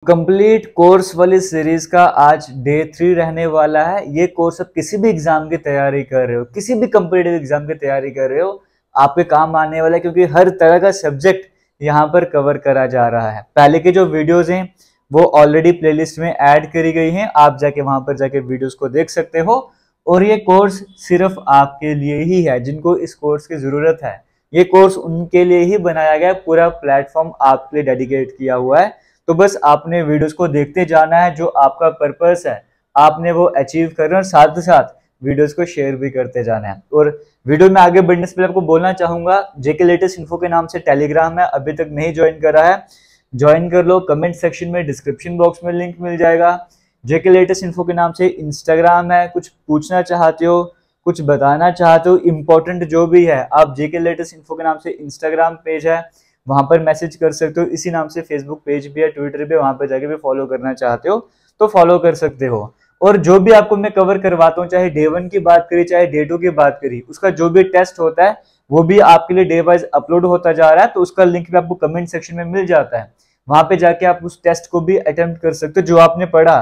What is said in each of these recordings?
Complete course वाली series का आज डे 3 रहने वाला है। ये कोर्स आप किसी भी एग्जाम की तैयारी कर रहे हो, किसी भी कम्पिटिटिव एग्जाम की तैयारी कर रहे हो, आपके काम आने वाला है, क्योंकि हर तरह का सब्जेक्ट यहाँ पर कवर करा जा रहा है। पहले के जो वीडियोस हैं वो ऑलरेडी प्लेलिस्ट में ऐड करी गई हैं, आप जाके वहां पर जाके वीडियोस को देख सकते हो। और ये कोर्स सिर्फ आपके लिए ही है जिनको इस कोर्स की जरूरत है। ये कोर्स उनके लिए ही बनाया गया, पूरा प्लेटफॉर्म आपके लिए डेडिकेट किया हुआ है। तो बस आपने वीडियोस को देखते जाना है, जो आपका पर्पस है आपने वो अचीव करना है, साथ ही साथ वीडियोस को शेयर भी करते जाना है। और वीडियो में आगे बढ़ने से पहले आपको बोलना चाहूंगा, जेके लेटेस्ट इन्फो के नाम से टेलीग्राम है, अभी तक नहीं ज्वाइन करा है ज्वाइन कर लो। कमेंट सेक्शन में डिस्क्रिप्शन बॉक्स में लिंक मिल जाएगा। जेके लेटेस्ट इन्फो के नाम से इंस्टाग्राम है, कुछ पूछना चाहते हो, कुछ बताना चाहते हो, इंपॉर्टेंट जो भी है, आप जेके लेटेस्ट इन्फो के नाम से इंस्टाग्राम पेज है वहां पर मैसेज कर सकते हो। इसी नाम से फेसबुक पेज भी है, ट्विटर पे, वहां पर जाके भी फॉलो करना चाहते हो तो फॉलो कर सकते हो। और जो भी आपको मैं कवर करवाता हूँ, चाहे डे 1 की बात करी चाहे डे 2 की बात करी, उसका जो भी टेस्ट होता है वो भी आपके लिए डे वाइज अपलोड होता जा रहा है। तो उसका लिंक भी आपको कमेंट सेक्शन में मिल जाता है, वहां पे जाके आप उस टेस्ट को भी अटेम्प्ट कर सकते हो। जो आपने पढ़ा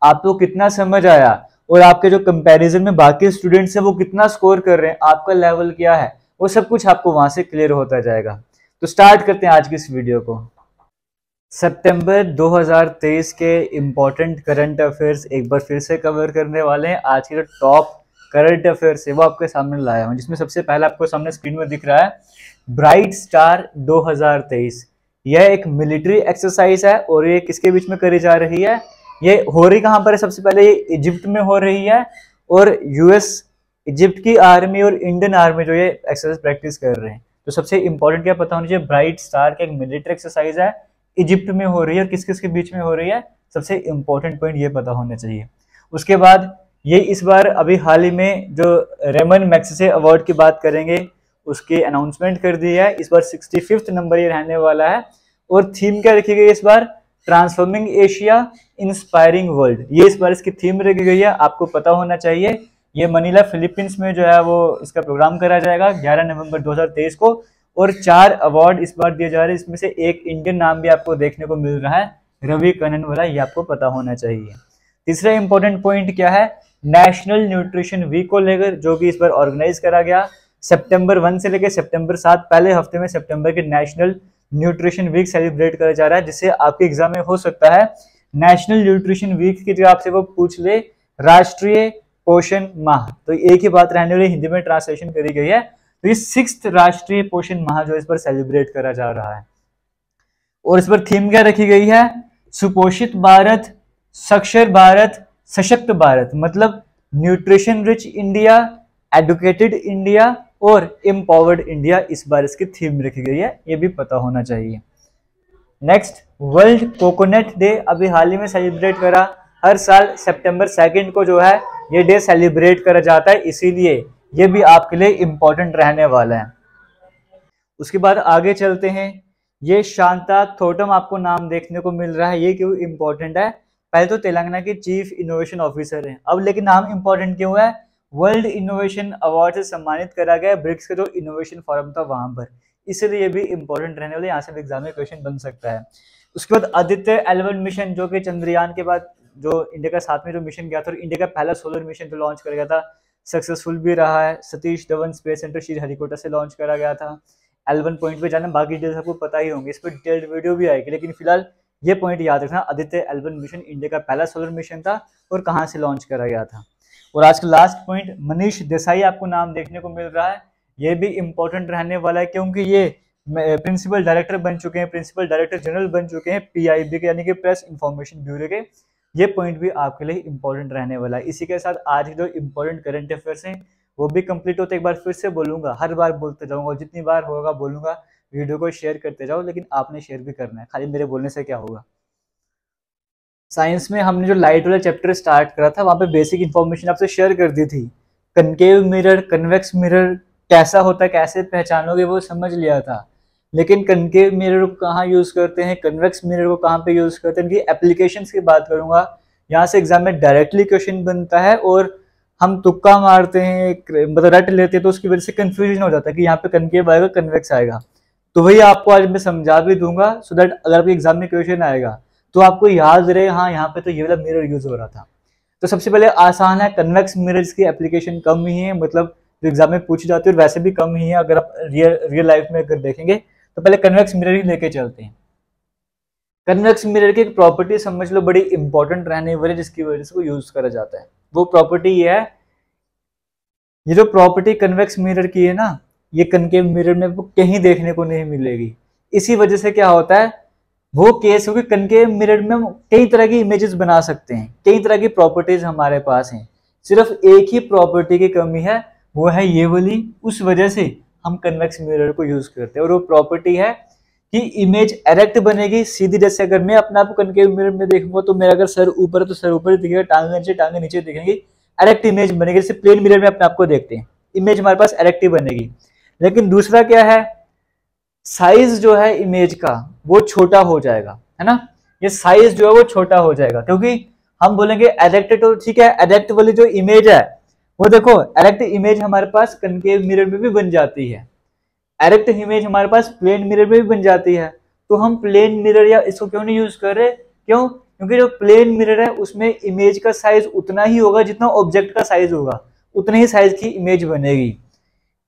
आपको कितना समझ आया और आपके जो कंपैरिजन में बाकी स्टूडेंट्स है वो कितना स्कोर कर रहे हैं, आपका लेवल क्या है, वो सब कुछ आपको वहां से क्लियर होता जाएगा। तो स्टार्ट करते हैं आज की इस वीडियो को। सितंबर 2023 के इम्पोर्टेंट करंट अफेयर्स एक बार फिर से कवर करने वाले हैं। आज के जो टॉप करंट अफेयर्स है वो आपके सामने लाया हूं, जिसमें सबसे पहले आपको सामने स्क्रीन में दिख रहा है ब्राइट स्टार 2023। यह एक मिलिट्री एक्सरसाइज है और ये किसके बीच में करी जा रही है, ये हो रही कहां पर है, सबसे पहले ये इजिप्ट में हो रही है। और यूएस, इजिप्ट की आर्मी और इंडियन आर्मी जो ये एक्सरसाइज प्रैक्टिस कर रहे हैं। तो सबसे इंपॉर्टेंट क्या पता होना चाहिए, ब्राइट स्टार का एक मिलिट्री एक्सरसाइज है, इजिप्ट में हो रही है और किस किस के बीच में हो रही है, सबसे इंपॉर्टेंट पॉइंट ये पता होना चाहिए। उसके बाद ये इस बार अभी हाल ही में जो रेमन मैग्सेसे अवार्ड की बात करेंगे उसकी अनाउंसमेंट कर दी है। इस बार 65th नंबर ये रहने वाला है। और थीम क्या रखी गई इस बार, ट्रांसफॉर्मिंग एशिया इंस्पायरिंग वर्ल्ड, ये इस बार इसकी थीम रखी गई है, आपको पता होना चाहिए। ये मनीला फिलीपींस में जो है वो इसका प्रोग्राम करा जाएगा 11 नवंबर 2023 को। और 4 अवार्ड इस बार दिए जा रहे हैं, इसमें से एक इंडियन नाम भी आपको देखने को मिल रहा है, रवि कनन वाला, ये आपको पता होना चाहिए। तीसरा इंपॉर्टेंट पॉइंट क्या है, नेशनल न्यूट्रिशन वीक को लेकर, जो कि इस बार ऑर्गेनाइज करा गया सितंबर 1 से लेकर सितंबर 7, पहले हफ्ते में सितंबर के नेशनल न्यूट्रिशन वीक सेलिब्रेट करा जा रहा है, जिससे आपके एग्जाम में हो सकता है नेशनल न्यूट्रिशन वीक की जगह आपसे वो पूछ ले राष्ट्रीय पोषण माह। तो एक ही बात रहने वाली, हिंदी में ट्रांसलेशन करी गई है। तो ये 6th राष्ट्रीय पोषण माह जो इस पर सेलिब्रेट करा जा रहा है। और इस पर थीम क्या रखी गई है, सुपोषित भारत, साक्षर भारत, सशक्त भारत, मतलब nutrition rich India, educated India और एम्पावर्ड इंडिया, इस बार इसकी थीम रखी गई है, ये भी पता होना चाहिए। नेक्स्ट, वर्ल्ड कोकोनट डे अभी हाल ही में सेलिब्रेट करा। हर साल सितंबर 2 को जो है ये डे सेलिब्रेट करा जाता है, इसीलिए ये भी आपके लिए इंपॉर्टेंट रहने वाला है। उसके बाद आगे चलते हैं, ये शांता थोटम आपको नाम देखने को मिल रहा है, ये क्यों इंपॉर्टेंट है, पहले तो तेलंगाना के चीफ इनोवेशन ऑफिसर हैं, अब लेकिन नाम इंपॉर्टेंट क्यों है, वर्ल्ड इनोवेशन अवार्ड से सम्मानित करा गया ब्रिक्स का जो इनोवेशन फोरम था वहां पर, इसलिए ये भी इंपॉर्टेंट रहने वाले, यहाँ से एग्जाम में क्वेश्चन बन सकता है। उसके बाद आदित्य L1 मिशन, जो कि चंद्रयान के बाद जो इंडिया का साथ में जो मिशन गया था और इंडिया का पहला सोलर मिशन जो लॉन्च करा गया था, सक्सेसफुल भी रहा है। सतीश धवन स्पेस सेंटर श्रीहरिकोटा से लॉन्च करा गया था। L1 पॉइंट पे जाना, बाकी डिटेल्स आपको पता ही होंगे, इस पर डिटेल्ड वीडियो भी आएगी, लेकिन फिलहाल ये पॉइंट याद रखना, आदित्य L1 मिशन इंडिया का पहला सोलर मिशन था और कहाँ से लॉन्च करा गया था। और आज का लास्ट पॉइंट, मनीष देसाई आपको नाम देखने को मिल रहा है, ये भी इंपॉर्टेंट रहने वाला है, क्योंकि ये प्रिंसिपल डायरेक्टर बन चुके हैं, प्रिंसिपल डायरेक्टर जनरल बन चुके हैं PIB के, यानी कि प्रेस इंफॉर्मेशन ब्यूरो के। ये पॉइंट भी आपके लिए इंपॉर्टेंट रहने वाला है। इसी के साथ आज के जो इंपॉर्टेंट करंट अफेयर्स हैं वो भी कंप्लीट होते, एक बार फिर से बोलूंगा, हर बार बोलते जाऊंगा, जितनी बार होगा बोलूंगा, वीडियो को शेयर करते जाओ, लेकिन आपने शेयर भी करना है, खाली मेरे बोलने से क्या होगा। साइंस में हमने जो लाइट वाला चैप्टर स्टार्ट करा था, वहां पे बेसिक इंफॉर्मेशन आपसे शेयर कर दी थी, कनकेव मिरर, कन्वेक्स मिरर कैसा होता है, कैसे पहचानोगे, वो समझ लिया था। लेकिन कनकेव मिरर को कहाँ यूज करते हैं, कन्वेक्स मिरर को कहाँ पे यूज करते हैं, इनकी एप्लीकेशंस की बात करूंगा। यहाँ से एग्जाम में डायरेक्टली क्वेश्चन बनता है और हम तुक्का मारते हैं, मतलब रट लेते हैं, तो उसकी वजह से कंफ्यूजन हो जाता है कि यहाँ पे कनकेव आएगा कन्वेक्स आएगा। तो वही आपको आज मैं समझा भी दूंगा, सो दैट अगर आपके एग्जाम में क्वेश्चन आएगा तो आपको याद रहे हाँ यहाँ पे तो ये वाला मिरर यूज हो रहा था। तो सबसे पहले आसान है, कन्वेक्स मिरर्स की एप्लीकेशन कम ही है, मतलब जो एग्जाम में पूछी जाती है और वैसे भी कम ही है। अगर आप रियल लाइफ में अगर देखेंगे तो पहले कन्वेक्स मिरर ही लेके चलते हैं। कन्वेक्स मिरर की एक प्रॉपर्टी समझ लो बड़ी इंपॉर्टेंट रहने वाली, जिसकी वजह से वो यूज करा जाता है। वो प्रॉपर्टी ये है, ये जो प्रॉपर्टी कन्वेक्स मिरर की है ना, ये कनकेव मिरर में वो कहीं देखने को नहीं मिलेगी। इसी वजह से क्या होता है, वो केस हो कि कनकेव मिरर में हम कई तरह की इमेजेस बना सकते हैं, कई तरह की प्रॉपर्टीज हमारे पास हैं। सिर्फ एक ही प्रॉपर्टी की कमी है, वो है ये वाली। उस वजह से हम कन्वेक्स मिरर को यूज करते हैं, और वो प्रॉपर्टी है कि इमेज एरेक्ट बनेगी सीधी। जैसे अगर मैं अपने आप को कनकेव मिरर में देखूंगा तो मेरा अगर सर ऊपर है तो सर ऊपर दिखेगा, टांगे नीचे दिखेंगी, एरेक्ट इमेज बनेगी। जैसे प्लेन मिरर में अपने आप को देखते हैं, इमेज हमारे पास एरेक्ट ही बनेगी। लेकिन दूसरा क्या है, साइज जो है इमेज का वो छोटा हो जाएगा, है ना। ये साइज जो है वो छोटा हो जाएगा, क्योंकि हम बोलेंगे एरेक्ट, तो ठीक है, एरेक्ट वाली जो इमेज है वो देखो, एरेक्ट इमेज हमारे पास कनकेव मिरर में भी बन जाती है, एरेक्ट इमेज हमारे पास प्लेन मिरर में भी बन जाती है। तो हम प्लेन मिरर या इसको क्यों नहीं यूज कर रहे, क्यों? क्योंकि जो प्लेन मिरर है उसमें इमेज का साइज उतना ही होगा जितना ऑब्जेक्ट का साइज होगा, उतने ही साइज की इमेज बनेगी।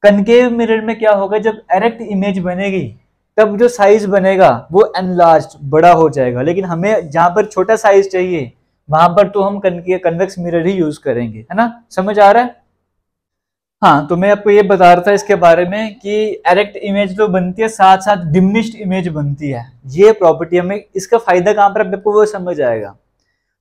कनकेव मिरर में क्या होगा, जब एरेक्ट इमेज बनेगी तब जो साइज बनेगा वो एनलार्ज, बड़ा हो जाएगा। लेकिन हमें जहां पर छोटा साइज चाहिए वहां पर तो हम कन्वेक्स मिरर ही यूज करेंगे, है ना। समझ आ रहा है? हाँ, तो मैं आपको ये बता रहा था इसके बारे में कि एरेक्ट इमेज तो बनती है, साथ साथ डिमिनिश्ड इमेज बनती है। ये प्रॉपर्टी हमें, इसका फायदा कहां पर आपको वो समझ आएगा।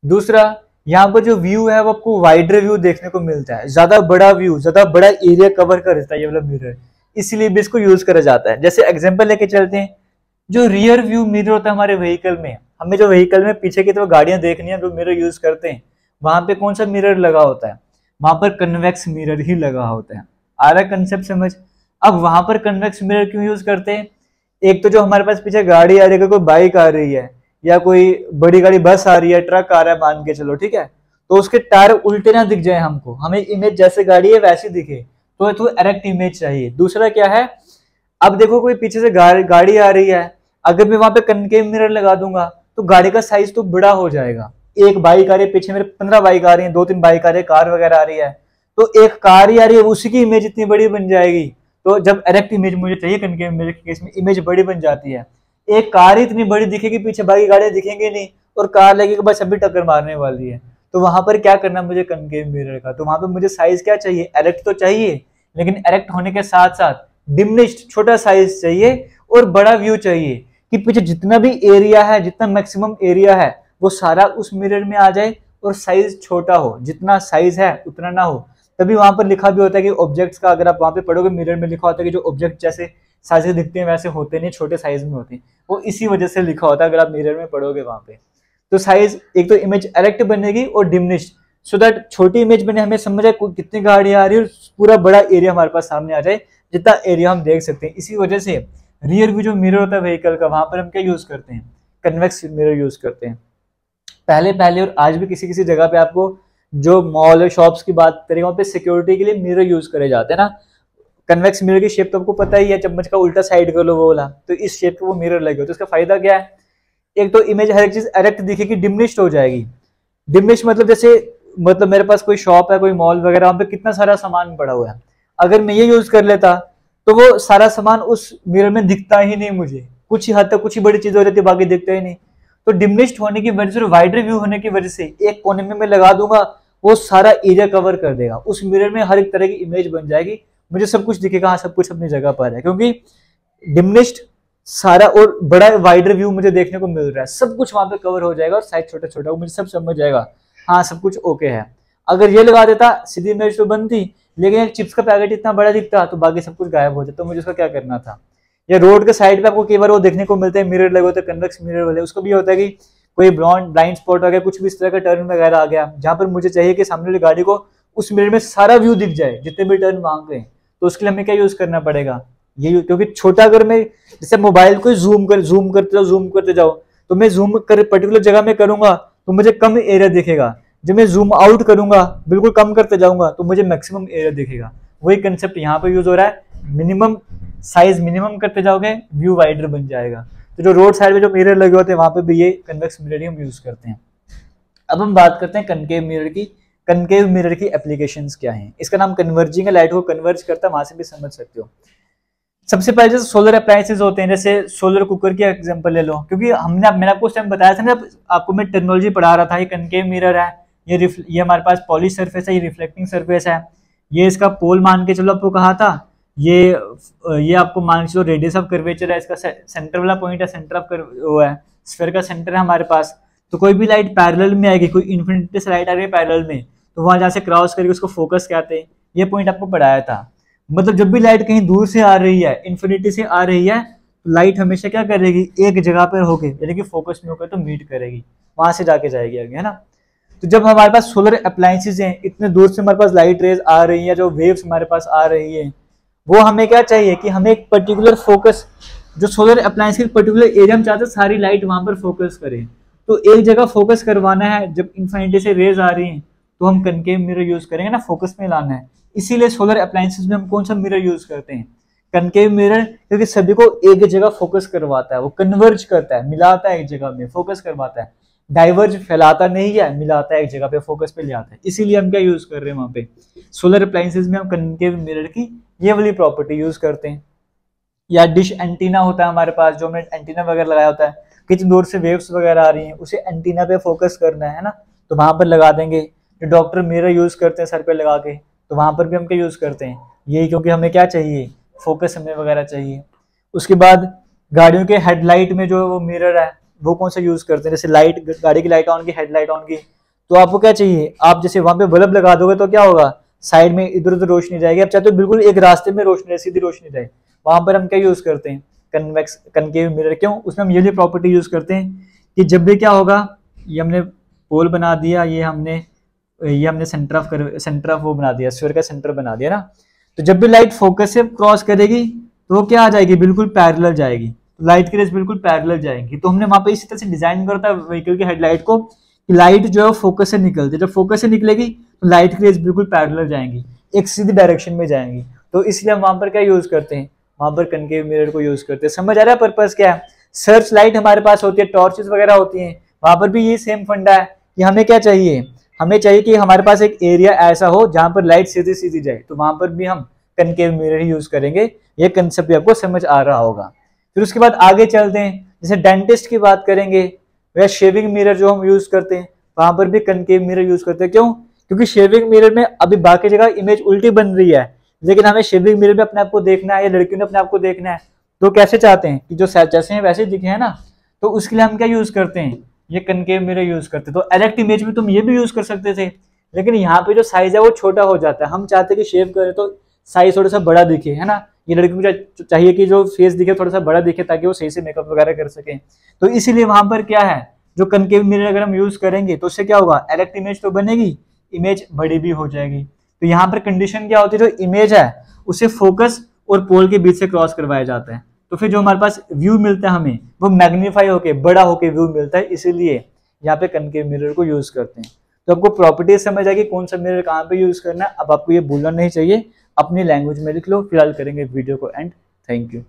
दूसरा, यहाँ पर जो व्यू है वो आपको वाइडर व्यू देखने को मिलता है, ज्यादा बड़ा व्यू, ज्यादा बड़ा एरिया कवर कर देता है ये वाला मिरर, इसलिए भी इसको यूज करा जाता है। जैसे एग्जांपल लेके चलते हैं, जो रियर व्यू मिरर होता है हमारे व्हीकल में, हमें जो व्हीकल में पीछे की तरफ गाड़ियां देखनी है, जो मिरर यूज करते हैं, वहां पे कौन सा मिरर लगा होता है, वहां पर कन्वेक्स मिरर ही लगा होता है। आ रहा है कंसेप्ट समझ? अब वहां पर कन्वेक्स मिरर क्यों यूज करते हैं, एक तो जो हमारे पास पीछे गाड़ी आ रही है, कोई बाइक आ रही है या कोई बड़ी गाड़ी बस आ रही है, ट्रक आ रहा है, मान के चलो, ठीक है, तो उसके टायर उल्टे ना दिख जाए हमको, हमें इमेज जैसे गाड़ी है वैसी दिखे, तो एरेक्ट इमेज चाहिए। दूसरा क्या है, अब देखो कोई पीछे से गाड़ी आ रही है, अगर मैं वहां पे कनकेव मिरर लगा दूंगा तो गाड़ी का साइज तो बड़ा हो जाएगा। एक बाइक आ रही है, पीछे मेरे 15 बाइक आ रही है, 2-3 बाइक आ रही है, कार वगैरह आ रही है, तो एक कार ही आ रही है, उसी की इमेज इतनी बड़ी बन जाएगी। तो जब एरेक्ट इमेज मुझे चाहिए कनकेव मिरर के केस में, इमेज बड़ी बन जाती है। एक कार ही इतनी बड़ी दिखेगी, पीछे बाकी गाड़ियां दिखेंगे नहीं, और कार लगेगी बस अभी टक्कर मारने वाली है। तो वहां पर क्या करना मुझे कनकेव मिरर का, तो वहां पर मुझे साइज क्या चाहिए, एरेक्ट तो चाहिए, लेकिन एरेक्ट होने के साथ साथ डिमिनिश्ड, छोटा साइज चाहिए, और बड़ा व्यू चाहिए कि पीछे जितना भी एरिया है, जितना मैक्सिमम एरिया है वो सारा उस मिरर में आ जाए, और साइज छोटा हो, जितना साइज है उतना ना हो। तभी वहां पर लिखा भी होता है कि ऑब्जेक्ट्स का, अगर आप वहां पे पढ़ोगे मिरर में लिखा होता है कि जो ऑब्जेक्ट जैसे साइज दिखते हैं वैसे होते नहीं, छोटे साइज में होते हैं, वो इसी वजह से लिखा होता है अगर आप मिरर में पढ़ोगे वहां पे। तो साइज, एक तो इमेज एरेक्ट बनेगी और डिमिनिश्ड, सो दैट छोटी इमेज बने, हमें समझ आए कितनी गाड़ियां आ रही है, और पूरा बड़ा एरिया हमारे पास सामने आ जाए, जितना एरिया हम देख सकते हैं। इसी वजह से रियर व्यू जो मिरर होता है व्हीकल का, वहां पर हम क्या यूज करते हैं, कन्वेक्स मिरर यूज करते हैं। पहले और आज भी किसी किसी जगह पे आपको जो मॉल और शॉप्स की बात करें, वहां पे सिक्योरिटी के लिए मिरर यूज करे जाते हैं ना। कन्वेक्स मिरर की शेप तो आपको पता ही है, चम्मच का उल्टा साइड कर लो वो वाला, तो इस शेप के वो मिरर लगे होते हैं। उसका फायदा क्या है, एक तो इमेज हर एक चीज एरेक्ट दिखेगी, डिमिनिश्ड हो जाएगी। डिमिनिश्ड मतलब जैसे, मतलब मेरे पास कोई शॉप है, कोई मॉल वगैरह, वहां पे कितना सारा सामान पड़ा हुआ है, अगर मैं ये यूज कर लेता तो वो सारा सामान उस मिरर में दिखता ही नहीं मुझे, कुछ ही हद तक कुछ ही बड़ी चीज हो जाती है, बाकी दिखता ही नहीं। तो डिमिनिश्ड होने की वजह से, वाइडर व्यू होने की वजह से, एक कोने में मैं लगा दूंगा, वो सारा एरिया कवर कर देगा, उस मिरर में हर एक तरह की इमेज बन जाएगी, मुझे सब कुछ दिखेगा, हाँ सब कुछ अपनी जगह पर है, क्योंकि डिमिनिश्ड सारा और बड़ा वाइडर व्यू मुझे देखने को मिल रहा है, सब कुछ वहां पे कवर हो जाएगा, और साइज छोटा छोटा मुझे सब समझ जाएगा, हाँ सब कुछ ओके है। अगर ये लगा देता सीधी इमेज तो बनती, लेकिन एक चिप्स का पैकेट इतना बड़ा दिखता तो बाकी सब कुछ गायब हो जाता, तो मुझे उसका क्या करना था। या रोड के साइड पे आपको कई बार वो देखने को मिलते हैं मिरर लगे होते हैं, कन्वेक्स मिरर वाले, उसको भी होता है कि कोई ब्लाइंड स्पॉट आ गया, कुछ भी इस तरह का टर्न वगैरह आ गया, जहां पर मुझे चाहिए कि सामने वाली गाड़ी को उस मिरर में सारा व्यू दिख जाए, जितने भी टर्न मांग रहे हैं, तो उसके लिए हमें क्या यूज करना पड़ेगा, ये, क्योंकि छोटा अगर मैं जैसे मोबाइल को जूम करते जाओ, तो मैं जूम कर पर्टिकुलर जगह में करूंगा तो मुझे कम एरिया दिखेगा, जब मैं जूम आउट करूंगा, बिल्कुल कम करते जाऊंगा, तो मुझे मैक्सिमम एरिया दिखेगा। वही कंसेप्ट यहाँ पे यूज हो रहा है, मिनिमम साइज मिनिमम करते जाओगे, व्यू वाइडर बन जाएगा। तो जो रोड साइड में जो मिरर लगे होते हैं वहां पे भी ये कन्वेक्स मिरर ही हम यूज करते हैं। अब हम बात करते हैं कनकेव मिरर की। कनकेव मिरर की एप्लीकेशंस क्या हैं? इसका नाम कन्वर्जिंग है, लाइट को कन्वर्ज करता है, वहां से भी समझ सकते हो। सबसे पहले जैसे सोलर अप्लायंसेस होते हैं, जैसे सोलर कुकर की एग्जांपल ले लो, क्योंकि मैंने आपको उस टाइम बताया था ना, आपको मैं टेक्नोलॉजी पढ़ा रहा था, ये कनकेव मिरर है, ये हमारे पास पॉलिश सरफेस है, ये रिफ्लेक्टिंग सरफेस है, ये इसका पोल मान के चलो, आपको कहा था ये आपको मान के चलो रेडियस ऑफ कर्वेचर है, इसका सेंटर वाला पॉइंट है, सेंटर ऑफ वो है, स्फीयर का सेंटर है हमारे पास। तो कोई भी लाइट पैरेलल में आएगी, कोई इन्फिनिटी से लाइट आ रही है पैरेलल में, तो वहां जहाँ से क्रॉस करके उसको फोकस कहते हैं, ये पॉइंट आपको पढ़ाया था। मतलब जब भी लाइट कहीं दूर से आ रही है, इन्फिनिटी से आ रही है, तो लाइट हमेशा क्या करेगी, एक जगह पर होके, यानी कि फोकस में होकर तो मीट करेगी, वहां से जाके जाएगी आगे, है ना। तो जब हमारे पास सोलर अप्लायंसेस हैं, इतने दूर से हमारे पास लाइट रेज आ रही है, जो वेव्स हमारे पास आ रही है, वो हमें क्या चाहिए कि हमें एक पर्टिकुलर फोकस, जो सोलर अप्लायंस की पर्टिकुलर एरिया हम चाहते हैं सारी लाइट वहां पर फोकस करें, तो एक जगह फोकस करवाना है। जब इन्फिनिटी से रेज आ रही हैं तो हम कनकेव मिरर यूज करेंगे ना, फोकस में लाना है। इसीलिए सोलर अप्लायंसेस में हम कौन सा मिरर यूज करते हैं, कनकेव मिरर, क्योंकि सभी को एक जगह फोकस करवाता है, वो कन्वर्ज करता है, मिलाता है, एक जगह में फोकस करवाता है, डाइवर्ज फैलाता नहीं है, मिलाता है, एक जगह पे फोकस पे ले आता है। इसीलिए हम क्या यूज कर रहे हैं वहां पे, सोलर अप्लायंसेस में हम कनकेव मिरर की ये वाली प्रॉपर्टी यूज करते हैं। या डिश एंटीना होता है हमारे पास, जो हमने एंटीना वगैरह लगाया होता है, कितनी दूर से वेव्स वगैरह आ रही हैं, उसे एंटीना पे फोकस करना है ना, तो वहां पर लगा देंगे। जो डॉक्टर मिरर यूज करते हैं सर पे लगा के, तो वहां पर भी हम क्या यूज करते हैं, यही, क्योंकि हमें क्या चाहिए, फोकस हमें वगैरह चाहिए। उसके बाद गाड़ियों के हेडलाइट में जो वो मिरर है, वो कौन सा यूज करते हैं, जैसे लाइट, गाड़ी की लाइट ऑन की, हेडलाइट ऑन की, तो आपको क्या चाहिए, आप जैसे वहां पे बल्ब लगा दोगे तो क्या होगा, साइड में इधर उधर रोशनी जाएगी। आप चाहते हो बिल्कुल एक रास्ते में रोशनी, सीधी रोशनी जाए, वहां पर हम क्या यूज करते हैं, कन्वेक्स कनकेव मिरर। क्यों? उसमें हम ये भी प्रॉपर्टी यूज करते हैं कि जब भी क्या होगा, ये हमने पोल बना दिया, ये हमने सेंटर ऑफ वो बना दिया, स्फीयर का सेंटर बना दिया ना, तो जब भी लाइट फोकस से क्रॉस करेगी तो वो क्या आ जाएगी, बिल्कुल पैरेलल जाएगी, लाइट की रेज बिल्कुल पैरेलल जाएंगी। तो हमने वहां पे इसी तरह से डिजाइन करता है व्हीकल की हेडलाइट को, कि लाइट जो है फोकस से निकलती है, जब फोकस से निकलेगी तो लाइट की रेज बिल्कुल पैरेलल जाएंगी, एक सीधी डायरेक्शन में जाएंगी। तो इसलिए हम वहां पर क्या यूज करते हैं, वहां पर कनकेव मिरर को यूज करते हैं। समझ आ रहा है पर्पस क्या है? सर्च लाइट हमारे पास होती है, टॉर्चेस वगैरह होती हैं, वहां पर भी ये सेम फंडा है कि हमें क्या चाहिए, हमें चाहिए कि हमारे पास एक एरिया ऐसा हो जहां पर लाइट सीधी सीधी जाए, तो वहां पर भी हम कनकेव मिरर ही यूज करेंगे। ये कंसेप्ट भी आपको समझ आ रहा होगा। फिर उसके बाद आगे चलते हैं, जैसे डेंटिस्ट की बात करेंगे, या शेविंग मिरर जो हम यूज करते हैं, वहां पर भी कनकेव मिरर यूज करते हैं। क्यों? क्योंकि शेविंग मिरर में अभी बाकी जगह इमेज उल्टी बन रही है, लेकिन हमें शेविंग मिरर में अपने आप को देखना है, या लड़कियों ने अपने आप को देखना है, तो कैसे चाहते हैं कि जो जैसे हैं वैसे दिखे, है ना। तो उसके लिए हम क्या यूज करते हैं, ये कनकेव मिरर यूज करते हैं। तो एरेक्ट इमेज में तुम ये भी यूज कर सकते थे, लेकिन यहाँ पे जो साइज है वो छोटा हो जाता है। हम चाहते हैं कि शेव करें तो साइज थोड़ा सा बड़ा दिखे, है ना। ये लड़कियों को चाहिए कि जो फेस दिखे थोड़ा सा बड़ा दिखे, ताकि वो सही से मेकअप वगैरह कर सके। तो इसीलिए वहां पर क्या है, जो कनकेव मिरर अगर हम यूज करेंगे तो उससे क्या होगा, एरेक्ट इमेज तो बनेगी, इमेज बड़ी भी हो जाएगी। तो यहाँ पर कंडीशन क्या होती है, जो इमेज है उसे फोकस और पोल के बीच से क्रॉस करवाया जाता है, तो फिर जो हमारे पास व्यू मिलता है हमें, वो मैग्नीफाई होके बड़ा होके व्यू मिलता है। इसीलिए यहाँ पे कनकेव मिरर को यूज करते हैं। तो आपको प्रॉपर्टीज समझ आएगी कौन सा मिरर कहाँ पे यूज करना है। अब आपको ये भूलना नहीं चाहिए, अपनी लैंग्वेज में लिख लो। फिलहाल करेंगे वीडियो को एंड। Thank you.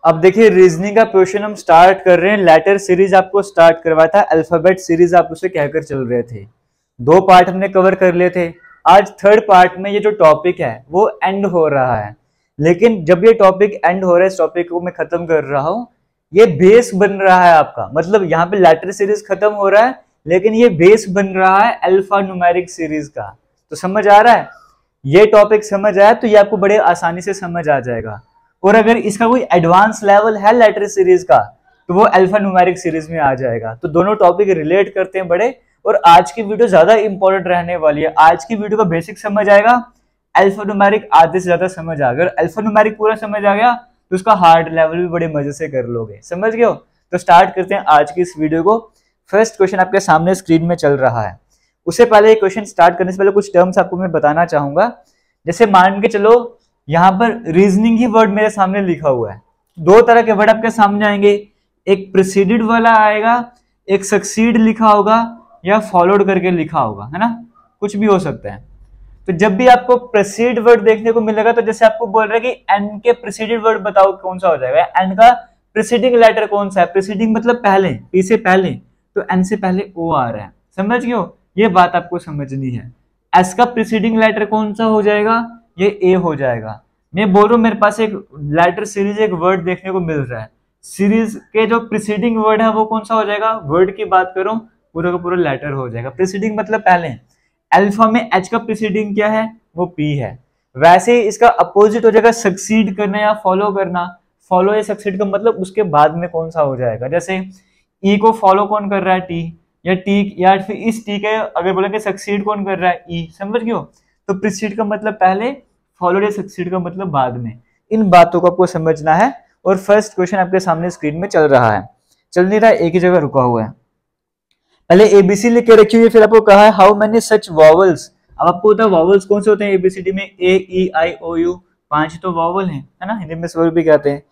अब देखिए रीजनिंग का क्वेश्चन हम स्टार्ट कर रहे हैं। लेटर सीरीज आपको स्टार्ट करवाया था, अल्फाबेट सीरीज आप उसे कहकर चल रहे थे। 2 पार्ट हमने कवर कर लिए थे। आज 3rd पार्ट में ये जो टॉपिक है वो एंड हो रहा है। लेकिन जब ये टॉपिक एंड हो रहा है, इस टॉपिक को मैं खत्म कर रहा हूं, ये बेस बन रहा है आपका। मतलब यहाँ पे लेटर सीरीज खत्म हो रहा है, लेकिन ये बेस बन रहा है अल्फा न्यूमेरिक सीरीज का। तो समझ आ रहा है, ये टॉपिक समझ आया तो ये आपको बड़े आसानी से समझ आ जाएगा। और अगर इसका कोई एडवांस लेवल है लेटर सीरीज का, तो वो अल्फा न्यूमेरिक सीरीज में आ जाएगा। तो दोनों टॉपिक रिलेट करते हैं बड़े। और आज की वीडियो ज्यादा इंपॉर्टेंट रहने वाली है। आज की वीडियो का बेसिक समझ आएगा, अल्फा न्यूमेरिक आधे से ज्यादा समझ आ गया। अगर अल्फा न्यूमेरिक पूरा समझ आ गया तो उसका हार्ड लेवल भी बड़े मजे से कर लोगे। समझ गए हो? तो स्टार्ट करते हैं आज की इस वीडियो को। फर्स्ट क्वेश्चन आपके सामने स्क्रीन में चल रहा है। उससे पहले क्वेश्चन स्टार्ट करने से पहले कुछ टर्म्स आपको मैं बताना चाहूंगा। जैसे मान के चलो यहाँ पर रीजनिंग ही वर्ड मेरे सामने लिखा हुआ है। 2 तरह के वर्ड आपके सामने आएंगे, एक प्रिसीडेड वाला आएगा, एक सक्सीड लिखा होगा या फॉलोड करके लिखा होगा, है ना, कुछ भी हो सकता है। तो जब भी आपको प्रिसीड वर्ड देखने को मिलेगा, तो जैसे आपको बोल रहा है कि एन के प्रिसीडेड वर्ड बताओ कौन सा हो जाएगा, एन का प्रीसीडिंग लेटर कौन सा है, प्रीसीडिंग मतलब पहले, पी से पहले, तो एन से पहले ओ आ रहा है, समझ गए हो, ये बात आपको समझनी है। एस का प्रीसीडिंग लेटर कौन सा हो जाएगा, ये ए हो जाएगा। मैं बोल रहा हूं मेरे पास एक लेटर सीरीज, एक वर्ड देखने को मिल रहा है, सीरीज के जो प्रीसीडिंग वर्ड है वो कौन सा हो जाएगा, वर्ड की बात करो पूरा का पूरा लेटर हो जाएगा, प्रीसीडिंग मतलब पहले। अल्फा में एच का प्रीसीडिंग क्या है, वो पी है। वैसे ही इसका अपोजिट हो जाएगा सक्सीड करना या फॉलो करना, फॉलो या सक्सीड का मतलब उसके बाद में कौन सा हो जाएगा, जैसे ई को फॉलो कौन कर रहा है, टी, या टी, या फिर इस टी के अगर बोलेंगे सक्सीड कौन कर रहा है, ई, समझ गए हो। तो प्रीसीड का मतलब पहले, फॉलो या सक्सीड का मतलब बाद में। इन बातों को आपको समझना है। और फर्स्ट क्वेश्चन आपके सामने स्क्रीन में चल रहा है, चल नहीं रहा, एक ही जगह रुका हुआ है। पहले एबीसी लिख के रखी हुई है, फिर आपको कहा है हाउ मेनी सच वॉवल्स। अब आपको पता है वॉवल्स कौन से होते हैं एबीसीडी में, ए ई आई ओ यू, 5 तो वॉवल है ना, हिंदी में स्वर भी कहते हैं।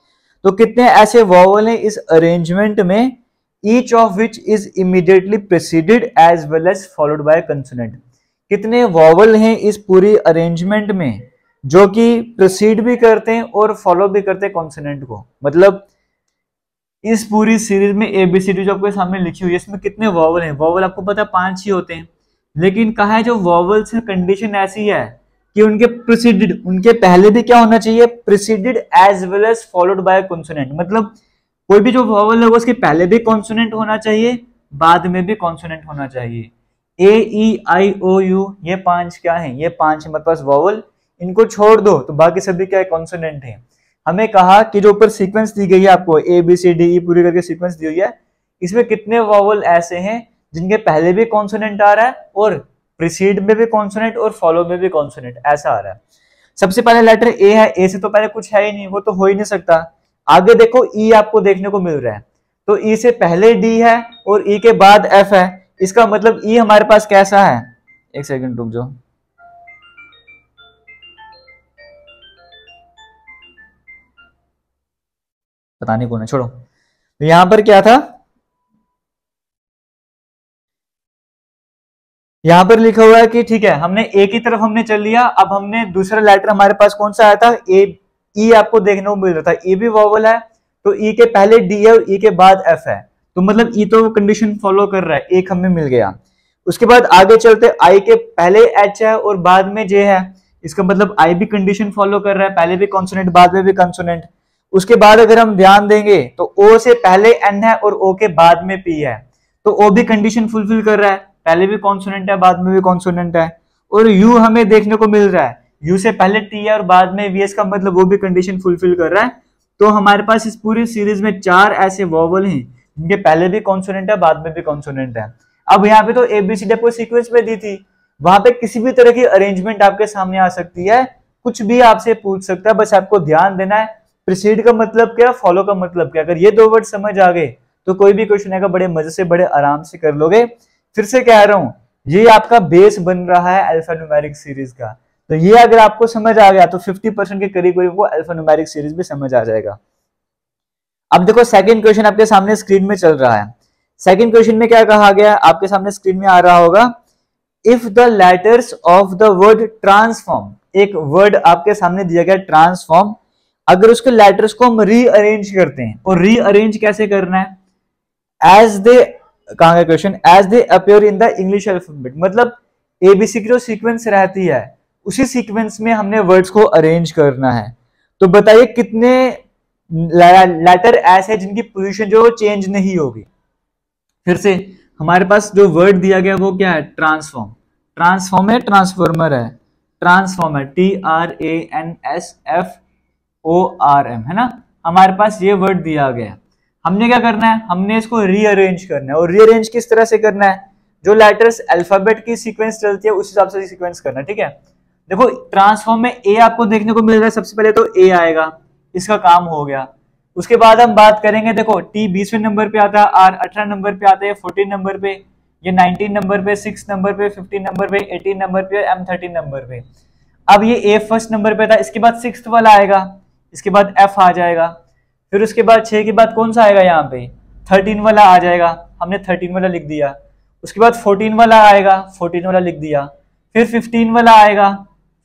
तो कितने ऐसे वॉवल हैं इस अरेंजमेंट में, each of which is immediately preceded as well as followed by consonant. कितने वॉवल हैं इस पूरी अरेंजमेंट में जो कि प्रोसीड भी करते हैं और फॉलो भी करते हैं कॉन्सोनेंट को। मतलब इस पूरी सीरीज में एबीसीडी जो आपके सामने लिखी हुई है इसमें कितने वॉवल हैं, वॉवल आपको पता है 5 ही होते हैं, लेकिन कहा है जो वॉवल्स है कंडीशन ऐसी है कि उनके प्रीसीडेड, उनके पहले भी क्या होना चाहिए, preceded as well as followed by consonant. मतलब कोई भी जो वॉवल है उसके पहले भी कॉन्सोनेंट होना चाहिए, बाद में भी कॉन्सोनेंट होना चाहिए। ए ई आई ओ यू, ये 5 क्या है, ये 5 हमारे पास वॉवल, इनको छोड़ दो तो बाकी सभी क्या है, कॉन्सोनेंट है। हमें कहा कि जो ऊपर सीक्वेंस दी गई है आपको, A B C D E पूरी करके सीक्वेंस दी हुई है, इसमें कितने वॉवल ऐसे हैं जिनके पहले भी कॉन्सोनेंट आ रहा है और प्रीसीड में भी कॉन्सोनेंट और फॉलो में भी कॉन्सोनेंट, ऐसा आ रहा है। सबसे पहले लेटर ए है, ए से तो पहले कुछ है ही नहीं, वो तो हो ही नहीं सकता। आगे देखो ई आपको देखने को मिल रहा है, तो ई से पहले डी है और ई के बाद एफ है, इसका मतलब ई हमारे पास कैसा है, एक सेकंड रुक जाओ, पता नहीं कौन है, छोड़ो। तो यहां पर क्या था, यहां पर लिखा हुआ है कि ठीक है हमने ए की तरफ हमने चल लिया, अब हमने दूसरा लेटर हमारे पास कौन सा आया था, ए, ई आपको देखने को मिल रहा था, ई भी वॉवल है, तो ई के पहले डी है और ई के बाद एफ है, तो मतलब ई तो कंडीशन फॉलो कर रहा है, एक हमें मिल गया। उसके बाद आगे चलते, आई के पहले एच है और बाद में जे है, इसका मतलब आई भी कंडीशन फॉलो कर रहा है, पहले भी कॉन्सोनेंट बाद में भी कॉन्सोनेंट। उसके बाद अगर हम ध्यान देंगे तो ओ से पहले एन है और ओ के बाद में पी है, तो ओ भी कंडीशन फुलफिल कर रहा है, पहले भी कॉन्सोनेंट है बाद में भी कॉन्सोनेंट है। और यू हमें देखने को मिल रहा है, यू से पहले टी है और बाद में वी, का मतलब वो भी कंडीशन फुलफिल कर रहा है। तो हमारे पास इस पूरी सीरीज में 4 ऐसे वॉवल हैं जिनके पहले भी कॉन्सोनेंट है बाद में भी कॉन्सोनेंट है। अब यहाँ पे तो एबीसीडी आपको सीक्वेंस में दी थी, वहां पे किसी भी तरह की अरेंजमेंट आपके सामने आ सकती है, कुछ भी आपसे पूछ सकता है, बस आपको ध्यान देना है प्रीसीड का मतलब क्या, फॉलो का मतलब क्या। अगर ये 2 वर्ड समझ आ गए तो कोई भी क्वेश्चन आएगा बड़े मजे से बड़े आराम से कर लोगे। फिर से कह रहा हूं ये आपका बेस बन रहा है अल्फान्यूमेरिक सीरीज का, तो ये अगर आपको समझ आ गया तो 50% के करीब करीब वो अल्फान्यूमेरिक सीरीज भी समझ आ जाएगा। अब देखो सेकंड क्वेश्चन आपके सामने स्क्रीन में चल रहा है। सेकंड क्वेश्चन में क्या कहा गया, आपके सामने स्क्रीन में आ रहा होगा, if the letters of the word transform, एक वर्ड आपके सामने दिया गया ट्रांसफॉर्म, अगर उसके लेटर्स को हम रीअरेंज करते हैं, और रीअरेंज कैसे करना है, एज दे, कहां गया question, as they appear in the English alphabet, मतलब एबीसी की जो सीक्वेंस रहती है उसी सीक्वेंस में हमने वर्ड्स को अरेंज करना है। तो बताइए कितने लेटर ऐसे हैं जिनकी पोजीशन जो चेंज नहीं होगी। फिर से हमारे पास जो वर्ड दिया गया वो क्या है, ट्रांसफॉर्म, ट्रांसफॉर्म है, ट्रांसफॉर्मर है, ट्रांसफॉर्मर, TRANSFORM है ना, हमारे पास ये वर्ड दिया गया। हमने क्या करना है, हमने इसको रीअरेंज करना है, और रीअरेंज किस तरह से करना है, जो लेटर्स अल्फाबेट की सीक्वेंस चलती है उस हिसाब से सीक्वेंस करना है, ठीक है। देखो ट्रांसफॉर्म में ए आपको देखने को मिल रहा है, सबसे पहले तो ए आएगा, इसका काम हो गया। उसके बाद हम बात करेंगे, देखो टी 20वें नंबर पे आता है, आर 18 नंबर पे आता है, 14 नंबर पे, ये 19 नंबर पे, 6 नंबर पे, 15 नंबर पे, 18 नंबर पे, एम 13 नंबर पे। अब ये ए फर्स्ट नंबर पे था, इसके बाद 6th वाला आएगा, इसके बाद एफ आ जाएगा, फिर उसके बाद 6 के बाद कौन सा आएगा, यहाँ पे 13 वाला आ जाएगा, हमने 13 वाला लिख दिया। उसके बाद 14 वाला आएगा, 14 वाला लिख दिया। फिर 15 वाला आएगा,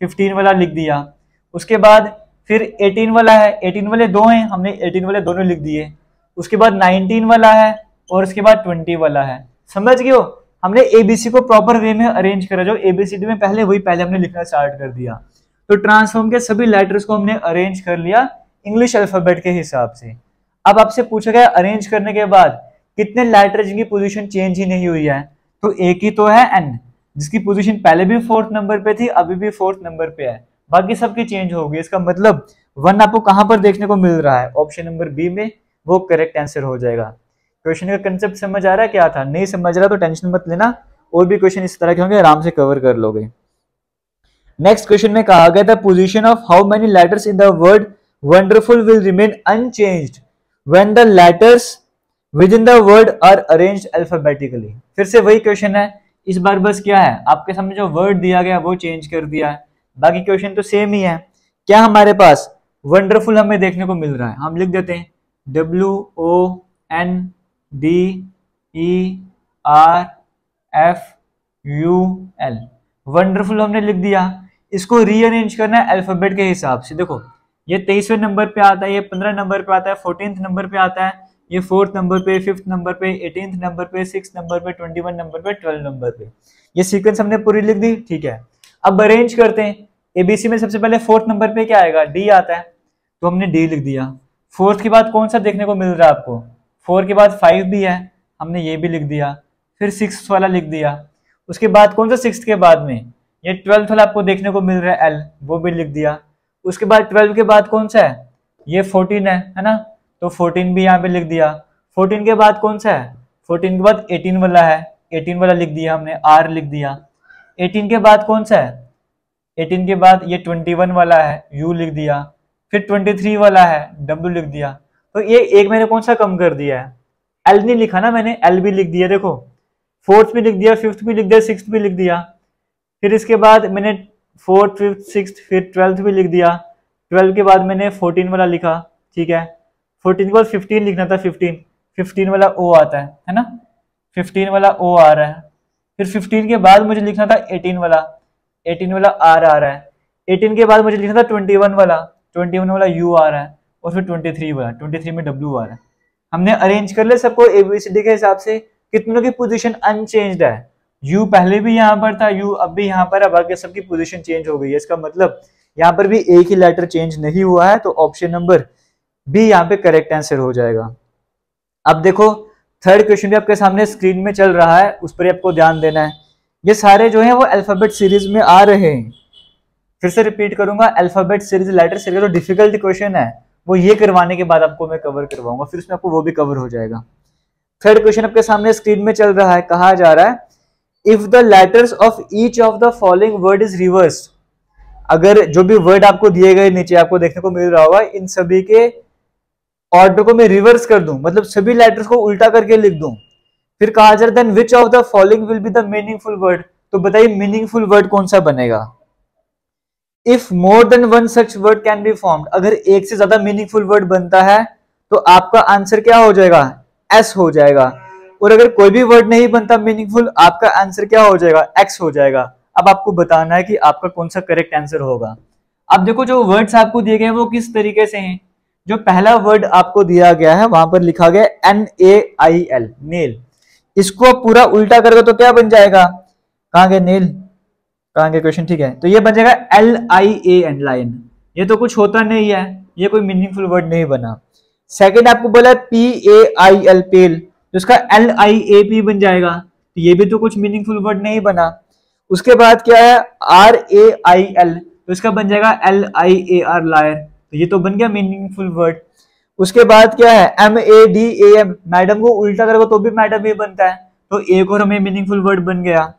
15 वाला लिख दिया। उसके बाद फिर 18 वाला है, 18 वाले 2 हैं, हमने 18 वाले दोनों लिख दिए। उसके बाद 19 वाला है और उसके बाद 20 वाला है। समझ गए हो? हमने एबीसी को प्रॉपर वे में अरेंज करा, जो एबीसीडी में पहले वही पहले हमने लिखना स्टार्ट कर दिया। तो ट्रांसफॉर्म के सभी लेटर्स को हमने अरेंज कर लिया इंग्लिश अल्फाबेट के हिसाब से। अब आपसे पूछा गया अरेंज करने के बाद कितने लेटर जिनकी पोजीशन चेंज ही नहीं हुई है, तो एक ही तो है एन, जिसकी पोजीशन पहले भी 4th नंबर पे थी, अभी भी 4th नंबर पे है, बाकी सबकी चेंज हो गई। इसका मतलब 1 आपको कहां पर देखने को मिल रहा है? ऑप्शन नंबर बी में, वो करेक्ट आंसर हो जाएगा। क्वेश्चन का कंसेप्ट समझ आ रहा है क्या था? नहीं समझ रहा तो टेंशन मत लेना, और भी क्वेश्चन इस तरह के होंगे, आराम से कवर कर लोगे। नेक्स्ट क्वेश्चन में कहा गया था position of how many letters in the word wonderful will remain unchanged when the letters within the word are arranged alphabetically. फिर से वही क्वेश्चन है, इस बार बस क्या है, आपके सामने जो वर्ड दिया गया वो चेंज कर दिया है, बाकी क्वेश्चन तो सेम ही है। क्या हमारे पास वंडरफुल हमें देखने को मिल रहा है, हम लिख देते हैं WONDERFUL, वंडरफुल हमने लिख दिया। इसको रीअरेंज करना है अल्फाबेट के हिसाब से। देखो ये 23वें नंबर पे आता है, ये 15 नंबर पे आता है, 14th नंबर पे आता है, ये 4th नंबर पे, 5th नंबर पे, 18th नंबर पे, 6th नंबर पे, 21 नंबर पे, 12 नंबर पे। ये सीक्वेंस हमने पूरी लिख दी, ठीक है। अब अरेंज करते हैं। एबीसी में सबसे पहले 4th नंबर पे क्या आएगा? डी आता है, तो हमने डी लिख दिया। 4th के बाद कौन सा देखने को मिल रहा है आपको? 4 के बाद 5 भी है, हमने ये भी लिख दिया। फिर 6th वाला लिख दिया। उसके बाद कौन सा 6th के बाद में? ये 12th वाला आपको देखने को मिल रहा है एल, वो भी लिख दिया। उसके बाद 12 के बाद कौन सा है? ये 14 है ना, तो 14 भी यहाँ पे लिख दिया। 14 के बाद कौन सा है? 14 के बाद 18 वाला है, 18 वाला लिख दिया हमने, आर लिख दिया। 18 के बाद कौन सा है? 18 के बाद ये 21 वाला है, यू लिख दिया। फिर 23 वाला है, डब्ल्यू लिख दिया। तो ये एक मैंने कौन सा कम कर दिया है? एल नहीं लिखा ना मैंने, एल भी लिख दिया। देखो 4th भी लिख दिया, 5th भी लिख दिया, 6th भी लिख दिया। फिर इसके बाद मैंने 4th, 5th, 6th, फिर 12th भी लिख दिया। 12 के बाद मैंने 14 वाला लिखा, ठीक है। 14 के बाद 15 लिखना था, 15 वाला ओ आता है ना, 15 वाला ओ आ रहा है। फिर 15 के बाद मुझे लिखना था 18 वाला आर आ रहा है। 18 के बाद मुझे लिखना था 21 वाला यू आ रहा है, और फिर 23 में डब्ल्यू आ रहा है। हमने अरेंज कर लिया सबको एबीसीडी के हिसाब से। कितनों की पोजीशन अनचेंज्ड है? यू पहले भी यहाँ पर था, यू अब भी यहाँ पर है, बाकी सबकी पोजीशन चेंज हो गई है। इसका मतलब यहाँ पर भी एक ही लेटर चेंज नहीं हुआ है, तो ऑप्शन नंबर बी यहाँ पे करेक्ट आंसर हो जाएगा। अब देखो थर्ड क्वेश्चन भी आपके सामने स्क्रीन में चल रहा है, उस पर आपको ध्यान देना है। ये सारे जो है वो अल्फाबेट सीरीज में आ रहे हैं। फिर से रिपीट करूंगा, अल्फाबेट सीरीज लेटर सीरीज जो डिफिकल्ट क्वेश्चन है वो ये करवाने के बाद आपको मैं कवर करवाऊंगा, फिर उसमें आपको वो भी कवर हो जाएगा। थर्ड क्वेश्चन आपके सामने स्क्रीन में चल रहा है, कहा जा रहा है if the letters of each of the following word is reversed. अगर जो भी वर्ड आपको दिए गए नीचे आपको देखने को मिल रहा होगा, इन सभी के ऑर्डर को मैं रिवर्स कर दूं, मतलब सभी लेटर्स को उल्टा करके लिख दूं, फिर कहा जा रहा है then which of the following will be the meaningful word. तो बताइए मीनिंगफुल वर्ड कौन सा बनेगा? If more than one such word can be formed, अगर एक से ज्यादा मीनिंगफुल वर्ड बनता है तो आपका आंसर क्या हो जाएगा? एस हो जाएगा। और अगर कोई भी वर्ड नहीं बनता मीनिंगफुल, आपका आंसर क्या हो जाएगा? एक्स हो जाएगा। अब आपको बताना है कि आपका कौन सा करेक्ट आंसर होगा। अब देखो जो वर्ड्स आपको दिए गए हैं वो किस तरीके से हैं। जो पहला वर्ड आपको दिया गया है वहां पर लिखा गया NAIL, नेल। इसको पूरा उल्टा करके तो क्या बन जाएगा? कहां गए नेल, कहां गए क्वेश्चन, ठीक है। तो ये बन जाएगा LIAN, लाइन। ये तो कुछ होता नहीं है, ये कोई मीनिंगफुल वर्ड नहीं बना। सेकंड आपको बोला PAIL, पेल, तो इसका LIAP बन जाएगा, तो ये भी तो कुछ मीनिंगफुल वर्ड नहीं बना। उसके बाद क्या है RAIL, तो इसका बन जाएगा LIAR, लायर, तो ये तो बन गया मीनिंगफुल वर्ड। उसके बाद क्या है MADAM, मैडम को उल्टा करोगे तो भी मैडम ही बनता है, तो एक और हमें मीनिंगफुल वर्ड बन गया।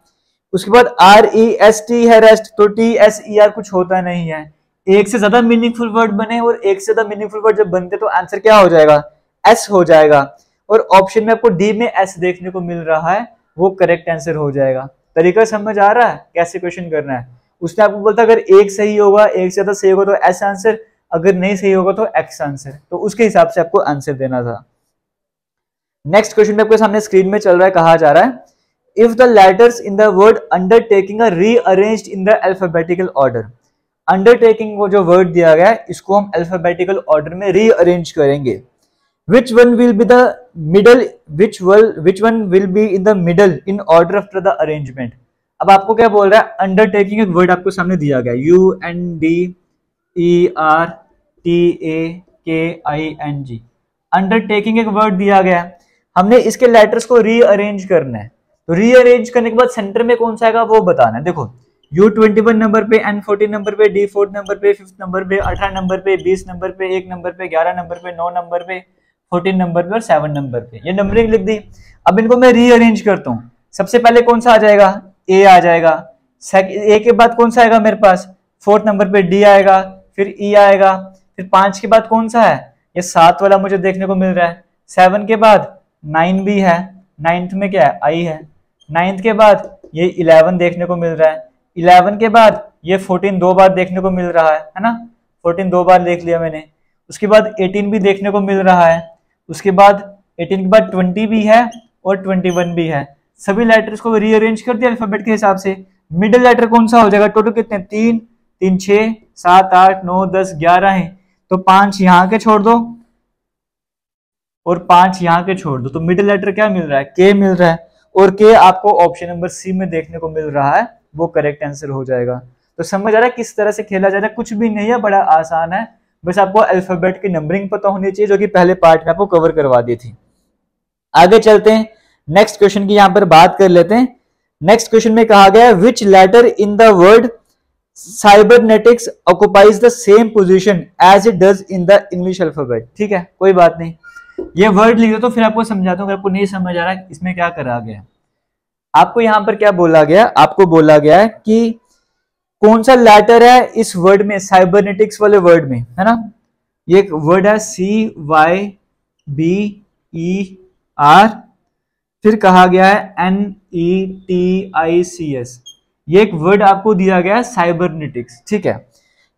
उसके बाद REST है रेस्ट, तो TSER कुछ होता नहीं है। एक से ज्यादा मीनिंगफुल वर्ड बने और एक से ज्यादा मीनिंगफुल वर्ड जब बनते तो आंसर क्या हो जाएगा? S हो जाएगा। और ऑप्शन में आपको डी में S देखने को मिल रहा है, वो करेक्ट आंसर हो जाएगा। तरीका समझ आ रहा है कैसे क्वेश्चन करना है? उसने आपको बोलता अगर एक सही होगा, एक से ज्यादा सही होगा तो S आंसर, अगर नहीं सही होगा तो X आंसर, तो उसके हिसाब से आपको आंसर देना था। नेक्स्ट क्वेश्चन में आपके सामने स्क्रीन में चल रहा है, कहा जा रहा है if the letters in the word undertaking are rearranged in the alphabetical order. Undertaking को जो वर्ड दिया गया है इसको हम अल्फाबेटिकल ऑर्डर में रीअरेंज करेंगे। which one will be the middle, which one will be in the middle in order after the arrangement। अब आपको क्या बोल रहा है, अंडरटेकिंग एक वर्ड आपको सामने दिया गया, UNDERTAKING, अंडरटेकिंग एक वर्ड दिया गया, हमने इसके लेटर्स को रीअरेंज करना है। तो रीअरेंज करने के बाद सेंटर में कौन सा आएगा वो बताना है। देखो U21 नंबर पे, N14 नंबर पे, D4 नंबर पे, 5th नंबर पे, 18 नंबर पे, 20 नंबर पे, 1 नंबर पे, 11 नंबर पे, 9 नंबर पे, 14 नंबर पे और 7 नंबर पे, ये नंबरिंग लिख दी। अब इनको मैं रीअरेंज करता हूँ। सबसे पहले कौन सा आ जाएगा, ए आ जाएगा। ए के बाद कौन सा आएगा मेरे पास, 4th नंबर पे डी आएगा, फिर ई आएगा, फिर 5 के बाद कौन सा है, ये 7 वाला मुझे देखने को मिल रहा है। 7 के बाद 9 भी है, 9th में क्या है, आई है। 9th के बाद ये 11 देखने को मिल रहा है। 11 के बाद ये 14 दो बार देखने को मिल रहा है ना, 14 दो बार देख लिया मैंने। उसके बाद 18 भी देखने को मिल रहा है। उसके बाद 18 के बाद 20 भी है और 21 भी है। सभी लेटर्स को रीअरेंज कर दिया अल्फाबेट के हिसाब से। मिडिल लेटर कौन सा हो जाएगा, टोटल कितने, 3 3 6 7 8 9 10 11 है, तो 5 यहाँ के छोड़ दो और 5 यहाँ के छोड़ दो, तो मिडिल लेटर क्या मिल रहा है, के मिल रहा है। और के आपको ऑप्शन नंबर सी में देखने को मिल रहा है, वो करेक्ट आंसर हो जाएगा। तो समझ आ रहा है किस तरह से खेला जा रहा है, कुछ भी नहीं है, बड़ा आसान है। बस आपको अल्फाबेट की नंबरिंग पता होनी चाहिए, जो कि पहले पार्ट में आपको कवर करवा दी थी। आगे चलते हैं, नेक्स्ट क्वेश्चन की यहां पर बात कर लेते हैं। नेक्स्ट क्वेश्चन में कहा गया है, which letter in the word cybernetics occupies the same position as it does in the English alphabet. ठीक है, कोई बात नहीं, ये वर्ड लिख दो तो फिर आपको समझाता हूँ। अगर आपको नहीं समझ आ रहा है इसमें क्या करा गया है, आपको यहां पर क्या बोला गया, आपको बोला गया है कि कौन सा लेटर है इस वर्ड में, साइबरनेटिक्स वाले वर्ड में, है ना। ये एक वर्ड है CYBER, फिर कहा गया है NETICS, ये एक वर्ड आपको दिया गया है साइबरनेटिक्स। ठीक है,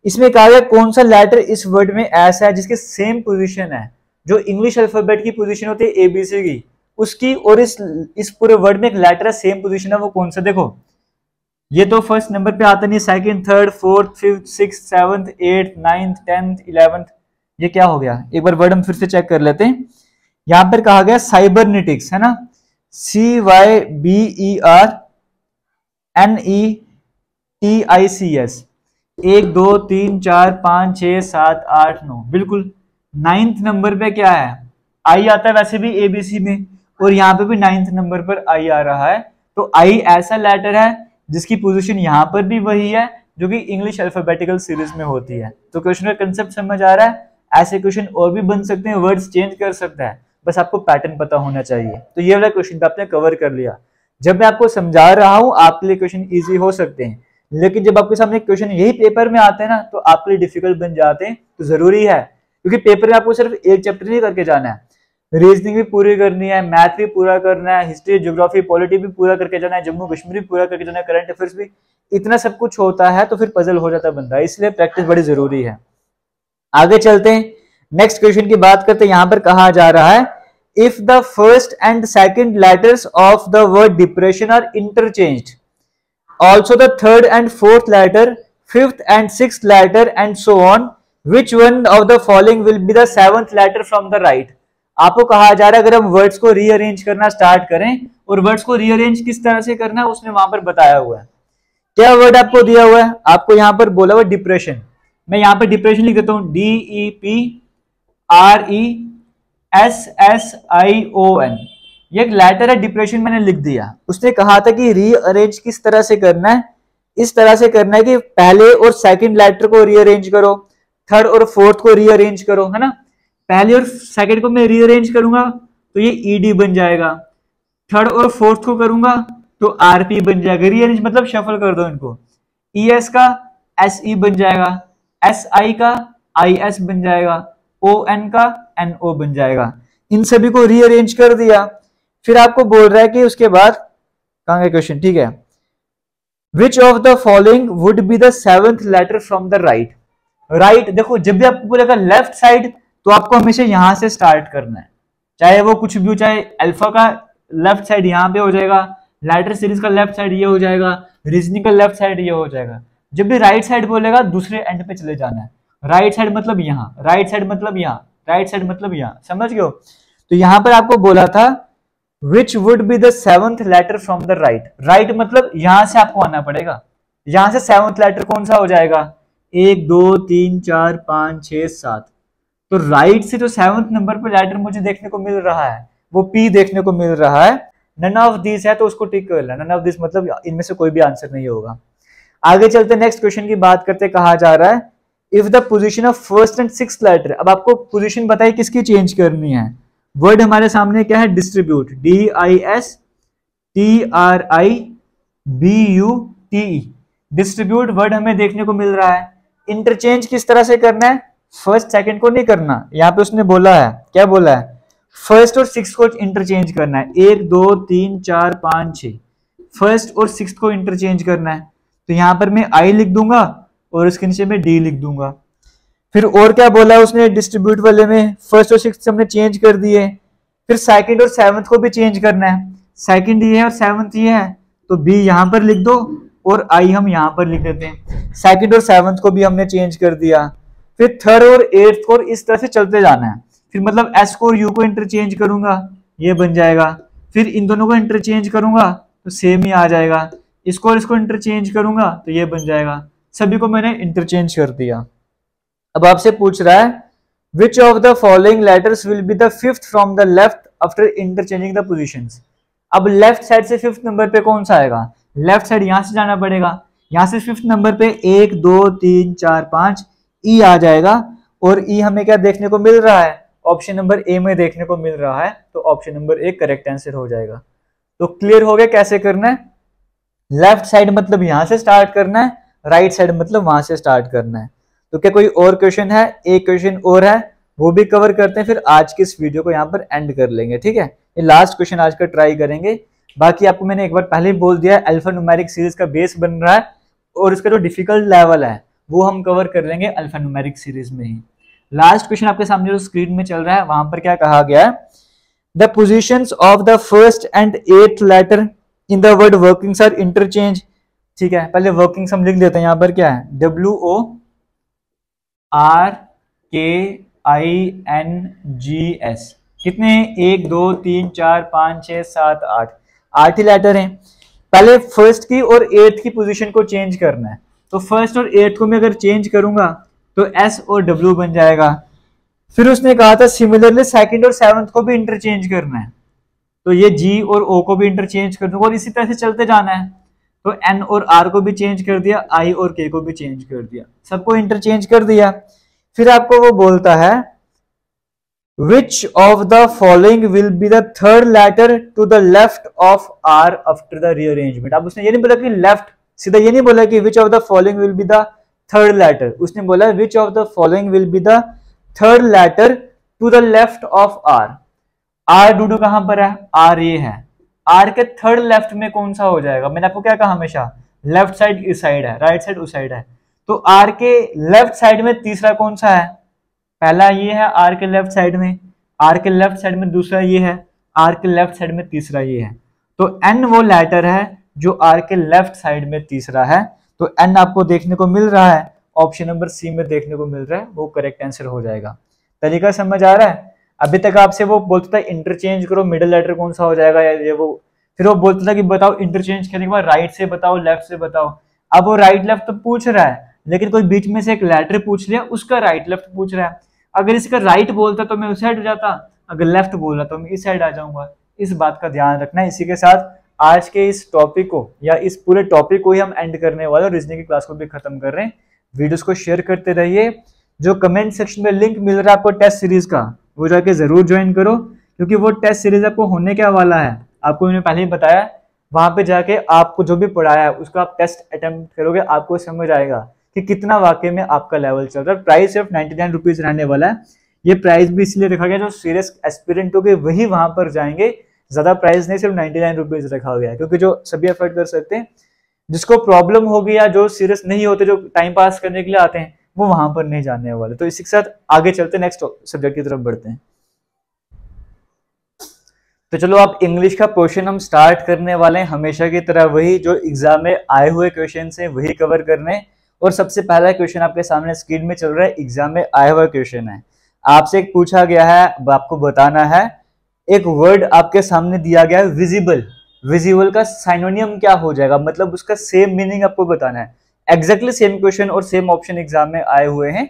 इसमें कहा गया कौन सा लेटर इस वर्ड में ऐसा है जिसके सेम पोजीशन है, जो इंग्लिश अल्फाबेट की पोजीशन होती है ABC की, उसकी और इस पूरे वर्ड में एक लेटर है सेम पोजीशन है, वो कौन सा। देखो ये तो फर्स्ट नंबर पे आता नहीं, second, third, fourth, fifth, six, seventh, 8th, 9th, 10th, 11th, ये क्या हो गया। एक बार वर्ड हम फिर से चेक कर लेते हैं। यहां पर कहा गया साइबरनेटिक्स, है ना, CYBERNETICS, 1 2 3 4 5 6 7 8 9, बिल्कुल 9th नंबर पे क्या है, आई आता है वैसे भी ABC में, और यहाँ पे भी 9th नंबर पर आई आ रहा है। तो आई ऐसा लेटर है जिसकी पोजीशन यहाँ पर भी वही है जो कि इंग्लिश अल्फाबेटिकल सीरीज में होती है। तो क्वेश्चन का कंसेप्ट समझ आ रहा है। ऐसे क्वेश्चन और भी बन सकते हैं, वर्ड्स चेंज कर सकता है, बस आपको पैटर्न पता होना चाहिए। तो ये वाला क्वेश्चन आपने कवर कर लिया। जब मैं आपको समझा रहा हूं आपके लिए क्वेश्चन इजी हो सकते हैं, लेकिन जब आपके सामने क्वेश्चन यही पेपर में आते हैं ना, तो आपके लिए डिफिकल्ट बन जाते हैं। तो जरूरी है, क्योंकि पेपर में आपको सिर्फ एक चैप्टर नहीं करके जाना है, रीजनिंग भी पूरी करनी है, मैथ भी पूरा करना है, हिस्ट्री, ज्योग्राफी, पॉलिटी भी पूरा करके जाना है, जम्मू कश्मीर भी पूरा करके जाना है, करंट अफेयर्स भी, इतना सब कुछ होता है। तो फिर पजल हो जाता है बंदा, इसलिए प्रैक्टिस बड़ी जरूरी है। आगे चलते हैं, नेक्स्ट क्वेश्चन की बात करते हैं। यहां पर कहा जा रहा है, if the first and second letters of the word depression are interchanged, also the third and fourth letter, fifth and sixth letter and so on, which one of the following will be the seventh letter from the right. आपको कहा जा रहा है अगर हम words को rearrange करना start करें, और वर्ड्स को रीअरेंज किस तरह से करना है उसने वहां पर बताया हुआ है। क्या वर्ड आपको दिया हुआ है, आपको यहां पर बोला हुआ डिप्रेशन। मैं यहां पर डिप्रेशन लिख देता हूं, DEPRESSION, ये एक लेटर है डिप्रेशन, मैंने लिख दिया। उसने कहा था कि रीअरेंज किस तरह से करना है, इस तरह से करना है कि पहले और सेकंड लेटर को रीअरेंज करो, थर्ड और फोर्थ को रीअरेंज करो, है ना। पहले और सेकंड को मैं रीअरेंज करूंगा तो ये ED बन जाएगा, थर्ड और फोर्थ को करूंगा तो RP बन जाएगा। रीअरेंज मतलब शफल कर दो इनको, ES का SE बन जाएगा, SI का IS बन जाएगा, ON का NO बन जाएगा। इन सभी को रीअरेंज कर दिया। फिर आपको बोल रहा है कि उसके बाद कहां गया क्वेश्चन, ठीक है, which of the following would be the seventh letter from the right. Right, देखो जब भी आपको बोलेगा लेफ्ट साइड, तो आपको हमेशा यहां से स्टार्ट करना है, चाहे वो कुछ भी हो, चाहे अल्फा का लेफ्ट साइड यहाँ पे हो जाएगा, लेटर सीरीज का लेफ्ट साइड ये हो जाएगा, रीजनिंग का लेफ्ट साइड ये हो जाएगा। जब भी राइट साइड बोलेगा दूसरे एंड पे चले जाना है। राइट साइड मतलब यहाँ, राइट साइड मतलब यहाँ, राइट साइड मतलब यहाँ, समझ गए हो। तो यहाँ पर आपको बोला था which would be the seventh letter from the right, right मतलब यहां से आपको आना पड़ेगा, यहां से सेवंथ लेटर कौन सा हो जाएगा, 1 2 3 4 5 6 7, तो राइट से जो सेवंथ नंबर पर लेटर मुझे देखने को मिल रहा है वो पी देखने को मिल रहा है, नन ऑफ दिस है तो उसको टिक कर लेना, नन ऑफ दिस मतलब इनमें से कोई भी आंसर नहीं होगा। आगे चलते नेक्स्ट क्वेश्चन की बात करते, कहा जा रहा है if the position of first and sixth letter, अब आपको पोजीशन बताइए किसकी चेंज करनी है। वर्ड हमारे सामने क्या है, डिस्ट्रीब्यूट, DISTRIBUTE, डिस्ट्रीब्यूट वर्ड हमें देखने को मिल रहा है। इंटरचेंज किस तरह से करना है, फर्स्ट सेकंड को नहीं करना, यहाँ पे उसने बोला है, क्या बोला है, फर्स्ट और सिक्स को इंटरचेंज करना है, 1 2 3 4 5 6, फर्स्ट और सिक्स को इंटरचेंज करना है। तो यहाँ पर मैं आई लिख दूंगा और इसके नीचे में डी लिख दूंगा। फिर और क्या बोला है उसने डिस्ट्रीब्यूट वाले में, फर्स्ट और सिक्स हमने चेंज कर दिए, फिर सेकंड और सेवंथ को भी चेंज करना है, सेकंड ये है और सेवंथ ये है, तो बी यहाँ पर लिख दो और आई हम यहाँ पर लिख देते हैं। सेकंड और सेवंथ को भी हमने चेंज कर दिया, फिर थर्ड और एट्थ को इस तरह से चलते जाना है। फिर मतलब एस को और यू को इंटरचेंज करूंगा, ये बन जाएगा, फिर इन दोनों को इंटरचेंज करूंगा तो सेम ही आ जाएगा, इसको और इसको इंटरचेंज करूंगा तो ये बन जाएगा, सभी को मैंने इंटरचेंज कर दिया। अब आपसे पूछ रहा है which of the following letters will be the fifth from the left after interchanging the positions. अब लेफ्ट साइड से फिफ्थ नंबर पे कौन सा आएगा, लेफ्ट साइड यहां से जाना पड़ेगा, यहां से फिफ्थ नंबर पे 1 2 3 4 5 ई आ जाएगा, और ई हमें क्या देखने को मिल रहा है, ऑप्शन नंबर ए में देखने को मिल रहा है, तो option number A correct answer हो जाएगा। तो क्लियर हो गया कैसे करना है, लेफ्ट साइड मतलब यहां से स्टार्ट करना है, राइट साइड मतलब वहां से स्टार्ट करना है। तो क्या कोई और क्वेश्चन है, एक क्वेश्चन और है वो भी कवर करते हैं, फिर आज की इस वीडियो को यहाँ पर एंड कर लेंगे, ठीक है। ये लास्ट क्वेश्चन आज का ट्राई करेंगे, बाकी आपको मैंने एक बार पहले ही बोल दिया है अल्फा न्यूमेरिक सीरीज का बेस बन रहा है और इसका जो डिफिकल्ट लेवल है वो हम कवर कर लेंगे अल्फा न्यूमेरिक सीरीज में ही। लास्ट क्वेश्चन आपके सामने जो स्क्रीन में चल रहा है वहां पर क्या कहा गया है, the positions of the first and eighth letter in the word workings are interchange, ठीक है। पहले वर्किंग्स हम लिख देते हैं, यहाँ पर क्या है WORKINGS, कितने 1 2 3 4 5 6 7 8, 8 ही लेटर हैं। पहले फर्स्ट की और एट्थ की पोजीशन को चेंज करना है, तो फर्स्ट और एट्थ को मैं अगर चेंज करूंगा तो S और W बन जाएगा। फिर उसने कहा था सिमिलरली सेकंड और सेवंथ को भी इंटरचेंज करना है, तो ये G और O को भी इंटरचेंज कर दूंगा और इसी तरह से चलते जाना है। तो N और R को भी चेंज कर दिया, I और K को भी चेंज कर दिया, सबको इंटरचेंज कर दिया। फिर आपको वो बोलता है Which of the following will be the third letter to the left of R after the rearrangement। अब उसने ये नहीं बोला कि लेफ्ट, सीधा ये नहीं बोला कि which of the following will be the third letter, उसने बोला which of the following will be the third letter to the left of R। R डूडू कहां पर है, R ये है, R के थर्ड लेफ्ट में कौन सा हो जाएगा, मैंने आपको क्या कहा हमेशा, लेफ्ट साइड इस साइड है, राइट साइड उस साइड है, तो R के लेफ्ट साइड में तीसरा कौन सा है, पहला ये है R के लेफ्ट साइड में, R के लेफ्ट साइड में दूसरा ये है, R के लेफ्ट साइड में तीसरा ये है, तो N वो लेटर है जो R के लेफ्ट साइड में तीसरा है, तो N आपको देखने को मिल रहा है, ऑप्शन नंबर सी में देखने को मिल रहा है, वो करेक्ट आंसर हो जाएगा। तरीका समझ आ रहा है। अभी तक आपसे वो बोलता था इंटरचेंज करो मिडिल लेटर कौन सा हो जाएगा या ये वो, फिर वो बोलता था कि बताओ इंटरचेंज करने के बाद राइट से बताओ लेफ्ट से बताओ। अब वो राइट लेफ्ट तो पूछ रहा है, लेकिन कोई बीच में से एक लेटर पूछ लिया उसका राइट लेफ्ट पूछ रहा है, अगर इसका राइट बोलता तो मैं उस साइड जाता, अगर लेफ्ट बोला तो मैं इस साइड आ जाऊंगा। इस बात का ध्यान रखना है। इसी के साथ आज के इस टॉपिक को या इस पूरे टॉपिक को ही हम एंड करने वाले और रीजनिंग की क्लास को भी खत्म कर रहे हैं। वीडियोस को शेयर करते रहिए, जो कमेंट सेक्शन में लिंक मिल रहा है आपको टेस्ट सीरीज का वो जाके जरूर ज्वाइन करो, क्योंकि वो टेस्ट सीरीज आपको होने क्या वाला है आपको मैंने पहले ही बताया, वहां पे जाके आपको जो भी पढ़ाया है उसका आप टेस्ट अटेम्प्ट करोगे, आपको समझ आएगा कि कितना वाकई में आपका लेवल चल रहा है। प्राइस सिर्फ 99 रुपीज रहने वाला है। ये प्राइस भी इसलिए रखा गया जो सीरियस एस्पिरेंट हो गए वही वहां पर जाएंगे, ज्यादा प्राइस नहीं, सिर्फ 99 रुपीज रखा गया है, क्योंकि जो सभी अफोर्ड कर सकते हैं, जिसको प्रॉब्लम होगी या जो सीरियस नहीं होते, जो टाइम पास करने के लिए आते हैं, वो वहां पर नहीं जाने वाले। तो इसी के साथ आगे चलते नेक्स्ट सब्जेक्ट की तरफ बढ़ते हैं। तो चलो आप इंग्लिश का पोर्शन हम स्टार्ट करने वाले हैं, हमेशा की तरह वही जो एग्जाम में आए हुए क्वेश्चन है वही कवर करने। और सबसे पहला क्वेश्चन आपके सामने स्क्रीन में चल रहा है, एग्जाम में आया हुआ क्वेश्चन है। आपसे एक पूछा गया है, आपको बताना है, एक वर्ड आपके सामने दिया गया है विजिबल, विजिबल का साइनोनियम क्या हो जाएगा, मतलब उसका सेम मीनिंग आपको बताना है। एग्जैक्टली सेम क्वेश्चन और सेम ऑप्शन एग्जाम में आए हुए हैं।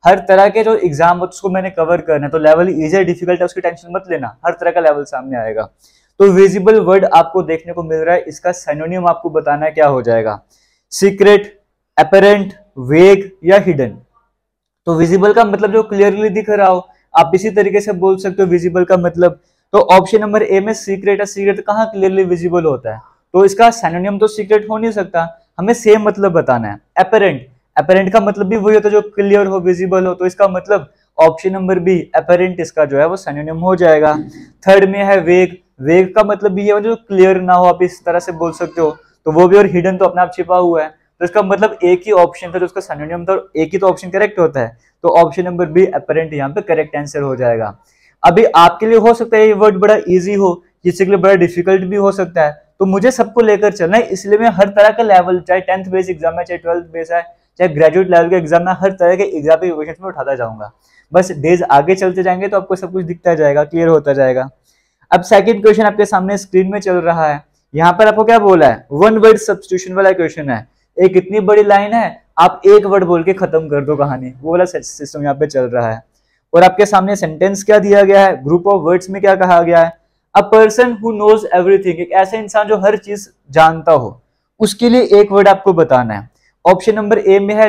हर तरह के जो एग्जाम हो उसको मैंने कवर करना है, तो लेवल इजी है डिफिकल्ट है उसकी टेंशन मत लेना, हर तरह का लेवल सामने आएगा। तो विजिबल वर्ड आपको देखने को मिल रहा है, इसका सिनोनिम आपको बताना है क्या हो जाएगा, सीक्रेट, अपरेंट, वेग या हिडन। तो विजिबल का मतलब जो क्लियरली दिख रहा हो, आप इसी तरीके से बोल सकते हो विजिबल का मतलब। तो ऑप्शन नंबर ए में सीक्रेट है, सीक्रेट कहाँ क्लियरली विजिबल होता है, तो इसका सिनोनिम तो सीक्रेट हो नहीं सकता, हमें सेम मतलब बताना है। अपरेंट, अपरेंट का मतलब भी वही होता है जो क्लियर हो, विजिबल हो, तो इसका मतलब ऑप्शन नंबर बी अपरेंट इसका जो है वो सिनोनिम हो जाएगा। थर्ड में है वेग, वेग का मतलब भी है जो क्लियर ना हो, आप इस तरह से बोल सकते हो, तो वो भी, और हिडन तो अपने आप छिपा हुआ है, तो इसका मतलब एक ही ऑप्शन था जो उसका सिनोनिम था, एक ही तो ऑप्शन करेक्ट होता है, तो ऑप्शन नंबर बी अपरेंट यहाँ पे करेक्ट आंसर हो जाएगा। अभी आपके लिए हो सकता है ये वर्ड बड़ा इजी हो, किसी के लिए बड़ा डिफिकल्ट भी हो सकता है, तो मुझे सबको लेकर चलना है, इसलिए मैं हर तरह का लेवल, चाहे 10th बेस एग्जाम है, चाहे 12th बेस है, चाहे ग्रेजुएट लेवल के एग्जाम में, हर तरह के एग्जाम के क्वेश्चन में उठाता जाऊंगा। बस डेज आगे चलते जाएंगे तो आपको सब कुछ दिखता जाएगा, क्लियर होता जाएगा। अब सेकंड क्वेश्चन आपके सामने स्क्रीन में चल रहा है, यहाँ पर आपको क्या बोला है, वन वर्ड सब्स्टिट्यूशन वाला क्वेश्चन है। एक इतनी बड़ी लाइन है, आप एक वर्ड बोल के खत्म कर दो कहानी, वो वाला सिस्टम यहाँ पे चल रहा है। और आपके सामने सेंटेंस क्या दिया गया है, ग्रुप ऑफ वर्ड्स में क्या कहा गया है, a person who knows everything, एक ऐसा इंसान जो हर चीज जानता हो, उसके लिए एक वर्ड आपको बताना है। ऑप्शन नंबर ए में है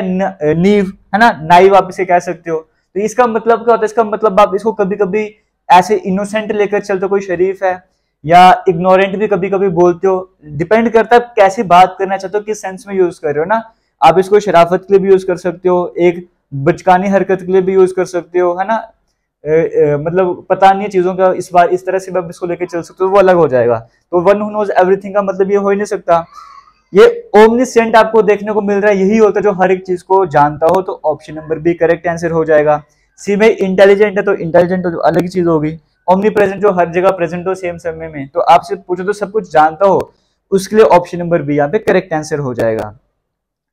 नीव, है ना, नाइव आप इसे कह सकते हो। तो इसका मतलब क्या होता है, इसका मतलब आप इसको कभी कभी ऐसे इनोसेंट लेकर चलते हो, कोई शरीफ है, या इग्नोरेंट भी कभी कभी बोलते हो, डिपेंड करता है कैसी बात करना चाहते हो, किस सेंस में यूज कर रहे हो ना। आप इसको शराफत के लिए भी यूज कर सकते हो, एक बचकानी हरकत के लिए भी यूज कर सकते हो, है ना, मतलब पता नहीं चीजों का, इस बार इस तरह से आप इसको लेके चल सकते हो, वो अलग हो जाएगा। तो वन हु नोज एवरीथिंग का मतलब ये हो ही नहीं सकता। ये ओमनिसेंट आपको देखने को मिल रहा है, यही होता है जो हर एक चीज को जानता हो, तो option number B correct answer हो जाएगा। सी में इंटेलिजेंट है, तो इंटेलिजेंट तो अलग ही चीज होगी। ओमनी प्रेजेंट, जो हर जगह प्रेजेंट हो सेम समय में, तो आपसे पूछो तो सब कुछ जानता हो, उसके लिए ऑप्शन नंबर बी यहाँ पे करेक्ट आंसर हो जाएगा।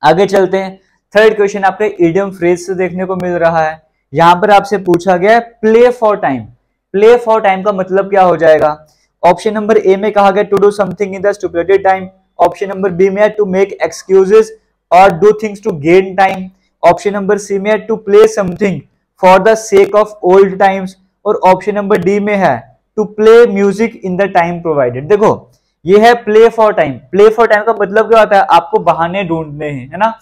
आगे चलते हैं, थर्ड क्वेश्चन आपके इडियम फ्रेज से देखने को मिल रहा है। यहां पर आपसे पूछा गया है play for time, play for time का मतलब क्या हो जाएगा। ऑप्शन नंबर ए में कहा गया to do something in the stipulated time, option number B में है टू मेक एक्सक्यूजेस और do things to gain time, option number C में है to play something for the sake of old times, और option number D में है to play music in the time provided. देखो ये है play for time, play for time का मतलब क्या होता है, आपको बहाने ढूंढने हैं, है ना,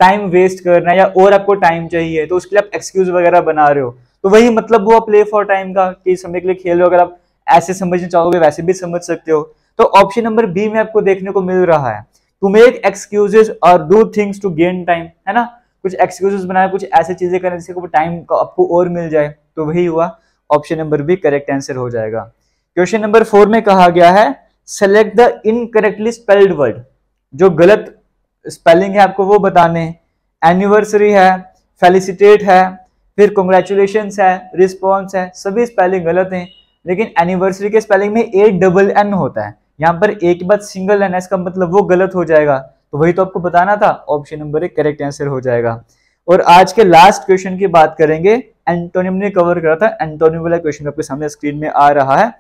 टाइम वेस्ट करना है, या और आपको टाइम चाहिए तो उसके लिए आप एक्सक्यूज वगैरह बना रहे हो, तो वही मतलब हुआ प्ले फॉर टाइम का, कि समय के लिए खेल लो, अगर आप ऐसे समझना चाहोगे वैसे भी समझ सकते हो। तो ऑप्शन नंबर बी में आपको देखने को मिल रहा है टू मेक एक्सक्यूजेस और do things to gain time, है ना, कुछ एक्सक्यूजेस बनाए, कुछ ऐसी चीजें करने जिससे टाइम का आपको और मिल जाए, तो वही हुआ, option number B correct answer हो जाएगा। क्वेश्चन नंबर 4 में कहा गया है select the incorrectly spelled word, जो गलत स्पेलिंग है आपको वो बताने हैं। एनिवर्सरी है, फेलिसिटेट है, फिर कॉन्ग्रेचुलेशंस है, रिस्पॉन्स है, सभी स्पेलिंग गलत हैं, लेकिन एनिवर्सरी के स्पेलिंग में ए डबल एन होता है, यहाँ पर एक के बाद सिंगल एन है, इसका मतलब वो गलत हो जाएगा, तो वही तो आपको बताना था, ऑप्शन नंबर एक करेक्ट आंसर हो जाएगा। और आज के लास्ट क्वेश्चन की बात करेंगे, एंटोनिम ने कवर करा था, एंटोनिम वाला क्वेश्चन आपके सामने स्क्रीन में आ रहा है।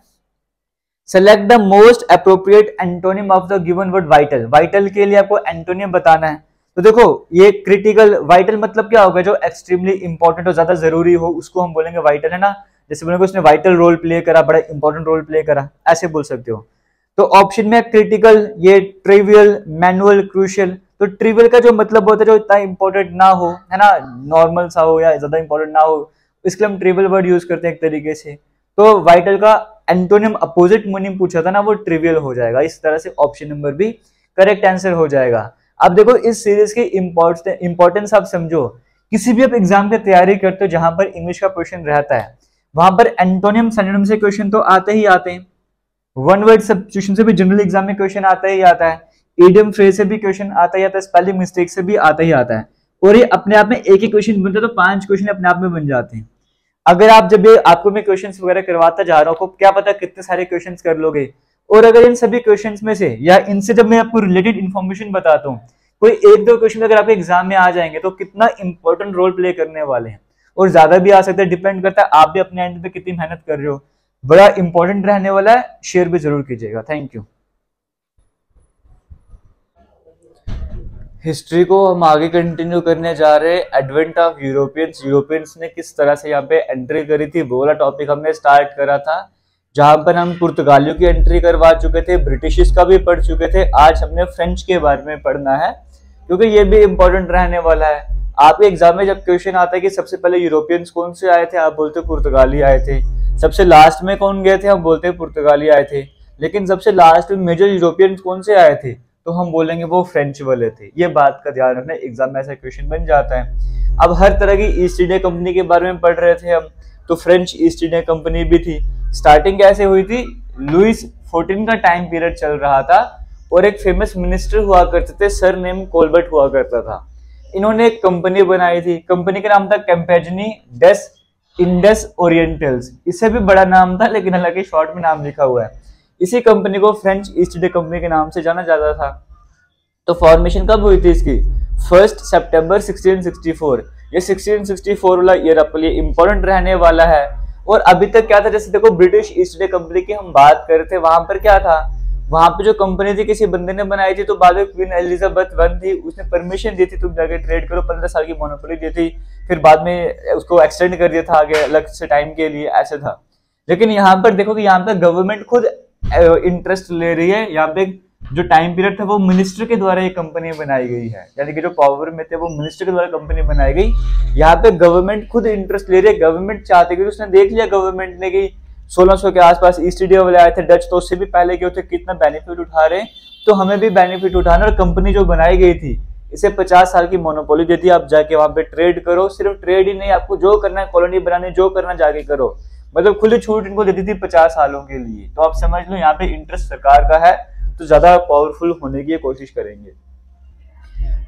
Select the most appropriate antonym of the given word vital, vital के लिए आपको एंटोनिम बताना है। तो देखो ये क्रिटिकल, वाइटल मतलब क्या होगा, जो एक्सट्रीमली इंपॉर्टेंट और ज्यादा जरूरी हो उसको हम बोलेंगे वाइटल, है ना, जैसे बोलेंगे उसने वाइटल रोल प्ले करा, बड़ा इंपॉर्टेंट रोल प्ले करा, ऐसे बोल सकते हो। तो ऑप्शन में क्रिटिकल, ये ट्रिवियल, मैनुअल, क्रूशियल। तो ट्रिवियल का जो मतलब होता है जो इतना इंपॉर्टेंट ना हो, है ना, नॉर्मल सा हो या ज्यादा इंपॉर्टेंट ना हो, इसके लिए हम ट्रिवियल वर्ड यूज करते हैं एक तरीके से। तो वाइटल का एंटोनिम अपोजिट मीनिंग पूछा था ना, वो ट्रिवियल हो जाएगा, इस तरह से option number B correct answer हो जाएगा। अब देखो इस सीरीज की इंपॉर्टेंस आप समझो, किसी भी आप एग्जाम की तैयारी करते हो जहां पर इंग्लिश का क्वेश्चन रहता है, वहां पर एंटोनिम सिनोनिम से क्वेश्चन तो आते ही आते हैं, वन वर्ड सब्स्टिट्यूशन से भी जनरल एग्जाम में क्वेश्चन आता ही आता है, इडियम फ्रेज से भी क्वेश्चन आता ही आता है, स्पेलिंग मिस्टेक से भी आता ही आता है, और ये अपने आप में एक ही क्वेश्चन बनता है तो 5 क्वेश्चन अपने आप में बन जाते हैं। अगर आप जब ये आपको मैं क्वेश्चंस वगैरह करवाता जा रहा हूँ, क्या पता कितने सारे क्वेश्चंस कर लोगे, और अगर इन सभी क्वेश्चंस में से या इनसे जब मैं आपको रिलेटेड इन्फॉर्मेशन बताता हूँ, कोई एक दो क्वेश्चन अगर आपके एग्जाम में आ जाएंगे तो कितना इंपॉर्टेंट रोल प्ले करने वाले हैं, और ज्यादा भी आ सकता है, डिपेंड करता है आप भी अपने एंड पे कितनी मेहनत कर रहे हो। बड़ा इंपॉर्टेंट रहने वाला है, शेयर भी जरूर कीजिएगा। Thank you. हिस्ट्री को हम आगे कंटिन्यू करने जा रहे हैं। एडवेंट ऑफ यूरोपियंस, यूरोपियंस ने किस तरह से यहाँ पे एंट्री करी थी, वो वाला टॉपिक हमने स्टार्ट करा था, जहां पर हम पुर्तगालियों की एंट्री करवा चुके थे, ब्रिटिश का भी पढ़ चुके थे। आज हमने फ्रेंच के बारे में पढ़ना है, क्योंकि ये भी इंपॉर्टेंट रहने वाला है। आपके एग्जाम में जब क्वेश्चन आता है कि सबसे पहले यूरोपियंस कौन से आए थे, आप बोलते पुर्तगाली आए थे। सबसे लास्ट में कौन गए थे, हम बोलते पुर्तगाली आए थे। लेकिन सबसे लास्ट में मेजर यूरोपियंस कौन से आए थे, तो हम बोलेंगे वो फ्रेंच वाले थे। ये बात का ध्यान रखना, एग्जाम में ऐसा क्वेश्चन बन जाता है। अब हर तरह की ईस्ट इंडिया कंपनी के बारे में पढ़ रहे थे हम, तो फ्रेंच ईस्ट इंडिया कंपनी भी थी। स्टार्टिंग कैसे हुई थी, लुइस 14 का टाइम पीरियड चल रहा था और एक फेमस मिनिस्टर हुआ करते थे, सर नेम कोलबर्ट हुआ करता था। इन्होंने एक कंपनी बनाई थी, कंपनी का नाम था कैम्पेजनी डेस इंडस ओरिएंटल्स। इससे भी बड़ा नाम था, लेकिन हालांकि शॉर्ट में नाम लिखा हुआ है। इसी कंपनी को फ्रेंच ईस्ट इंडिया कंपनी के नाम से जाना जाता था। तो फॉर्मेशन कब हुई थी इसकी, 1 सितंबर 1664। ये 1664 वाला ईयर आपके लिए इंपॉर्टेंट रहने वाला है। और अभी तक क्या था, जैसे देखो ब्रिटिश ईस्ट इंडिया कंपनी की हम बात कर रहे थे, वहां पर क्या था, वहां पे जो कंपनी थी किसी बंदे ने बनाई थी, तो बाद में क्वीन एलिजाबेथ वन थी, उसने परमिशन दी थी तुम जाके ट्रेड करो, 15 साल की मोनोपोली दी थी। फिर बाद में उसको एक्सटेंड कर दिया था आगे अलग से टाइम के लिए, ऐसे था। लेकिन यहाँ पर देखो कि यहाँ पर गवर्नमेंट खुद इंटरेस्ट ले रही है। यहाँ पे जो टाइम पीरियड था वो मिनिस्टर के द्वारा ये कंपनी बनाई गई है, यानी कि जो पावर में थे वो मिनिस्टर के द्वारा कंपनी बनाई गई। यहाँ पे गवर्नमेंट खुद इंटरेस्ट ले रही है, गवर्नमेंट चाहती है, उसने देख लिया गवर्नमेंट ने कि 1600 के आसपास ईस्ट इंडिया वाले आए थे डच, तो उससे भी पहले के थे, कितना बेनिफिट उठा रहे हैं, तो हमें भी बेनिफिट उठाना। और कंपनी जो बनाई गई थी इसे 50 साल की मोनोपोली देती है, आप जाके वहां पे ट्रेड करो। सिर्फ ट्रेड ही नहीं, आपको जो करना है, कॉलोनी बनाने जो करना जाके करो, मतलब खुली छूट इनको देती थी 50 सालों के लिए। तो आप समझ लो यहाँ पे इंटरेस्ट सरकार का है, तो ज्यादा पावरफुल होने की कोशिश करेंगे।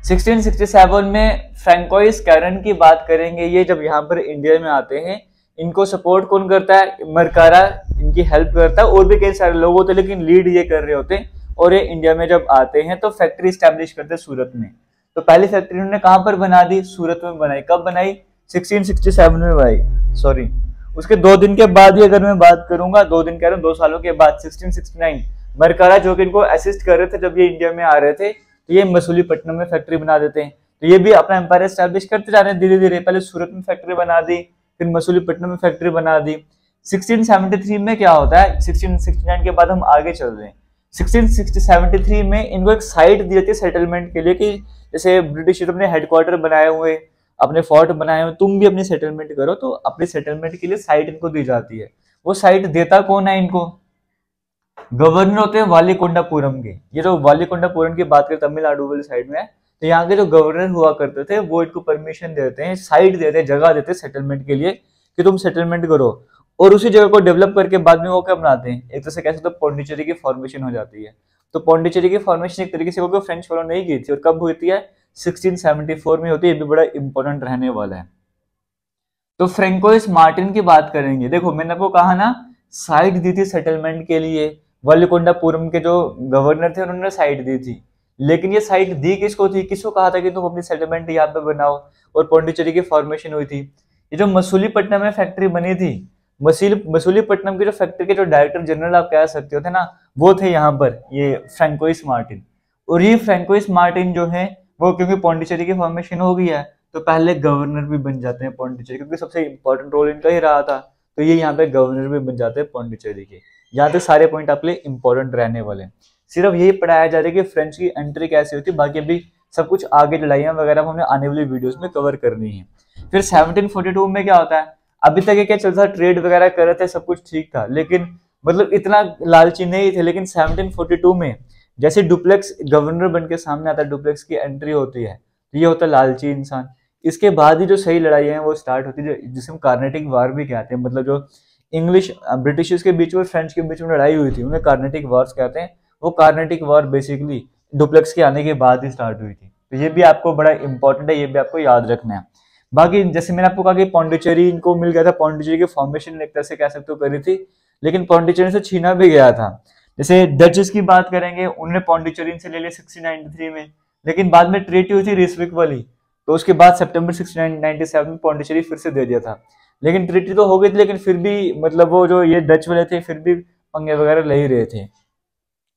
1667 में फ्रैंकोइस कैरन की बात करेंगे। ये जब यहाँ पर इंडिया में आते हैं, इनको सपोर्ट कौन करता है, मरकारा इनकी हेल्प करता है, और भी कई सारे लोग होते हैं, लेकिन लीड ये कर रहे होते हैं। और ये इंडिया में जब आते हैं तो फैक्ट्री स्टैब्लिश करते हैं सूरत में। तो पहली फैक्ट्री उन्होंने कहाँ पर बना दी, सूरत में बनाई। कब बनाई, 1667 में बनाई, सॉरी। उसके 2 दिन के बाद ही अगर मैं बात करूंगा, 2 दिन कह रहा हूँ, 2 सालों के बाद 1669 मरकारा जो कि इनको असिस्ट कर रहे थे जब ये इंडिया में आ रहे थे, तो ये मसूलीपट्टनम में फैक्ट्री बना देते हैं। तो ये भी अपना एम्पायर एस्टैब्लिश करते जा रहे हैं धीरे धीरे। पहले सूरत में फैक्ट्री बना दी, फिर मसूलीपट्टनम में फैक्ट्री बना दी। 1673 में क्या होता है, 1669 के बाद हम आगे चल रहे हैं। 1673 में इनको एक साइट दी जाती है सेटलमेंट के लिए, कि जैसे ब्रिटिश अपने हेडक्वार्टर बनाए हुए, अपने फोर्ट बनाए हुए, तुम भी अपनी सेटलमेंट करो, तो अपनी सेटलमेंट के लिए साइट इनको दी जाती है। वो साइट देता कौन है इनको, गवर्नर होते हैं वालीकोंडापुरम के। ये जो वालीकोंडापुरम की बात करें तमिलनाडु वाली साइड में है, तो यहाँ के जो गवर्नर हुआ करते थे वो इनको परमिशन देते हैं, साइट देते हैं, जगह देते हैं सेटलमेंट के लिए, कि तुम सेटलमेंट करो। और उसी जगह को डेवलप करके बाद में वो क्या बनाते हैं, एक तरह से कह सकते हो पौंडीचेरी की फॉर्मेशन हो जाती है। तो पौंडीचेरी की फॉर्मेशन एक तरीके से वो फ्रेंच फॉलो नहीं की थी, और कब होती है, 1674 में होती है। ये भी बड़ा इंपॉर्टेंट रहने वाला है। तो फ्रैंकोइस मार्टिन की बात करेंगे। देखो मैंने आपको कहा ना, साइट दी थी सेटलमेंट के लिए, वालीकोंडापुरम के जो गवर्नर थे उन्होंने साइट दी थी। लेकिन ये साइट दी किसको थी, किसको कहा था कि तुम अपनी सेटलमेंट यहाँ पे बनाओ, और पौंडीचेरी की फॉर्मेशन हुई थी। ये जो मसूलीपट्टनम में फैक्ट्री बनी थी, मसूलीपट्टनम की जो फैक्ट्री के जो डायरेक्टर जनरल आप कह सकते हो थे ना, वो थे यहाँ पर ये फ्रैंकोइस मार्टिन। और ये फ्रैंकोइस मार्टिन जो है वो, क्योंकि पौंडीचेरी की फॉर्मेशन हो गई है, तो पहले गवर्नर भी बन जाते हैं पौंडीचेरी, क्योंकि सबसे इंपॉर्टेंट रोल इनका ही रहा था। तो ये यहाँ पे गवर्नर भी बन जाते हैं पौंडीचेरी के। यहाँ तक सारे पॉइंट आपके लिए इंपॉर्टेंट रहने वाले हैं। सिर्फ यही पढ़ाया जा रहा है कि फ्रेंच की एंट्री कैसे होती है, बाकी अभी सब कुछ आगे लड़ाइयाँ वगैरह हमने आने वाली वीडियोस में कवर करनी है। फिर 1742 में क्या होता है, अभी तक ये क्या चलता था, ट्रेड वगैरह कर रहे थे, सब कुछ ठीक था, लेकिन मतलब इतना लालची नहीं थे। लेकिन 1742 में जैसे डुप्लेक्स गवर्नर बन के सामने आता है, डुप्लेक्स की एंट्री होती है, तो ये होता है लालची इंसान। इसके बाद ही जो सही लड़ाइयाँ हैं वो स्टार्ट होती है, जिसे हम कार्नेटिक वार भी कहते हैं। मतलब जो इंग्लिश ब्रिटिश के बीच में फ्रेंच के बीच में लड़ाई हुई थी, उन्हें कार्नेटिक वार्स कहते हैं। वो कार्नेटिक वार बेसिकली डुप्लेक्स के आने के बाद ही स्टार्ट हुई थी। तो ये भी आपको बड़ा इंपॉर्टेंट है, ये भी आपको याद रखना है। बाकी जैसे मैंने आपको कहा कि पौंडीचेरी इनको मिल गया था, पौंडीचेरी की फॉर्मेशन एक तरह से कह सकते हो करी थी, लेकिन पौंडीचेरी से छीना भी गया था। जैसे डचेस की बात करेंगे, उन्होंने पौंडीचेरी से ले लिया 1693 में, लेकिन बाद में ट्रीटी हुई थी रिस्विक वाली, तो उसके बाद सितंबर 1697 में पौंडीचेरी फिर से दे दिया था। लेकिन ट्रीटी तो हो गई थी, लेकिन फिर भी मतलब वो जो ये डच वाले थे फिर भी पंगे वगैरह ले ही रहे थे।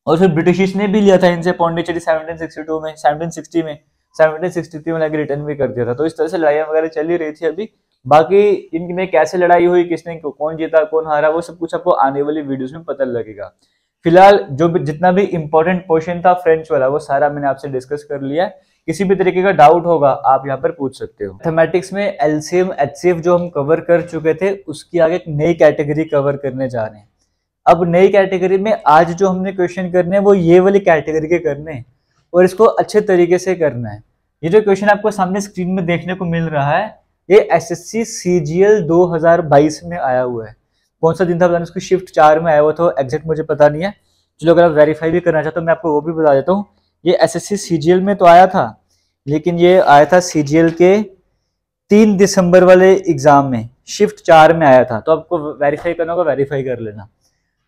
और फिर ब्रिटिश ने भी लिया था इनसे पौंडीचेरी 1762 में, 1760 में, 1763 में लाके रिटर्न भी कर दिया था। तो इस तरह से लड़ाइयाँ वगैरह चल ही रही थी अभी। बाकी इनमें कैसे लड़ाई हुई, किसने कौन जीता कौन हारा, वो सब कुछ आपको आने वाली वीडियोस में पता लगेगा। फिलहाल जो जितना भी इंपॉर्टेंट पोर्शन था फ्रेंच वाला वो सारा मैंने आपसे डिस्कस कर लिया है। किसी भी तरीके का डाउट होगा आप यहाँ पर पूछ सकते हो। मैथमेटिक्स में एलसीएम एचसीएफ जो हम कवर कर चुके थे उसकी आगे एक नई कैटेगरी कवर करने जा रहे हैं। अब नई कैटेगरी में आज जो हमने क्वेश्चन करने हैं वो ये वाली कैटेगरी के करने हैं और इसको अच्छे तरीके से करना है। ये जो क्वेश्चन आपको सामने स्क्रीन में देखने को मिल रहा है ये एसएससी सीजीएल 2022 में आया हुआ है। कौन सा दिन था बताना, उसकी शिफ्ट 4 में आया हुआ था, एग्जैक्ट मुझे पता नहीं है। चलो अगर आप वेरीफाई भी करना चाहते हो मैं आपको वो भी बता देता हूँ। ये एसएससी सीजीएल में तो आया था, लेकिन ये आया था सीजीएल के 3 दिसंबर वाले एग्जाम में, शिफ्ट 4 में आया था। तो आपको वेरीफाई करना होगा, वेरीफाई कर लेना।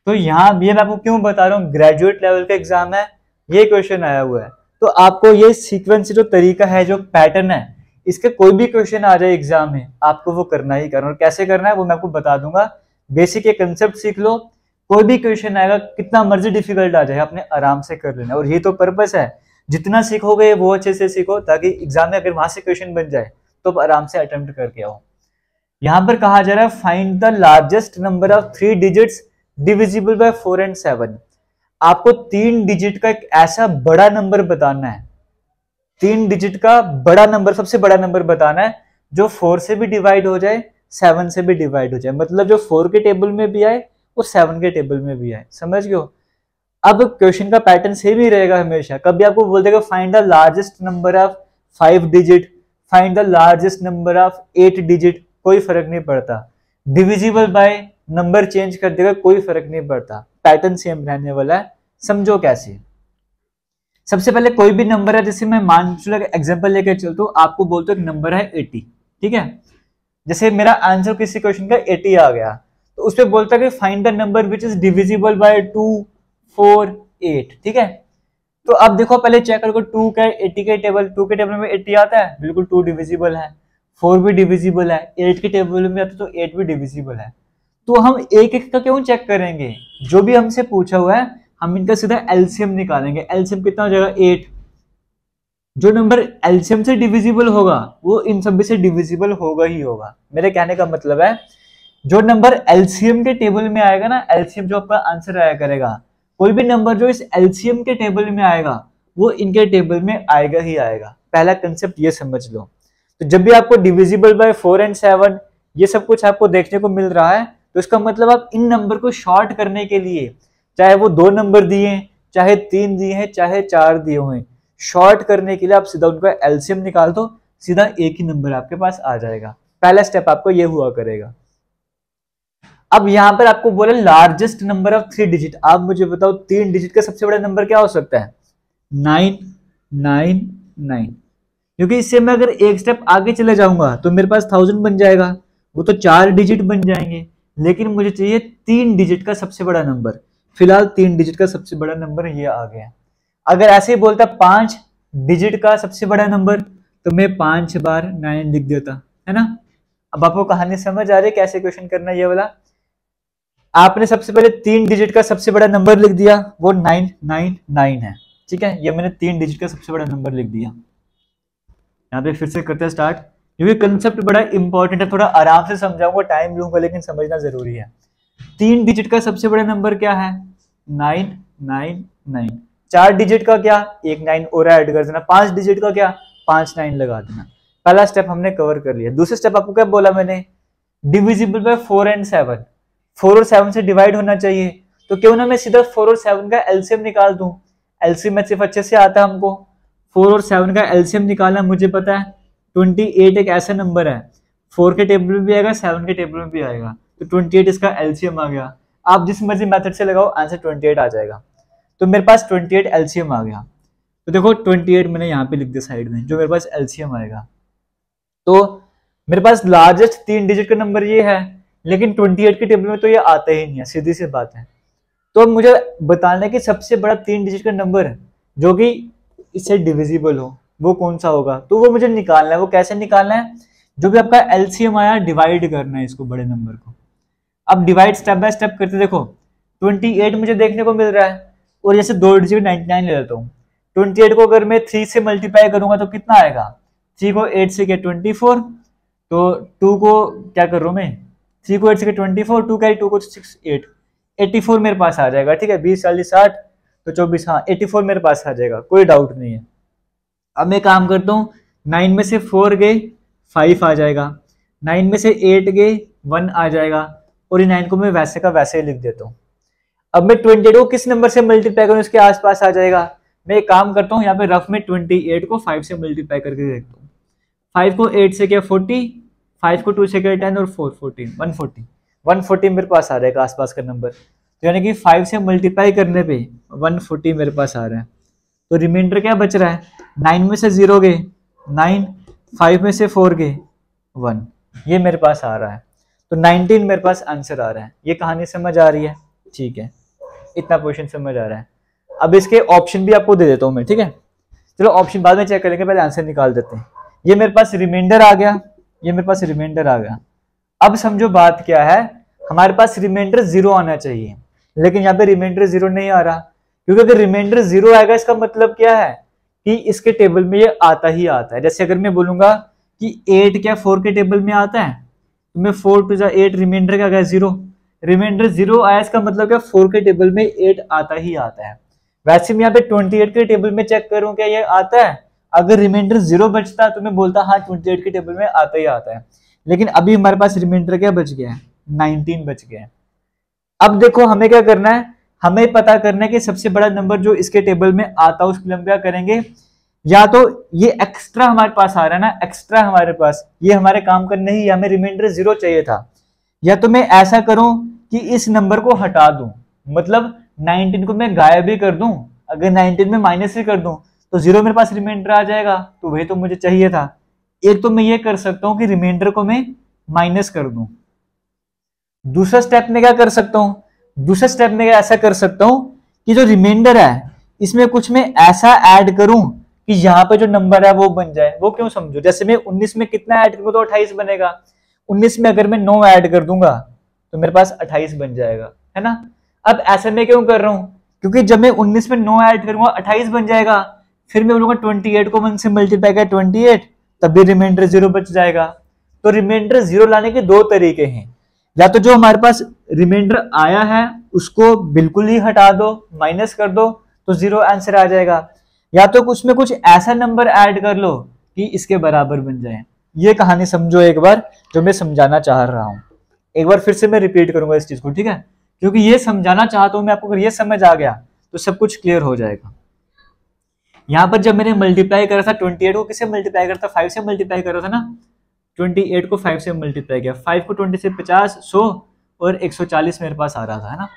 तो यहाँ भी मैं आपको क्यों बता रहा हूँ, ग्रेजुएट लेवल का एग्जाम है, ये क्वेश्चन आया हुआ है। तो आपको ये सीक्वेंस जो तरीका है, जो पैटर्न है, इसके कोई भी क्वेश्चन आ जाए एग्जाम में आपको वो करना ही करना। और कैसे करना है वो मैं आपको बता दूंगा। बेसिक ये कंसेप्ट सीख लो, कोई भी क्वेश्चन आएगा कितना मर्जी डिफिकल्ट आ जाए आपने आराम से कर लेना। और ये तो पर्पस है, जितना सीखोगे वो अच्छे से सीखो ताकि एग्जाम में अगर वहां से क्वेश्चन बन जाए तो आराम से अटेम्प्ट करके आओ। यहाँ पर कहा जा रहा है find the largest number of 3 digits divisible by 4 and 7। आपको 3 डिजिट का एक ऐसा बड़ा नंबर बताना है, 3 डिजिट का बड़ा नंबर, सबसे बड़ा नंबर बताना है जो 4 से भी डिवाइड हो जाए, 7 से भी डिवाइड हो जाए। मतलब जो 4 के टेबल में भी आए और 7 के टेबल में भी आए। समझ गए हो? अब क्वेश्चन का पैटर्न सेम ही रहेगा हमेशा। कभी आपको बोल देगा find the largest number of 5 digit, find the largest number of 8 digit, कोई फर्क नहीं पड़ता। डिविजिबल बाय नंबर चेंज कर देगा, कोई फर्क नहीं पड़ता, पैटर्न सेम रहने वाला है। समझो कैसे। सबसे पहले कोई भी नंबर है, जैसे मैं मान चलो एग्जांपल लेकर चलता हूं, आपको बोलते हो एक नंबर है 80, ठीक है। जैसे मेरा आंसर किसी क्वेश्चन का 80 आ गया तो उस पे बोलता है कि find the number which is divisible by 2, 4, 8, ठीक है। तो अब देखो पहले चेक करो 2 का 80 के टेबल, 2 के टेबल में 80 आता है, बिल्कुल 2 डिविजिबल है, 4 भी डिविजिबल है, 8 के टेबल में आता तो 8 भी डिविजिबल है। तो हम एक एक का क्यों चेक करेंगे, जो भी हमसे पूछा हुआ है हम इनका सीधा एलसीएम निकालेंगे। एलसीएम कितना हो जाएगा 8। जो नंबर एलसीएम से डिविजिबल होगा वो इन सभी से डिविजिबल होगा ही होगा। मेरे कहने का मतलब है जो नंबर एलसीएम के टेबल में आएगा ना, एलसीएम जो आपका आंसर आया करेगा, कोई भी नंबर जो इस एलसीएम के टेबल में आएगा वो इनके टेबल में आएगा ही आएगा। पहला कंसेप्ट ये समझ लो। तो जब भी आपको डिविजिबल बाय 4 and 7 ये सब कुछ आपको देखने को मिल रहा है तो इसका मतलब आप इन नंबर को शॉर्ट करने के लिए, चाहे वो 2 नंबर दिए, चाहे 3 दिए हैं, चाहे 4 दिए हुए, शॉर्ट करने के लिए आप सीधा उनका एलसीएम निकाल दो, सीधा एक ही नंबर आपके पास आ जाएगा। पहला स्टेप आपको ये हुआ करेगा। अब यहां पर आपको बोले लार्जेस्ट नंबर ऑफ 3 डिजिट। आप मुझे बताओ 3 डिजिट का सबसे बड़ा नंबर क्या हो सकता है? 999। क्योंकि इससे मैं अगर एक स्टेप आगे चले जाऊंगा तो मेरे पास 1000 बन जाएगा, वो तो 4 डिजिट बन जाएंगे। लेकिन मुझे चाहिए 3 डिजिट का सबसे बड़ा नंबर। फिलहाल 3 डिजिट का सबसे बड़ा नंबर ये आ गया। अगर ऐसे ही बोलता 5 डिजिट का सबसे बड़ा नंबर तो मैं 5 बार 9 लिख देता, है ना। अब आपको कहानी समझ आ रही है कैसे क्वेश्चन करना ये वाला। आपने सबसे पहले 3 डिजिट का सबसे बड़ा नंबर लिख दिया, वो 999 है, ठीक है। ये मैंने 3 डिजिट का सबसे बड़ा नंबर लिख दिया। यहाँ पे फिर से करते हैं स्टार्ट, क्योंकि कंसेप्ट बड़ा इंपॉर्टेंट है, थोड़ा आराम से समझाऊंगा, टाइम लूंगा लेकिन समझना जरूरी है। 3 डिजिट का सबसे बड़ा नंबर क्या है? 999। 4 डिजिट का क्या? एक 9 और ऐड कर देना। 5 डिजिट का क्या? 5 9 लगा देना। पहला स्टेप हमने कवर कर लिया। दूसरे स्टेप आपको क्या बोला मैंने? Divisible by 4 and 7। 4 और 7 से डिवाइड होना चाहिए, तो क्यों ना मैं सीधा 4 और 7 का एलसीएम निकाल दूं। एलसीएम में सिर्फ अच्छे से आता है हमको। 4 और 7 का एलसीएम निकालना मुझे पता है। 28 एक ऐसा नंबर है 4 के टेबल में भी आएगा, 7 के टेबल में भी आएगा, तो 28 इसका एलसीएम आ गया। आप जिस मर्जी मेथड से लगाओ आंसर 28 आ जाएगा। तो मेरे पास 28 एलसीएम आ गया। तो देखो 28 मैंने यहाँ पे लिख दिया साइड में, जो मेरे पास एलसीएम आएगा। तो मेरे पास लार्जेस्ट 3 डिजिट का नंबर ये है, लेकिन 28 के टेबल में तो ये आता ही नहीं है, सीधी सी बात है। तो अब मुझे बताना है कि सबसे बड़ा 3 डिजिट का नंबर जो कि इससे डिविजिबल हो। वो कौन सा होगा, तो वो मुझे निकालना है। वो कैसे निकालना है, जो भी आपका एलसीएम आया डिवाइड करना है इसको बड़े नंबर को। अब डिवाइड स्टेप बाय स्टेप करते, देखो 28 मुझे देखने को मिल रहा है, और जैसे 2 डिजिट 99 ले लेता हूँ। 28 को अगर मैं 3 से मल्टीप्लाई करूंगा तो कितना आएगा, 3 को 8 से किया 24, तो 2 को क्या कर रहा हूँ मैं, 3 को 8 से किया 24, 2 का 2 को 6 8 84 मेरे पास आ जाएगा। ठीक है, 20 40 60 तो 24, हाँ 84 मेरे पास आ जाएगा, कोई डाउट नहीं है। अब मैं काम करता हूँ, 9 में से 4 गए 5 आ जाएगा, 9 में से 8 गए 1 आ जाएगा, और ये 9 को मैं वैसे का वैसे ही लिख देता हूँ। अब मैं 28 को किस नंबर से मल्टीप्लाई करूँ, इसके आसपास आ जाएगा। मैं एक काम करता हूँ, यहाँ पे रफ में 28 को 5 से मल्टीप्लाई करके देखता हूँ। 5 को 8 से किया 40, 5 को 2 से किया 10 और 4 14 140 मेरे पास आ जाएगा आसपास का नंबर। तो यानी कि 5 से मल्टीप्लाई करने पे 140 मेरे पास आ रहा है। तो रिमाइंडर क्या बच रहा है, 9 में से 0 गए 9, 5 में से 4 गए 1, ये मेरे पास आ रहा है। तो 19 मेरे पास आंसर आ रहा है। ये कहानी समझ आ रही है, ठीक है, इतना क्वेश्चन समझ आ रहा है। अब इसके ऑप्शन भी आपको दे देता हूं मैं, ठीक है, चलो ऑप्शन बाद में चेक करेंगे, पहले आंसर निकाल देते हैं। ये मेरे पास रिमाइंडर आ गया, ये मेरे पास रिमाइंडर आ गया। अब समझो बात क्या है, हमारे पास रिमाइंडर 0 आना चाहिए, लेकिन यहाँ पे रिमाइंडर 0 नहीं आ रहा, क्योंकि अगर रिमाइंडर 0 आएगा इसका मतलब क्या है कि इसके टेबल में ये आता ही आता है। जैसे अगर मैं बोलूंगा कि 8 क्या 4 के टेबल में आता है, तो मैं 4 टू 8, रिमाइंडर क्या गया 0, रिमाइंडर 0 आया, इसका मतलब क्या 4 के टेबल में 8 आता ही आता है। वैसे मैं यहाँ पे 28 के टेबल में चेक करूं क्या ये आता है, अगर रिमाइंडर 0 बचता तो मैं बोलता हाँ 28 के टेबल में आता ही आता है, लेकिन अभी हमारे पास रिमाइंडर क्या बच गया है, 19 बच गया है। अब देखो हमें क्या करना है, हमें पता करना है कि सबसे बड़ा नंबर जो इसके टेबल में आता है उसके लिए हम क्या करेंगे, या तो ये एक्स्ट्रा हमारे पास आ रहा है ना, एक्स्ट्रा हमारे पास, ये हमारे काम का नहीं, हमें रिमाइंडर 0 चाहिए था, या तो मैं ऐसा करूं कि इस नंबर को हटा दूं, मतलब 19 को मैं गायब भी कर दूं, अगर 19 में माइनस भी कर दूं तो 0 मेरे पास रिमाइंडर आ जाएगा, तो वही तो मुझे चाहिए था। एक तो मैं ये कर सकता हूं कि रिमाइंडर को मैं माइनस कर दूं। दूसरा स्टेप में क्या कर सकता हूं, दूसरा स्टेप में ऐसा कर सकता हूं कि जो रिमाइंडर है इसमें कुछ मैं ऐसा ऐड करूं कि यहाँ पे जो नंबर है वो बन जाए। वो क्यों समझो, जैसे मैं 19 में कितना ऐड करूंगा तो 28 बनेगा, 19 में अगर मैं 9 ऐड कर दूंगा तो मेरे पास 28 बन जाएगा, है ना। अब ऐसे में क्यों कर रहा हूं, क्योंकि जब मैं 19 में 9 ऐड करूंगा 28 बन जाएगा, फिर मैं बोलूंगा 28 को 1 से मल्टीप्लाई कर 28, तब भी रिमाइंडर 0 बच जाएगा। तो रिमाइंडर 0 लाने के 2 तरीके हैं, या तो जो हमारे पास रिमाइंडर आया है उसको बिल्कुल ही हटा दो, माइनस कर दो, तो 0 आंसर आ जाएगा, या तो उसमें कुछ ऐसा नंबर ऐड कर लो कि इसके बराबर बन जाए। ये कहानी समझो एक बार, जो मैं समझाना चाह रहा हूं। एक बार फिर से मैं रिपीट करूंगा इस चीज को, ठीक है, क्योंकि ये समझाना चाहता हूं मैं आपको। अगर ये समझ आ गया तो सब कुछ क्लियर हो जाएगा। यहां पर जब मैंने मल्टीप्लाई करा था 28 को किससे मल्टीप्लाई करा था, 5 से मल्टीप्लाई करा था ना, 28 को 5 से मल्टीप्लाई किया, 5 को 20 से 50 100 और 140 मेरे पास आ रहा था, है ना,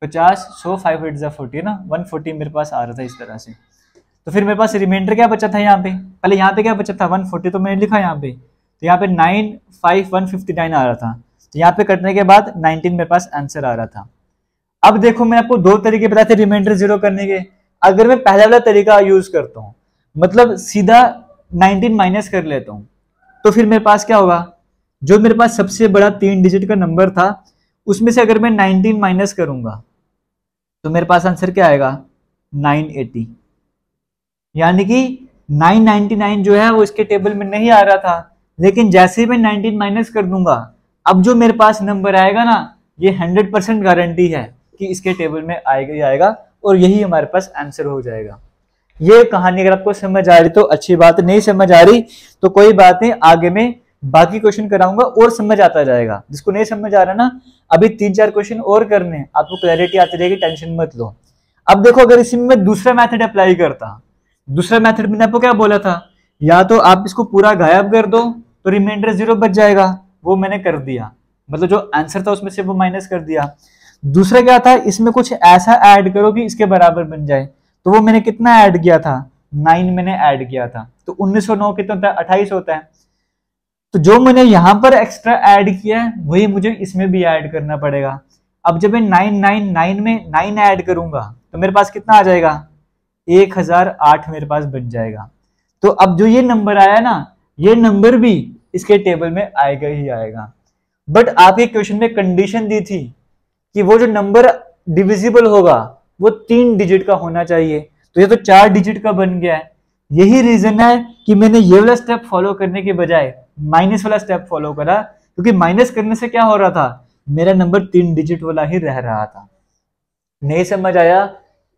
50 100 5 8 40 ना, 140 मेरे पास आ रहा था इस तरह से। तो फिर मेरे पास रिमाइंडर क्या बचा था, यहाँ पे पहले यहाँ पे क्या बचा था 140, तो मैंने लिखा यहाँ पे, तो यहाँ पे 9 5 159 आ रहा था, तो यहाँ पे कटने के बाद 19 मेरे पास आंसर आ रहा था। अब देखो मैं आपको 2 तरीके बताए थे रिमाइंडर 0 करने के। अगर मैं पहला वाला तरीका यूज करता हूँ, मतलब सीधा 19 माइनस कर लेता हूँ, तो फिर मेरे पास क्या होगा, जो मेरे पास सबसे बड़ा 3 डिजिट का नंबर था उसमें से अगर मैं 19 माइनस करूंगा तो मेरे पास आंसर क्या आएगा 980, यानी कि 999 जो है वो इसके टेबल में नहीं आ रहा था, लेकिन जैसे ही मैं 19 माइनस कर दूंगा, अब जो मेरे पास नंबर आएगा ना, ये 100% गारंटी है कि इसके टेबल में आएगा ही आएगा, और यही हमारे पास आंसर हो जाएगा। ये कहानी अगर आपको समझ आ रही तो अच्छी बात, नहीं समझ आ रही तो कोई बात नहीं, आगे में बाकी क्वेश्चन कराऊंगा और समझ आता जाएगा। जिसको नहीं समझ आ रहा ना, अभी 3-4 क्वेश्चन और करने, आपको क्लैरिटी आती रहेगी, टेंशन मत लो। अब देखो अगर इसमें मैं दूसरा मेथड अप्लाई करता, दूसरा मेथड मैंने आपको क्या बोला था, या तो आप इसको पूरा गायब कर दो तो रिमाइंडर 0 बच जाएगा, वो मैंने कर दिया, मतलब जो आंसर था उसमें से वो माइनस कर दिया। दूसरा क्या था, इसमें कुछ ऐसा ऐड करो कि इसके बराबर बन जाए, तो वो मैंने कितना ऐड किया था 9 मैंने ऐड किया था, तो 1909 कितना होता है 28 होता है। तो जो मैंने यहां पर एक्स्ट्रा ऐड किया है वही मुझे इसमें भी ऐड करना पड़ेगा। अब जब मैं 999 में 9 ऐड करूंगा तो मेरे पास कितना आ जाएगा 1008 मेरे पास बन जाएगा। तो अब जो ये नंबर आया ना, ये नंबर भी इसके टेबल में आएगा ही आएगा। बट आपके क्वेश्चन में कंडीशन दी थी कि वो जो नंबर डिविजिबल होगा वो 3 डिजिट का होना चाहिए, तो ये तो 4 डिजिट का बन गया है। यही रीजन है कि मैंने ये वाला स्टेप फॉलो करने के बजाय माइनस वाला स्टेप फॉलो करा, क्योंकि माइनस करने से क्या हो रहा था, मेरा नंबर 3 डिजिट वाला ही रह रहा था। नहीं समझ आया,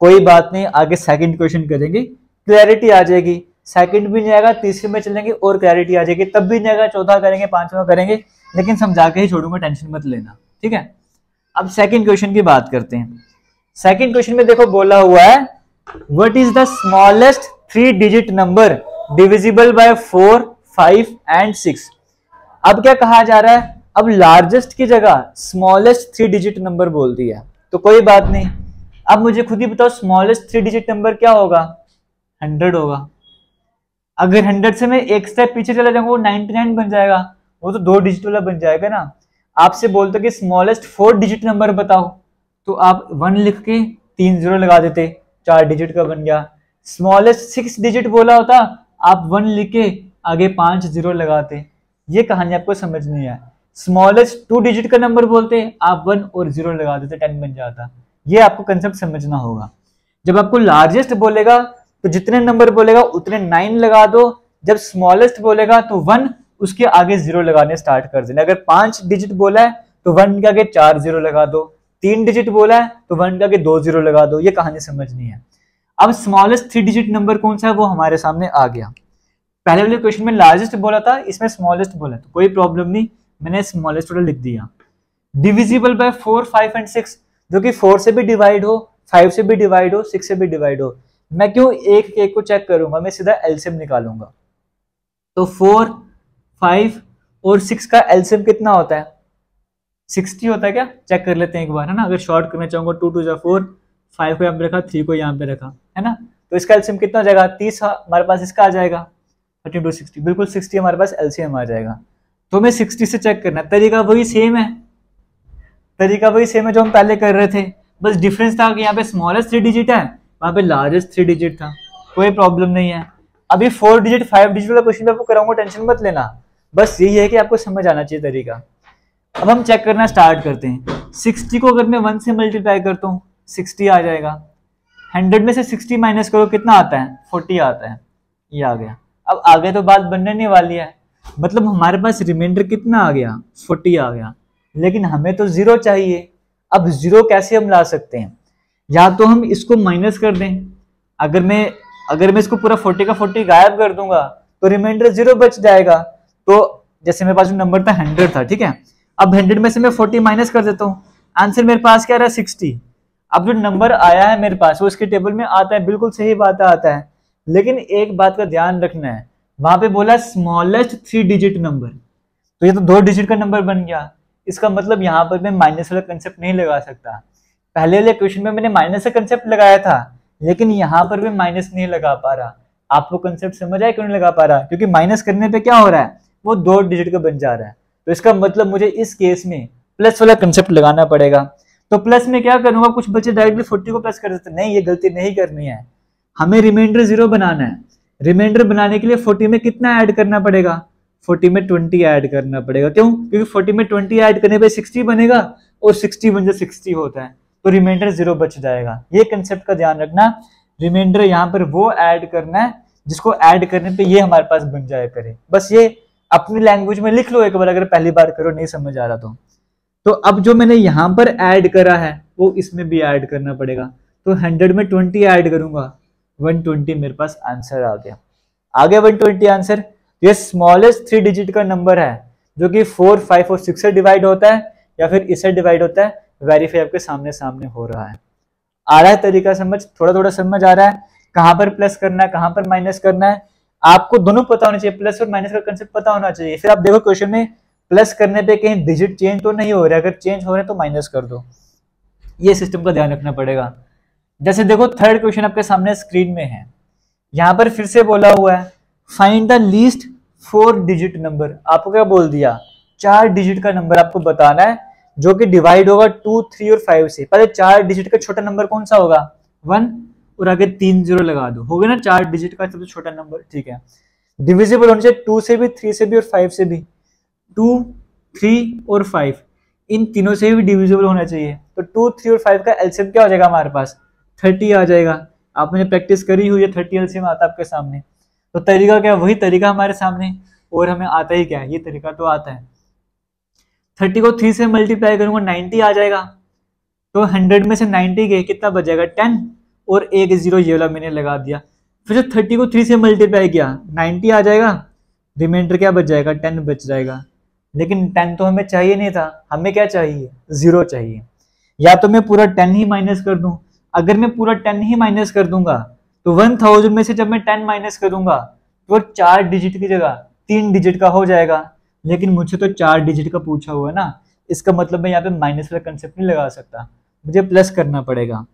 कोई बात नहीं, आगे सेकंड क्वेश्चन करेंगे, क्लैरिटी आ जाएगी। सेकंड भी नहीं आएगा, तीसरे में चलेंगे और क्लैरिटी आ जाएगी, तब भी नहीं आएगा, चौथा करेंगे, पांचवा करेंगे, लेकिन समझा के ही छोड़ूंगा, टेंशन मत लेना, ठीक है। अब सेकंड क्वेश्चन की बात करते हैं। सेकंड क्वेश्चन में देखो बोला हुआ है what is the smallest 3 digit number divisible by 4, 5 and 6। अब क्या कहा जा रहा है, अब लार्जेस्ट की जगह स्मॉलेस्ट 3 डिजिट नंबर बोल दिया, तो कोई बात नहीं। अब मुझे खुद ही बताओ स्मॉलेस्ट 3 डिजिट नंबर क्या होगा, 100 होगा। अगर 100 से मैं एक स्टेप पीछे चला जाऊंगा वो 99 बन जाएगा, वो तो 2 डिजिट वाला बन जाएगा ना। आपसे बोलते कि स्मॉलेस्ट 4 डिजिट नंबर बताओ, तो आप 1 लिख के 3 0 लगा देते, 4 डिजिट का बन गया। स्मॉलेस्ट 6 डिजिट बोला होता, आप 1 लिख के आगे 5 0 लगाते। ये कहानी आपको समझ नहीं है। स्मॉलेस्ट 2 डिजिट का नंबर बोलते, आप 1 और 0 लगा देते, 10 बन जाता। ये आपको कंसेप्ट समझना होगा। जब आपको लार्जेस्ट बोलेगा तो जितने नंबर बोलेगा उतने 9 लगा दो, जब स्मॉलेस्ट बोलेगा तो 1 उसके आगे 0 लगाने स्टार्ट कर देना। अगर 5 डिजिट बोला है तो 1 के आगे 4 0 लगा दो, 3 डिजिट बोला है तो 1 के आगे 2 0 लगा दो। ये कहानी समझनी है। अब स्मॉलेस्ट 3 डिजिट नंबर कौन सा है वो हमारे सामने आ गया। पहले वाले क्वेश्चन में लार्जेस्ट बोला था, इसमें स्मॉलेस्ट बोला, तो कोई प्रॉब्लम नहीं, मैंने स्मॉलेस्ट वाला लिख दिया। डिविजिबल बाय 4, 5 एंड 6, जो कि 4 से भी डिवाइड हो, 5 से भी डिवाइड हो, 6 से भी डिवाइड हो। मैं क्यों एक एक को चेक करूंगा, मैं सीधा एलसीएम निकालूंगा। तो 4, 5 और 6 का एलसीएम कितना होता है, 60 होता है क्या, चेक कर लेते हैं एक बार, है ना। अगर शॉर्ट करना चाहूंगा 2 2 4, 5 को यहाँ पे रखा, 3 को यहाँ पे रखा, है ना। तो इसका एलसीएम कितना हो जाएगा, 30 हमारे पास इसका आ जाएगा, 32 60, बिल्कुल 60 हमारे पास एलसीएम आ जाएगा। तो हमें 60 से चेक करना है, तरीका वही सेम है, तरीका वही सेम है जो हम पहले कर रहे थे, बस डिफरेंस था कि यहाँ पे स्मॉलेस्ट 3 डिजिट है, वहां पे लार्जेस्ट 3 डिजिट था। कोई प्रॉब्लम नहीं है। अभी 4 डिजिट 5 डिजिट वाला क्वेश्चन आपको कराऊंगा, टेंशन मत लेना, बस यही है कि आपको समझ आना चाहिए तरीका। अब हम चेक करना स्टार्ट करते हैं। 60 को अगर मैं 1 से मल्टीप्लाई करता हूँ 60 आ जाएगा। 100 में से 60 माइनस करो, कितना आता है, 40 आता है, ये आ गया। अब आगे तो बात बनने नहीं वाली है, मतलब हमारे पास रिमाइंडर कितना आ गया, 40 आ गया, लेकिन हमें तो 0 चाहिए। अब 0 कैसे हम ला सकते हैं, या तो हम इसको माइनस कर दें, अगर मैं इसको पूरा 40 का 40 गायब कर दूंगा तो रिमाइंडर 0 बच जाएगा। तो जैसे मेरे पास जो नंबर था 100 था, ठीक है, अब 100 में से मैं 40 माइनस कर देता हूँ, आंसर मेरे पास क्या रहा, 60। अब जो नंबर आया है मेरे पास वो इसके टेबल में आता है, बिल्कुल सही बात आता है, लेकिन एक बात का ध्यान रखना है, वहां पे बोला स्मॉलेस्ट 3 डिजिट नंबर, तो ये तो 2 डिजिट का नंबर बन गया। इसका मतलब यहाँ पर मैं माइनस वाला कंसेप्ट नहीं लगा सकता। पहले वाले क्वेश्चन में मैंने माइनस का कंसेप्ट लगाया था, लेकिन यहाँ पर भी माइनस नहीं लगा पा रहा। आपको कंसेप्ट समझ आया क्यों नहीं लगा पा रहा, क्योंकि माइनस करने पे क्या हो रहा है, वो 2 डिजिट का बन जा रहा है। तो इसका मतलब मुझे इस केस में प्लस वाला कंसेप्ट लगाना पड़ेगा। तो प्लस में क्या करूंगा, कुछ बच्चे डायरेक्टली 40 को प्लस कर देते, नहीं, ये गलती नहीं करनी है, हमें रिमाइंडर 0 बनाना है। रिमाइंडर बनाने के लिए 40 में कितना ऐड करना पड़ेगा, 40 में 20 ऐड करना पड़ेगा। क्यों, क्योंकि 40 में 20 ऐड करने पे 60 बनेगा, और 60 बन 60 होता है, तो रिमाइंडर 0 बच जाएगा। ये कंसेप्ट का ध्यान रखना, रिमाइंडर यहाँ पर वो ऐड करना है जिसको ऐड करने पे ये हमारे पास बन जाया करे। बस ये अपनी लैंग्वेज में लिख लो एक बार, अगर पहली बार करो नहीं समझ आ रहा तो अब जो मैंने यहाँ पर ऐड करा है वो इसमें भी ऐड करना पड़ेगा। तो 100 में 20 ऐड करूंगा, 120 मेरे पास आंसर आ गया। 120 आंसर। ये स्मॉलेस्ट 3 डिजिट का नंबर है जो कि 4, 5 और 6 से डिवाइड होता है या फिर इससे डिवाइड होता है। वेरीफाई आपके सामने सामने हो रहा है। आ रहा है तरीका समझ, थोड़ा थोड़ा समझ आ रहा है, कहां पर प्लस करना है कहां पर माइनस करना है। आपको दोनों पता होना चाहिए, प्लस और माइनस का कंसेप्ट पता होना चाहिए। फिर आप देखो क्वेश्चन में प्लस करने पे कहीं डिजिट चेंज तो नहीं हो रहा है, अगर चेंज हो रहे हैं तो माइनस कर दो। ये सिस्टम का ध्यान रखना पड़ेगा। जैसे देखो थर्ड क्वेश्चन आपके सामने स्क्रीन में है, यहां पर फिर से बोला हुआ है find the least 4 digit number. आपको क्या बोल दिया, 4 डिजिट का नंबर आपको बताना है जो कि डिवाइड होगा 2, 3 और 5 से। पहले 4 डिजिट का छोटा नंबर कौन सा होगा, 1, और आगे 3 जीरो लगा दो, हो गया ना 4 डिजिट का सबसे छोटा नंबर, ठीक है। डिविजिबल होना चाहिए 2 से भी, 3 से भी और 5 से भी। 2, 3 और 5 इन तीनों से भी डिविजिबल होना चाहिए। तो 2, 3 और 5 का एलसीएम क्या हो जाएगा हमारे पास, 30 आ जाएगा। आपने प्रैक्टिस करी हुई है, 30 एलसीएम आता है आपके सामने। तो तरीका क्या, वही तरीका हमारे सामने, और हमें आता ही क्या है, ये तरीका तो आता है। 30 को 3 से मल्टीप्लाई करूंगा 90 आ जाएगा। तो 100 में से 90 गए, कितना बच जाएगा 10, और एक जीरो ये वाला मैंने लगा दिया। फिर जब 30 को 3 से मल्टीप्लाई किया 90 आ जाएगा, रिमाइंडर क्या बच जाएगा, 10 बच जाएगा। लेकिन 10 तो हमें चाहिए नहीं था, हमें क्या चाहिए, 0 चाहिए। या तो मैं पूरा 10 ही माइनस कर दूं, अगर मैं पूरा 10 ही माइनस कर दूंगा तो 1000 में से जब मैं 10 माइनस करूंगा तो 4 डिजिट की जगह 3 डिजिट का हो जाएगा। लेकिन मुझे तो 4 डिजिट का पूछा हुआ है ना, इसका मतलब मैं यहाँ पे माइनस वाला कंसेप्ट नहीं लगा सकता, मुझे प्लस करना पड़ेगा।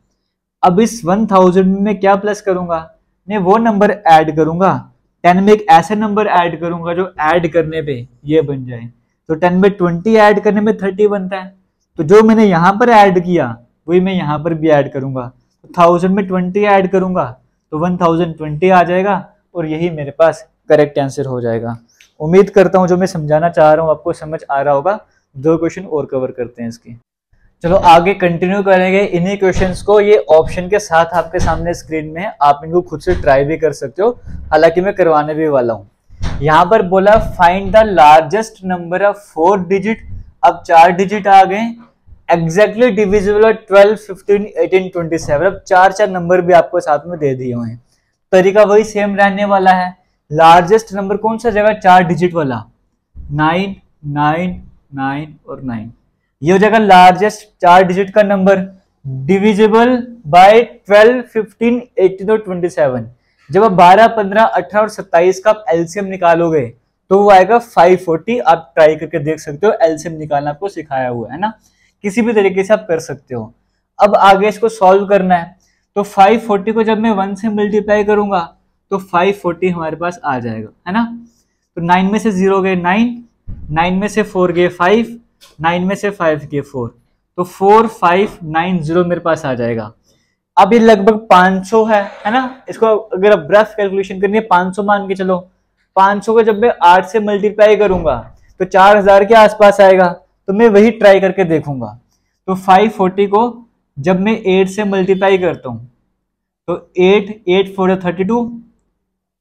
अब इस 1000 में मैं क्या प्लस करूंगा, मैं वो नंबर ऐड करूंगा। 10 में एक ऐसा नंबर ऐड करूंगा जो ऐड करने पे ये बन जाए। तो 10 में 20 ऐड करने में 30 बनता है, तो जो मैंने यहाँ पर ऐड किया वही मैं यहाँ पर भी ऐड करूंगा। तो 1000 में 20 ऐड करूंगा तो 1020 आ जाएगा, और यही मेरे पास करेक्ट आंसर हो जाएगा। उम्मीद करता हूँ जो मैं समझाना चाह रहा हूँ आपको समझ आ रहा होगा। 2 क्वेश्चन और कवर करते हैं इसकी। चलो आगे कंटिन्यू करेंगे इन्हीं क्वेश्चंस को। ये ऑप्शन के साथ आपके सामने स्क्रीन में है, आप इनको खुद से ट्राई भी कर सकते हो, हालांकि मैं करवाने भी वाला हूँ। यहाँ पर बोला find the largest number of 4 digit. अब 4 डिजिट आ गए, एग्जैक्टली डिविजिबल 12, 15, 18, 27। अब 4 नंबर भी आपको साथ में दे दिए हुए हैं। तरीका वही सेम रहने वाला है। लार्जेस्ट नंबर कौन सा जगह, 4 डिजिट वाला, 9, 9, 9 और 9, ये हो जाएगा लार्जेस्ट 4 डिजिट का नंबर, डिविजिबल बाय 12, 15, 18 और 27। जब आप 12, 15, 18 और 27 का एलसीएम निकालोगे तो वो आएगा 540। आप ट्राई करके देख सकते हो, एलसीएम निकालना आपको सिखाया हुआ है ना, किसी भी तरीके से आप कर सकते हो। अब आगे इसको सॉल्व करना है, तो 540 को जब मैं 1 से मल्टीप्लाई करूंगा तो 540 हमारे पास आ जाएगा, है ना। तो 9 में से 0 गए 9, 9 में से 4 गए 5, 9 में से 5 गए 4, तो 4590 मेरे पास आ जाएगा। अब ये लगभग 500 है ना। इसको अगर आप रफ कैलकुलेशन करनी है 500 मान के चलो। 500 को जब मैं 8 से मल्टीप्लाई करूंगा तो 4000 के आसपास आएगा, तो मैं वही ट्राई करके देखूंगा। तो 540 को जब मैं 8 से मल्टीप्लाई करता हूं तो 8, 8 4 32,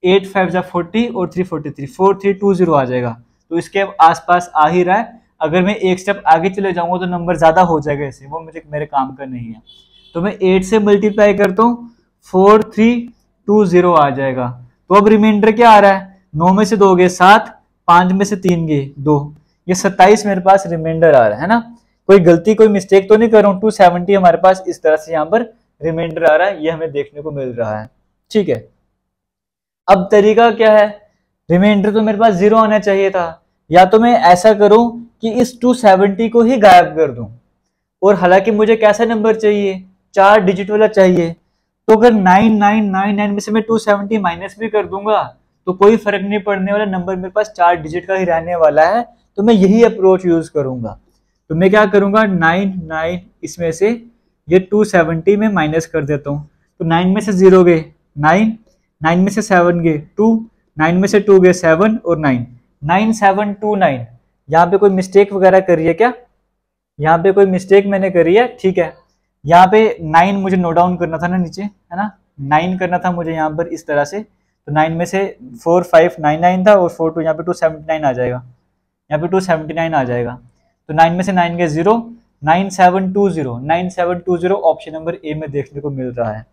8 5 40 और 3 43, 4320 आ जाएगा। तो इसके आसपास आ ही रहा है। अगर मैं एक स्टेप आगे चले जाऊंगा तो नंबर ज्यादा हो जाएगा, इससे वो मेरे काम का नहीं है। तो मैं 8 से मल्टीप्लाई करता हूँ 4320 आ जाएगा। तो अब रिमाइंडर क्या आ रहा है, 9 में से 2 गए 7, 5 में से 3 गए 2, ये 27 मेरे पास रिमाइंडर आ रहा है ना। कोई गलती कोई मिस्टेक तो नहीं कर रहा हूँ। 270 हमारे पास इस तरह से यहाँ पर रिमाइंडर आ रहा है, ये हमें देखने को मिल रहा है, ठीक है। अब तरीका क्या है, रिमाइंडर तो मेरे पास 0 आना चाहिए था। या तो मैं ऐसा करूं कि इस 270 को ही गायब कर दूं, और हालांकि मुझे कैसा नंबर चाहिए, 4 डिजिट वाला चाहिए। तो अगर 9999 में से मैं 270 माइनस भी कर दूंगा तो कोई फर्क नहीं पड़ने वाला, नंबर मेरे पास 4 डिजिट का ही रहने वाला है। तो मैं यही अप्रोच यूज करूंगा। तो मैं क्या करूंगा, 9 इसमें से ये 270 में माइनस कर देता हूँ। तो 9 में से 0 गए 9, 9 में से 7 गए 2, 9 में से 2 गए 7 और 9, 9729। यहाँ पे कोई मिस्टेक वगैरह करी है क्या, यहाँ पे कोई मिस्टेक मैंने करी है, ठीक है। यहाँ पे 9 मुझे नोट डाउन करना था ना नीचे, है ना, 9 करना था मुझे यहाँ पर इस तरह से। तो 9 में से 4599 था और 42, यहाँ पे 279 आ जाएगा, यहाँ पे 279 आ जाएगा। तो 9 में से 9 गए 0, 9720 ऑप्शन नंबर ए में देखने को मिल रहा है।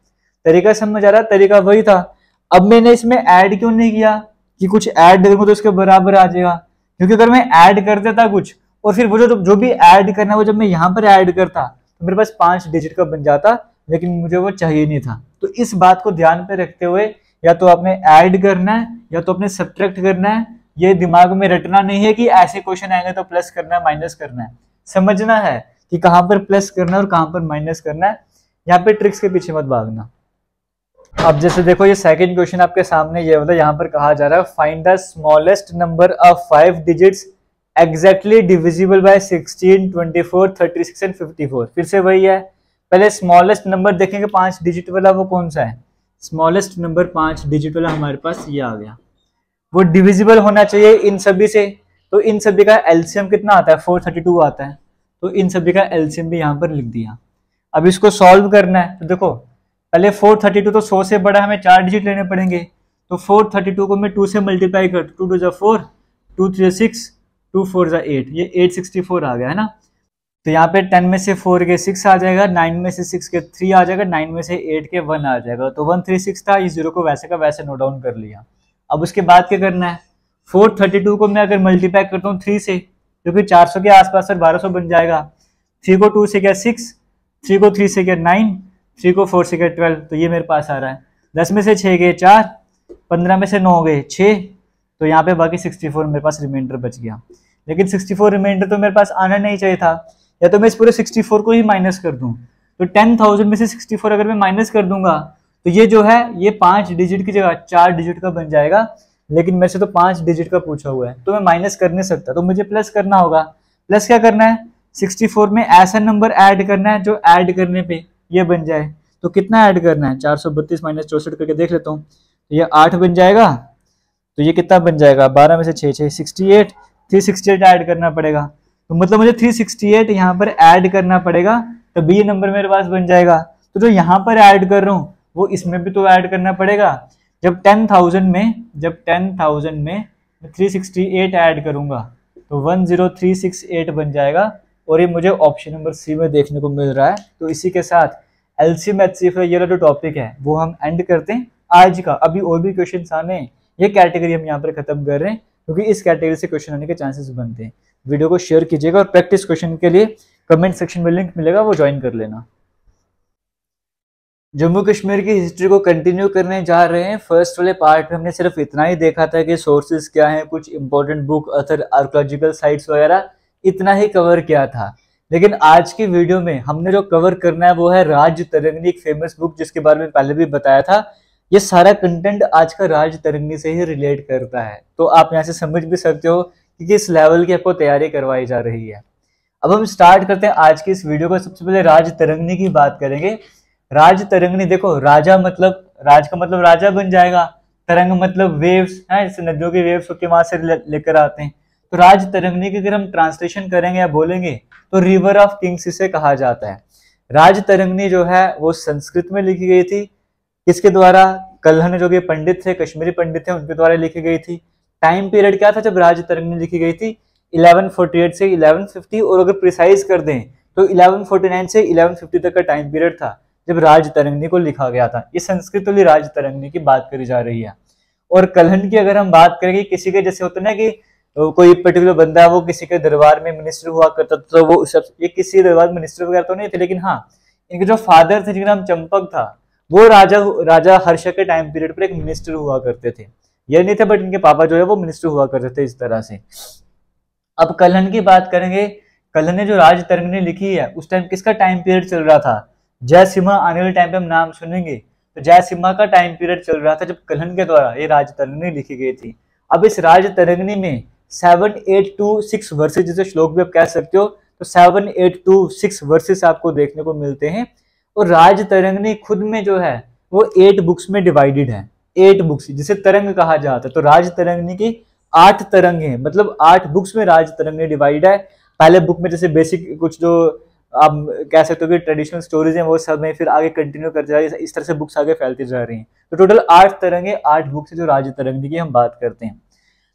तरीका समझ आ रहा है, तरीका वही था। अब मैंने इसमें ऐड क्यों नहीं किया कि कुछ ऐड करूंगा तो उसके बराबर आ जाएगा, क्योंकि अगर मैं ऐड कर देता कुछ और फिर वो जो भी ऐड करना है वो जब मैं यहाँ पर ऐड करता तो मेरे पास 5 डिजिट का बन जाता, लेकिन मुझे वो चाहिए नहीं था। तो इस बात को ध्यान पे रखते हुए या तो आपने ऐड करना है या तो आपने सब्ट्रैक्ट करना है। ये दिमाग में रटना नहीं है कि ऐसे क्वेश्चन आएंगे तो प्लस करना है माइनस करना है, समझना है कि कहाँ पर प्लस करना है और कहाँ पर माइनस करना है। यहाँ पे ट्रिक्स के पीछे मत भागना। अब जैसे देखो ये सेकंड क्वेश्चन आपके सामने ये होता है, यहाँ पर कहा जा रहा है find the smallest number of 5 digits exactly divisible by 16, 24, 36 and 54। फिर से वही है, पहले स्मॉलेस्ट नंबर देखेंगे 5 डिजिट वाला, वो कौन सा है? स्मॉलेस्ट नंबर 5 डिजिट वाला हमारे पास ये आ गया। वो डिविजिबल होना चाहिए इन सभी से, तो इन सभी का एलसीएम कितना आता है? 432 आता है, तो इन सभी का एलसीएम भी यहाँ पर लिख दिया। अब इसको सॉल्व करना है, तो देखो पहले 432 तो 100 से बड़ा, हमें 4 डिजिट लेने पड़ेंगे, तो 432 को मैं 2 से मल्टीप्लाई कर, 2 2 4, 2 3 6, 2 4 8, ये 864 आ गया है ना। तो यहाँ पे 10 में से 4 के 6 आ जाएगा, 9 में से 6 के 3 आ जाएगा, 9 में से 8 के 1 आ जाएगा, तो 136 था, इस जीरो को वैसे का वैसे नोट डाउन कर लिया। अब उसके बाद क्या करना है? 432 को मैं अगर मल्टीप्लाई करता हूँ 3 से, क्योंकि 400 के आसपास 1200 बन जाएगा। 3 को 2 से क्या 6, 3 को 3 से क्या 9, 3 को 4 से क्या 12, तो ये मेरे पास आ रहा है। 10 में से 6 गए 4, 15 में से 9 गए 6, तो यहाँ पे बाकी 64 मेरे पास रिमाइंडर बच गया। लेकिन 64 रिमाइंडर तो मेरे पास आना नहीं चाहिए था, या तो मैं इस पूरे 64 को ही माइनस कर दूं, तो 10,000 में से 64 अगर मैं माइनस कर दूंगा तो ये जो है ये 5 डिजिट की जगह 4 डिजिट का बन जाएगा। लेकिन मेरे से तो 5 डिजिट का पूछा हुआ है, तो मैं माइनस कर नहीं सकता, तो मुझे प्लस करना होगा। प्लस क्या करना है? 64 में ऐसा नंबर ऐड करना है जो ऐड करने पे ये बन जाए। तो कितना ऐड करना है? 432 माइनस 64 करके देख लेता हूँ, तो ये 8 बन जाएगा, तो ये कितना बन जाएगा? 12 में से 6 6 68, 368 ऐड करना पड़ेगा। तो मतलब मुझे 368 यहाँ पर ऐड करना पड़ेगा, तो ये नंबर मेरे पास बन जाएगा। तो जो यहाँ पर ऐड कर रहा हूँ वो इसमें भी तो ऐड करना पड़ेगा। जब 10,000 में 368 ऐड करूंगा तो 10368 बन जाएगा, और ये मुझे ऑप्शन नंबर सी में देखने को मिल रहा है। तो इसी के साथ एलसीएम एचसीएफ ये वाला जो टॉपिक है वो हम एंड करते हैं आज का। अभी और भी क्वेश्चन आने हैं, ये कैटेगरी हम यहाँ पर खत्म कर रहे हैं, क्योंकि इस कैटेगरी से क्वेश्चन आने के चांसेस बनते हैं। वीडियो को शेयर कीजिएगा, और प्रैक्टिस क्वेश्चन के लिए कमेंट सेक्शन में लिंक मिलेगा, वो ज्वाइन कर लेना। जम्मू कश्मीर की हिस्ट्री को कंटिन्यू करने जा रहे हैं। फर्स्ट वाले पार्ट में हमने सिर्फ इतना ही देखा था कि सोर्सेज क्या हैं, कुछ important book, other archaeological sites वगैरह, इतना ही कवर किया था। लेकिन आज की वीडियो में हमने जो कवर करना है वो है राज तरंगनी, एक फेमस बुक जिसके बारे में पहले भी बताया था। ये सारा कंटेंट आज का राज तरंगनी से ही रिलेट करता है, तो आप यहाँ से समझ भी सकते हो कि किस लेवल की आपको तैयारी करवाई जा रही है। अब हम स्टार्ट करते हैं आज की इस वीडियो को। सबसे पहले राज तरंगनी की बात करेंगे। राज तरंगनी, देखो राजा मतलब, राज का मतलब राजा बन जाएगा, तरंग मतलब वेव्स है, जैसे नदियों के वेव्स होके वहां से लेकर आते हैं। तो राज तरंगनी की अगर हम ट्रांसलेशन करेंगे या बोलेंगे तो रिवर ऑफ किंग्स इसे कहा जाता है। राज तरंगनी जो है वो संस्कृत में लिखी गई थी, किसके द्वारा? कल्हण जो कि पंडित थे, कश्मीरी पंडित थे, उनके द्वारा लिखी गई थी। टाइम पीरियड क्या था जब राज तरंगनी लिखी गई थी? 1148 से 1150, और अगर प्रिसाइज कर दें तो 1149 से 1150 तक का टाइम पीरियड था जब राज तरंगनी को लिखा गया था। ये संस्कृत वाली राज तरंगनी की बात करी जा रही है। और कल्हण की अगर हम बात करेंगे, किसी के जैसे होता है ना कि कोई पर्टिकुलर बंदा वो किसी के दरबार में मिनिस्टर हुआ करता था, तो वो सब, ये किसी दरबार में मिनिस्टर वगैरह तो नहीं थे, लेकिन हाँ इनके जो फादर थे जिनका नाम चंपक था, वो राजा हर्ष के टाइम पीरियड पर एक मिनिस्टर हुआ करते थे। ये नहीं थे, बट इनके पापा जो है वो मिनिस्टर हुआ करते थे इस तरह से। अब कल्हण की बात करेंगे। कल्हण ने जो राज तरंगनी लिखी है उस टाइम किसका टाइम पीरियड चल रहा था? जयसिम्हा, आने वाले टाइम पे हम नाम सुनेंगे, तो जयसिम्हा का टाइम पीरियड चल रहा था जब कल्हण के द्वारा ये राज तरंगनी लिखी गई थी। अब इस राज तरंगनी में 7, 8 to 6 वर्सेस, जिसे श्लोक भी आप कह सकते हो, तो 7, 8 to 6 वर्सेस आपको देखने को मिलते हैं। और राज तरंगनी खुद में जो है वो 8 बुक्स में डिवाइडेड है। 8 बुक्स जिसे तरंग कहा जाता है। तो राज तरंगनी की 8 तरंग है, मतलब 8 बुक्स में राज तरंगनी डिवाइड है। पहले बुक में जैसे बेसिक कुछ जो आप कह सकते हो कि ट्रेडिशनल स्टोरीज हैं वो सब है, फिर आगे कंटिन्यू करते जा रही है, इस तरह से बुक्स आगे फैलती जा रही हैं। तो टोटल 8 तरंगे, 8 बुक्स है जो राज तरंगनी की हम बात करते हैं।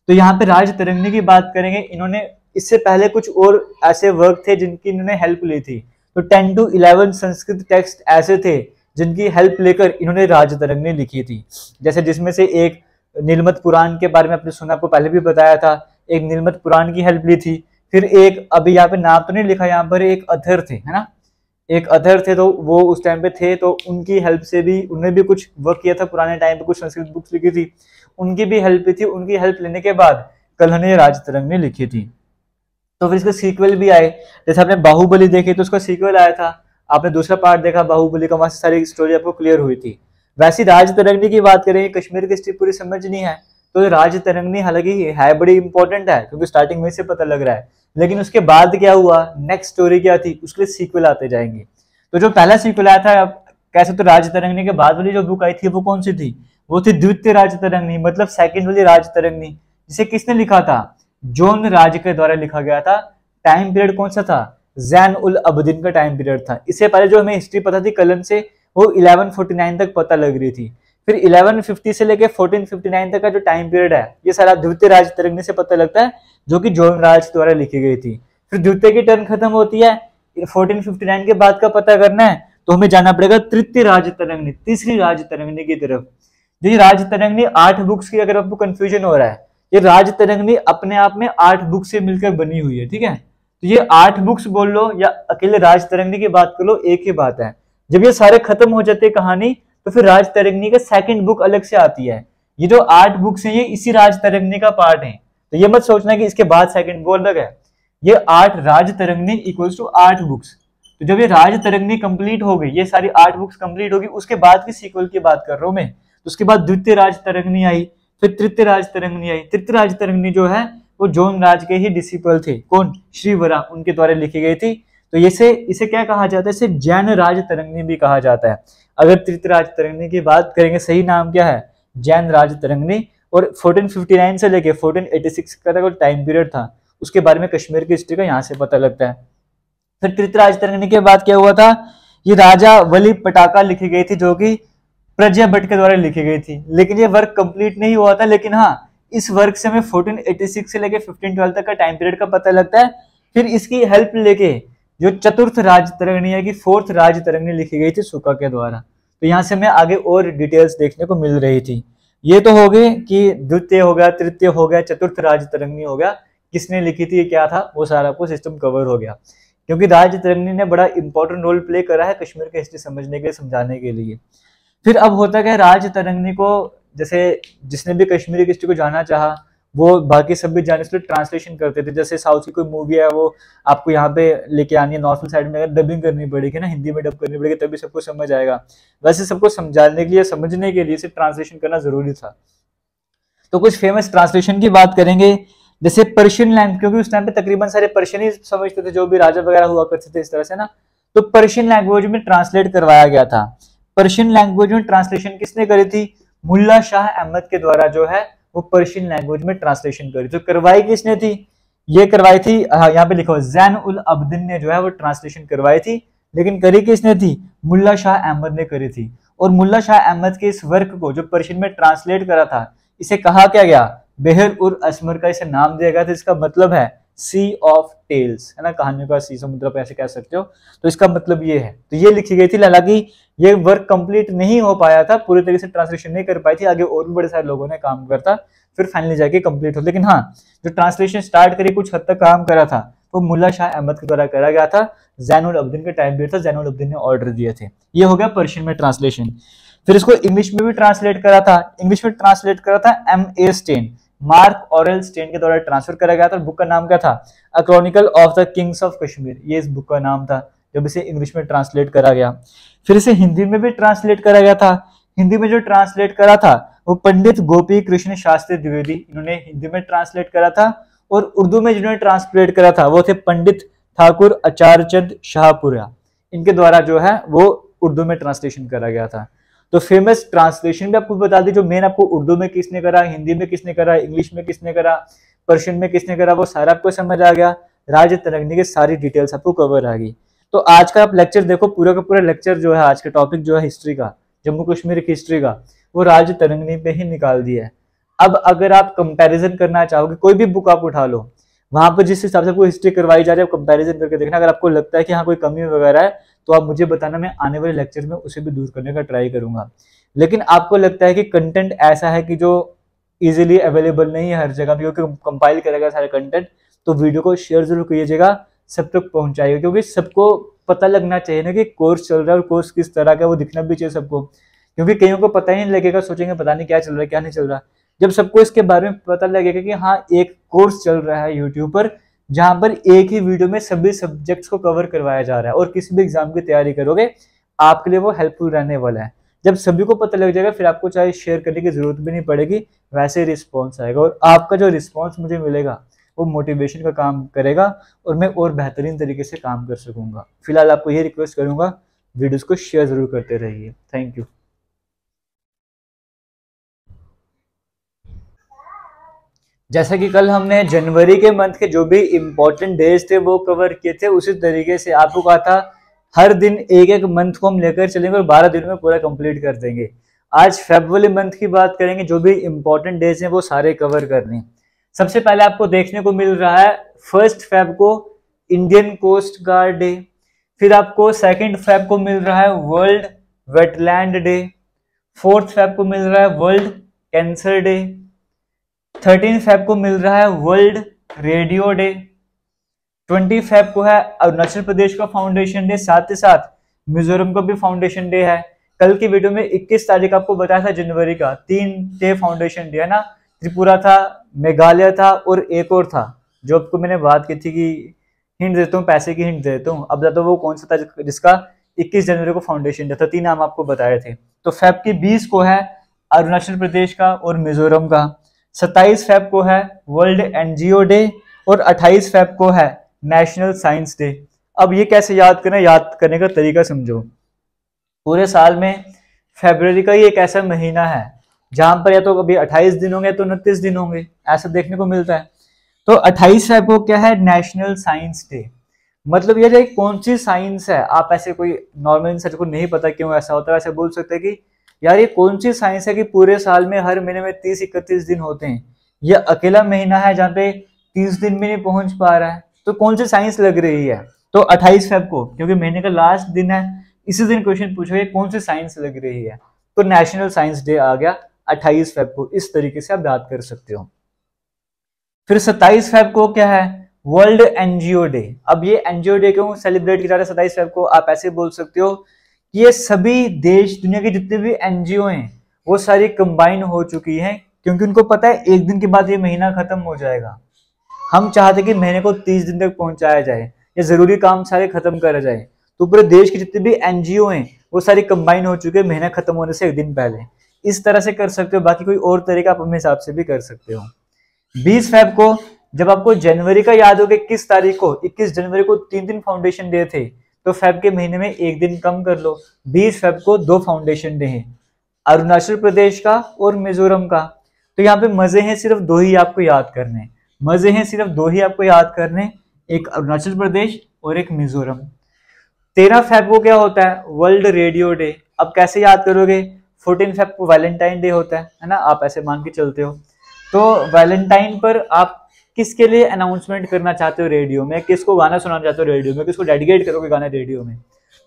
तो यहाँ पे राज तरंगनी की बात करेंगे। इन्होंने इससे पहले कुछ और ऐसे वर्क थे जिनकी इन्होंने हेल्प ली थी। तो 10 to 11 संस्कृत टेक्स्ट ऐसे थे जिनकी हेल्प लेकर इन्होंने राज तरंगनी लिखी थी। जैसे जिसमें से एक नीलमत पुराण के बारे में आपने सुना, आपको पहले भी बताया था, एक नीलमत पुराण की हेल्प ली थी। फिर एक, अभी यहाँ पे नाम तो नहीं लिखा, यहाँ पर एक अथर थे, है ना, एक अथर थे, तो वो उस टाइम पे थे, तो उनकी हेल्प से भी उन्होंने भी कुछ वर्क किया था पुराने टाइम पे, कुछ संस्कृत बुक्स लिखी थी, उनकी भी हेल्प थी। उनकी हेल्प लेने के बाद कल्हण ने राज तरंगनी लिखी थी। तो फिर इसका सीक्वल भी आए, जैसे आपने बाहुबली देखी तो उसका सीक्वल आया था, आपने दूसरा पार्ट देखा बाहुबली का, वहां से सारी स्टोरी आपको क्लियर हुई थी। वैसी राज तरंगनी की बात करें, कश्मीर की हिस्ट्री पूरी समझनी है तो राज तरंगनी हालांकि है बड़ी इंपॉर्टेंट है, क्योंकि स्टार्टिंग में से पता लग रहा है, लेकिन उसके बाद क्या हुआ, नेक्स्ट स्टोरी क्या थी, उसके लिए सीक्वल आते जाएंगे। तो जो पहला सीक्वल आया था कैसे, तो राजतरंगिणी के बाद वाली जो बुक आई थी वो कौन सी थी, वो थी द्वितीय राजतरंगिणी, मतलब सेकंड वाली राजतरंगिणी, जिसे किसने लिखा था, जॉन राज के द्वारा लिखा गया था। टाइम पीरियड कौन सा था, जैन उल अबदीन का टाइम पीरियड था। इससे पहले जो हमें हिस्ट्री पता थी कलम से, वो 1149 तक पता लग रही थी। फिर 1150 से लेके 1459 तक का जो टाइम पीरियड है, ये सारा द्वितीय राजतरंगिणी से पता लगता है, जो कि जॉन राज द्वारा लिखी गई थी। फिर द्वितीय की टर्न खत्म होती है, 1459 के बाद का पता करना है तो हमें जाना पड़ेगा तृतीय राजतरंगिणी, तीसरी राजतरंगिणी की तरफ। जो ये राजतरंगिणी 8 बुक्स की, अगर आपको कंफ्यूजन हो रहा है, ये राजतरंगिणी अपने आप में 8 बुक से मिलकर बनी हुई है, ठीक है। तो ये 8 बुक्स बोल लो या अकेले राजतरंगिणी की बात कर लो, एक ही बात है। जब ये सारे खत्म हो जाते हैं कहानी, तो फिर राजतरंगिणी का सेकंड बुक अलग से आती है। ये जो 8 बुक्स हैं ये इसी राजतरंगिणी का पार्ट है, तो ये मत सोचना कि इसके बाद सेकंड बुक अलग है। ये 8 राजतरंगिणी इक्वल्स टू 8 बुक्स। तो जब ये राजतरंगिणी कंप्लीट हो गई, ये सारी 8 बुक्स कंप्लीट होगी, उसके बाद की सीक्वल की बात कर रहा हूं मैं। तो उसके बाद द्वितीय राजतरंगिणी आई, फिर तृतीय राजतरंगिणी आई। तृतीय राजतरंगिणी जो है वो जॉन राज के ही डिसिपल थे, कौन, श्रीवरा, उनके द्वारा लिखी गई थी। तो इसे क्या कहा जाता है, इसे जैन राजतरंगिणी भी कहा जाता है। अगर तृतीय राजतरंगिणी की बात करेंगे, सही नाम क्या है, जैन राजतरंगिणी। और 1459 से लेके 1486 का तक टाइम पीरियड था, उसके बारे में कश्मीर की हिस्ट्री का यहाँ से पता लगता है। फिर तृतीय राजतरंगिणी के बाद क्या हुआ था, ये राजा वली पटाका लिखी गई थी, जो कि प्रज्ञा भट्ट के द्वारा लिखी गई थी। लेकिन ये वर्क कंप्लीट नहीं हुआ था, लेकिन हाँ, इस वर्क से हमें 1486 से लेके 1512 तक का टाइम पीरियड का पता लगता है। फिर इसकी हेल्प लेके जो चतुर्थ राजतरंगिणी है कि फोर्थ राजतरंगिणी लिखी गई थी सुका के द्वारा। तो यहाँ से हमें आगे और डिटेल्स देखने को मिल रही थी। ये तो हो गए कि द्वितीय हो गया, तृतीय हो गया, चतुर्थ राजतरंगिणी हो गया, किसने लिखी थी, क्या था, वो सारा आपको सिस्टम कवर हो गया। क्योंकि राजतरंगिणी ने बड़ा इंपॉर्टेंट रोल प्ले करा है कश्मीर की हिस्ट्री समझने के लिए, समझाने के लिए। फिर अब होता क्या है, राजतरंगिणी को जैसे जिसने भी कश्मीरी की हिस्ट्री को जाना चाहा, वो बाकी सब भी जाने से ट्रांसलेशन करते थे। जैसे साउथ की कोई मूवी है, वो आपको यहाँ पे लेके आनी है, नॉर्थ साइड में अगर डबिंग करनी पड़ेगी ना, हिंदी में डब करनी पड़ेगी, तभी सबको समझ आएगा। वैसे सबको समझाने के लिए, समझने के लिए इसे ट्रांसलेशन करना जरूरी था। तो कुछ फेमस ट्रांसलेशन की बात करेंगे, जैसे पर्शियन लैंग्वेज, क्योंकि उस टाइम पे तकरीबन सारे पर्शियन ही समझते थे, जो भी राजा वगैरह हुआ करते थे इस तरह से ना। तो पर्शियन लैंग्वेज में ट्रांसलेट करवाया गया था। पर्शियन लैंग्वेज में ट्रांसलेशन किसने करी थी, मुल्ला शाह अहमद के द्वारा जो है वो पर्शियन लैंग्वेज में ट्रांसलेशन करी। तो करवाई किसने थी, ये करवाई थी, यहाँ पे लिखो, जैन उल अबदीन ने जो है वो ट्रांसलेशन करवाई थी। लेकिन करी किसने थी, मुल्ला शाह अहमद ने करी थी। और मुल्ला शाह अहमद के इस वर्क को जो पर्शियन में ट्रांसलेट करा था, इसे कहा क्या गया, बेहर उर असमर का इसे नाम दिया गया था। इसका मतलब है सी ऑफ टेल्स, है ना, कहानियों का सी, समुद्र पे ऐसे कह सकते हो। तो इसका मतलब ये है। तो ये लिखी गई थी, हालांकि ये वर्क कंप्लीट नहीं हो पाया था, पूरी तरीके से ट्रांसलेशन नहीं कर पाई थी, आगे और भी बड़े सारे लोगों ने काम करता, फिर फाइनली जाके कंप्लीट हो। लेकिन हाँ, जो ट्रांसलेशन स्टार्ट करी, कुछ हद तक काम करा था, वो मुल्ला शाह अहमद के द्वारा करा गया था। जैनुल अब्दीन का टाइम पीरियड था, जैनुल अब्दीन ने ऑर्डर दिए थे। ये हो गया पर्शियन में ट्रांसलेशन। फिर इसको इंग्लिश में भी ट्रांसलेट करा था। इंग्लिश में ट्रांसलेट करा था M.A. Stand, mark Aurel stand के द्वारा ट्रांसफर करा गया था। बुक का नाम क्या था, a chronicle of the kings of Kashmir, ये इस बुक का नाम था जब इसे इंग्लिश में ट्रांसलेट करा गया। फिर इसे हिंदी में भी ट्रांसलेट करा गया था। हिंदी में जो ट्रांसलेट करा था वो पंडित गोपी कृष्ण शास्त्री द्विवेदी, इन्होंने हिंदी में ट्रांसलेट करा था। और उर्दू में जिन्होंने ट्रांसलेट करा था वो थे पंडित ठाकुर आचार्यचंद शाहपुरा, इनके द्वारा जो है वो उर्दू में ट्रांसलेशन करा गया था। तो फेमस ट्रांसलेशन भी आपको बता दी, जो मेन आपको उर्दू में किसने करा, हिंदी में किसने करा, इंग्लिश में किसने करा, पर्शियन में किसने करा, वो सारा आपको समझ आ गया। राजतरंगिणी की सारी डिटेल्स आपको कवर आ गई। तो आज का आप लेक्चर देखो, पूरा का पूरा लेक्चर जो है, आज का टॉपिक जो है हिस्ट्री का, जम्मू कश्मीर की हिस्ट्री का, वो राजतरंगिणी पे ही निकाल दिया है। अब अगर आप कंपैरिजन करना चाहोगे, कोई भी बुक आप उठा लो, वहां पर जिस हिसाब से आपको हिस्ट्री करवाई जा रही है, कंपैरिजन करके देखना। अगर आपको लगता है कि हाँ कोई कमी वगैरह है, तो आप मुझे बताना, मैं आने वाले लेक्चर में उसे भी दूर करने का ट्राई करूंगा। लेकिन आपको लगता है कि कंटेंट ऐसा है कि जो इजीली अवेलेबल नहीं है हर जगह, क्योंकि कंपाइल करेगा सारे कंटेंट, तो वीडियो को शेयर जरूर कीजिएगा, सब तक पहुंचाइएगा, क्योंकि सबको पता लगना चाहिए ना कि कोर्स चल रहा है और कोर्स किस तरह का, वो दिखना भी चाहिए सबको। क्योंकि कईयों को पता ही नहीं लगेगा, सोचेंगे पता नहीं क्या चल रहा है क्या नहीं चल रहा। जब सबको इसके बारे में पता लगेगा कि हाँ एक कोर्स चल रहा है यूट्यूब पर, जहां पर एक ही वीडियो में सभी सब्जेक्ट्स को कवर करवाया जा रहा है, और किसी भी एग्जाम की तैयारी करोगे आपके लिए वो हेल्पफुल रहने वाला है। जब सभी को पता लग जाएगा, फिर आपको चाहे शेयर करने की जरूरत भी नहीं पड़ेगी, वैसे रिस्पॉन्स आएगा। और आपका जो रिस्पॉन्स मुझे मिलेगा वो मोटिवेशन का काम करेगा, और मैं और बेहतरीन तरीके से काम कर सकूंगा। फिलहाल आपको ये रिक्वेस्ट करूंगा, वीडियोस को शेयर जरूर करते रहिए। Thank you. जैसा कि कल हमने जनवरी के मंथ के जो भी इम्पोर्टेंट डेज थे वो कवर किए थे, उसी तरीके से आपको कहा था हर दिन एक एक मंथ को हम लेकर चलेंगे और 12 दिन में पूरा कंप्लीट कर देंगे। आज फरवरी मंथ की बात करेंगे, जो भी इम्पोर्टेंट डेज हैं वो सारे कवर करने। सबसे पहले आपको देखने को मिल रहा है 1 फेब को इंडियन कोस्ट गार्ड डे, फिर आपको 2 फेब को मिल रहा है वर्ल्ड वेटलैंड डे, 4 फेब को मिल रहा है वर्ल्ड कैंसर डे, 13 फेब को मिल रहा है वर्ल्ड रेडियो डे, 20 फेब को है अरुणाचल प्रदेश का फाउंडेशन डे, साथ ही साथ मिजोरम का भी फाउंडेशन डे है। कल की वीडियो में 21 तारीख आपको बताया था जनवरी का 3 डे फाउंडेशन डे है ना, त्रिपुरा था, मेघालय था और एक और था जो आपको मैंने बात की थी कि हिंट देता हूँ, पैसे की हिंट देता हूँ, अब बताओ वो कौन सा था जिसका 21 जनवरी को फाउंडेशन डे था। 3 नाम आपको बताए थे। तो फेब की 20 को है अरुणाचल प्रदेश का और मिजोरम का, 27 फेब को है वर्ल्ड एनजीओ डे और 28 फेब को है नेशनल साइंस डे। अब ये कैसे याद करना, याद करने का तरीका समझो। पूरे साल में फरवरी का ही एक ऐसा महीना है जहां पर या तो कभी 28 दिन होंगे तो 29 दिन होंगे, ऐसा देखने को मिलता है। तो 28 फेब को क्या है नेशनल साइंस डे। मतलब ये कौन सी साइंस है, आप ऐसे कोई नॉर्मल इंसान को नहीं पता क्यों ऐसा होता है, ऐसे बोल सकते हैं कि यार ये कौन सी साइंस है कि पूरे साल में हर महीने में 30-31 दिन होते हैं, ये अकेला महीना है जहाँ पे 30 दिन में नहीं पहुंच पा रहा है, तो कौन सी साइंस लग रही है। तो 28 फेब को, क्योंकि महीने का लास्ट दिन है, इसी दिन क्वेश्चन पूछोगे कौन सी साइंस लग रही है, तो नेशनल साइंस डे आ गया 28 फेब को। इस तरीके से आप याद कर सकते हो। फिर 27 फेब को क्या है वर्ल्ड एनजीओ डे। अब ये एनजीओ डे क्यों सेलिब्रेट किया जा रहा है 27 फेब को, आप ऐसे बोल सकते हो कि ये सभी देश, दुनिया के जितने भी एनजीओ हैं वो सारी कंबाइन हो चुकी हैं, क्योंकि उनको पता है एक दिन के बाद ये महीना खत्म हो जाएगा। हम चाहते कि महीने को 30 दिन तक पहुंचाया जाए, ये जरूरी काम सारे खत्म करा जाए, तो पूरे देश के जितने भी एनजीओ हैं वो सारी कंबाइन हो चुके हैं महीना खत्म होने से एक दिन पहले। इस तरह से कर सकते हो, बाकी कोई और तरीका आप अपने हिसाब से भी कर सकते हो। 20 फेब को, जब आपको जनवरी का याद होगा 21 तारीख को, 21 जनवरी को 3 दिन फाउंडेशन डे थे, तो फेब के महीने में एक दिन कम कर लो। 20 फेब को 2 फाउंडेशन डे हैं, अरुणाचल प्रदेश का और मिजोरम का। तो यहाँ पे मजे हैं सिर्फ 2 ही आपको याद करने, मजे हैं सिर्फ 2 ही आपको याद करने, एक अरुणाचल प्रदेश और एक मिजोरम। 13 फेब को क्या होता है वर्ल्ड रेडियो डे। अब कैसे याद करोगे, 14 फेब को वैलेंटाइन डे होता है ना, आप ऐसे मान के चलते हो। तो वैलेंटाइन पर आप किसके लिए अनाउंसमेंट करना चाहते हो रेडियो में, किसको गाना सुनाना चाहते हो रेडियो में, किसको डेडिकेट करोगे गाना रेडियो में,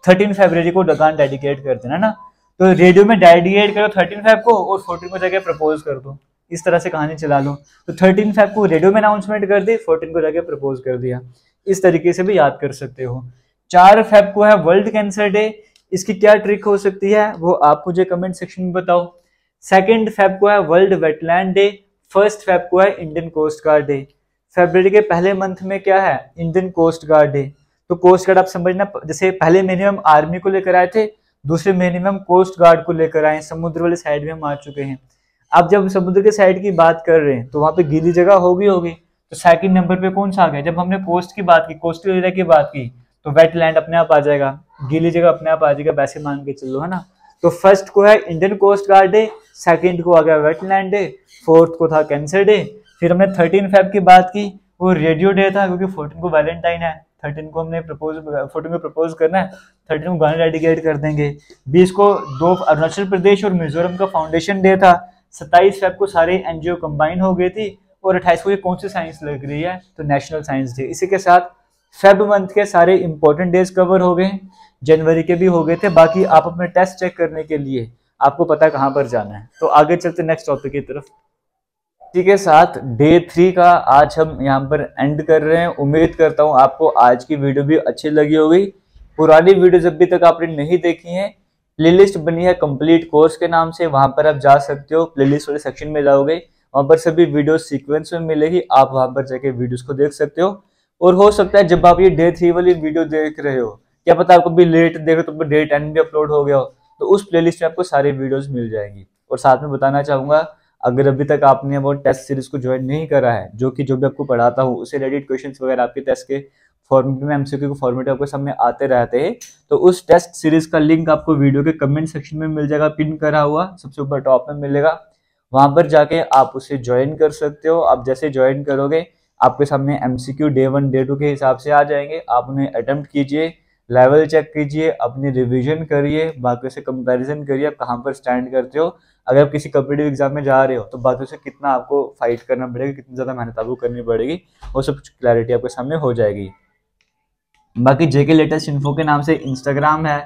13 फरवरी को गाना डेडिकेट कर देना ना। तो रेडियो में डेडिकेट करो 13 फेब को और 14 को जाके प्रपोज कर दो, इस तरह से कहानी चला लो। तो 13 फेब को रेडियो में अनाउंसमेंट कर दी, 14 को जाके प्रपोज कर दिया, इस तरीके से भी याद कर सकते हो। 4 फेब को है वर्ल्ड कैंसर डे। इसकी क्या ट्रिक हो सकती है वो आप मुझे कमेंट सेक्शन में बताओ। 2 फेब को है वर्ल्ड वेटलैंड डे। 1 फेब को है इंडियन कोस्ट गार्ड डे। फरवरी के पहले मंथ में क्या है इंडियन कोस्ट गार्ड डे। तो कोस्ट गार्ड आप समझना, जैसे पहले महीने में हम आर्मी को लेकर आए थे, दूसरे महीने में हम कोस्ट गार्ड को लेकर आए, समुद्र वाले साइड में हम आ चुके हैं। अब जब समुद्र के साइड की बात कर रहे हैं तो वहां पे गीली जगह होगी, तो 2nd नंबर पे कौन सा आ गया। जब हमने कोस्ट की बात की, कोस्टल एरिया की बात की, तो वेटलैंड अपने आप आ जाएगा, गीली जगह अपने आप आ जाएगा, वैसे मान के चलो है ना। तो 1 को है इंडियन कोस्ट गार्ड डे, 2 को आ गया वेटलैंड डे, 4 को था कैंसर डे। फिर हमने 13 फेब की बात की, वो रेडियो डे था क्योंकि 14 को वैलेंटाइन है, 13 को हमने 14 को प्रपोज करना है, 13 को गाना डेडिकेट कर देंगे। 20 को 2 अरुणाचल प्रदेश और मिजोरम का फाउंडेशन डे था। 27 फेब को सारे एनजीओ कंबाइन हो गई थी और 28 को ये कौन सी साइंस लग रही है, तो नेशनल साइंस डे। इसी के साथ फेब मंथ के सारे इंपॉर्टेंट डेज कवर हो गए, जनवरी के भी हो गए थे। बाकी आप अपने टेस्ट चेक करने के लिए आपको पता है कहाँ पर जाना है। तो आगे चलते नेक्स्ट टॉपिक की तरफ। इसी के साथ डे 3 का आज हम यहाँ पर एंड कर रहे हैं। उम्मीद करता हूँ आपको आज की वीडियो भी अच्छी लगी होगी। पुरानी वीडियो जब भी तक आपने नहीं देखी है, प्लेलिस्ट बनी है कंप्लीट कोर्स के नाम से, वहां पर आप जा सकते हो। प्लेलिस्ट वाले सेक्शन में जाओगे, वहां पर सभी वीडियो सीक्वेंस में मिलेगी, आप वहां पर जाके वीडियोस को देख सकते हो। और हो सकता है जब आप ये डे 3 वाली वीडियो देख रहे हो, क्या पता आपको भी लेट देख रहे हो तो डे 10 भी अपलोड हो गया हो, तो उस प्लेलिस्ट में आपको सारी वीडियोस मिल जाएंगी। और साथ में बताना चाहूंगा अगर अभी तक आपने वो टेस्ट सीरीज को ज्वाइन नहीं करा है, जो भी आपको पढ़ाता हूँ उसे रेडिट क्वेश्चंस वगैरह आपके टेस्ट के फॉर्मेट में, एमसीक्यू के फॉर्मेट आपके सामने आते रहते हैं, तो उस टेस्ट सीरीज का लिंक आपको वीडियो के कमेंट सेक्शन में मिल जाएगा, पिन करा हुआ सबसे ऊपर टॉप में मिलेगा। वहां पर जाके आप उसे ज्वाइन कर सकते हो। आप जैसे ज्वाइन करोगे आपके सामने एमसीक्यू डे 1 डे 2 के हिसाब से आ जाएंगे। आप उन्हें अटेम्प्ट कीजिए, लेवल चेक कीजिए, अपनी रिवीजन करिए, बाकी से कंपैरिजन करिए आप कहाँ पर स्टैंड करते हो। अगर आप किसी कॉम्पिटिटिव एग्जाम में जा रहे हो तो बाकी से कितना आपको फाइट करना पड़ेगा, कितनी ज्यादा मेहनत आपको करनी पड़ेगी, वो सब क्लैरिटी आपके सामने हो जाएगी। बाकी जेके लेटेस्ट इन्फो के नाम से इंस्टाग्राम है,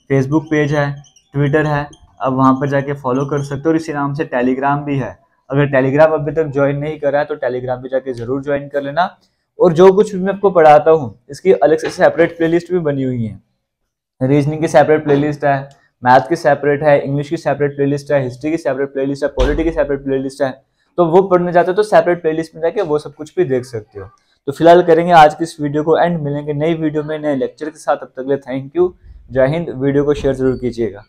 फेसबुक पेज है, ट्विटर है, अब वहां पर जाके फॉलो कर सकते हो। और इसी नाम से टेलीग्राम भी है। अगर टेलीग्राम अभी तक ज्वाइन नहीं करा है तो टेलीग्राम पे जाके जरूर ज्वाइन कर लेना। और जो कुछ भी मैं आपको पढ़ाता हूँ इसकी अलग से सेपरेट प्लेलिस्ट भी बनी हुई है। रीजनिंग की सेपरेट प्लेलिस्ट है, मैथ की सेपरेट है, इंग्लिश की सेपरेट प्लेलिस्ट है, हिस्ट्री की सेपरेट प्लेलिस्ट है, पॉलिटी की सेपरेट प्लेलिस्ट है। तो वो पढ़ने जाते हो तो सेपरेट प्लेलिस्ट में जाके वो सब कुछ भी देख सकते हो। तो फिलहाल करेंगे आज की इस वीडियो को एंड, मिलेंगे नई वीडियो में नए लेक्चर के साथ। तब तक के लिए थैंक यू, जय हिंद। वीडियो को शेयर जरूर कीजिएगा।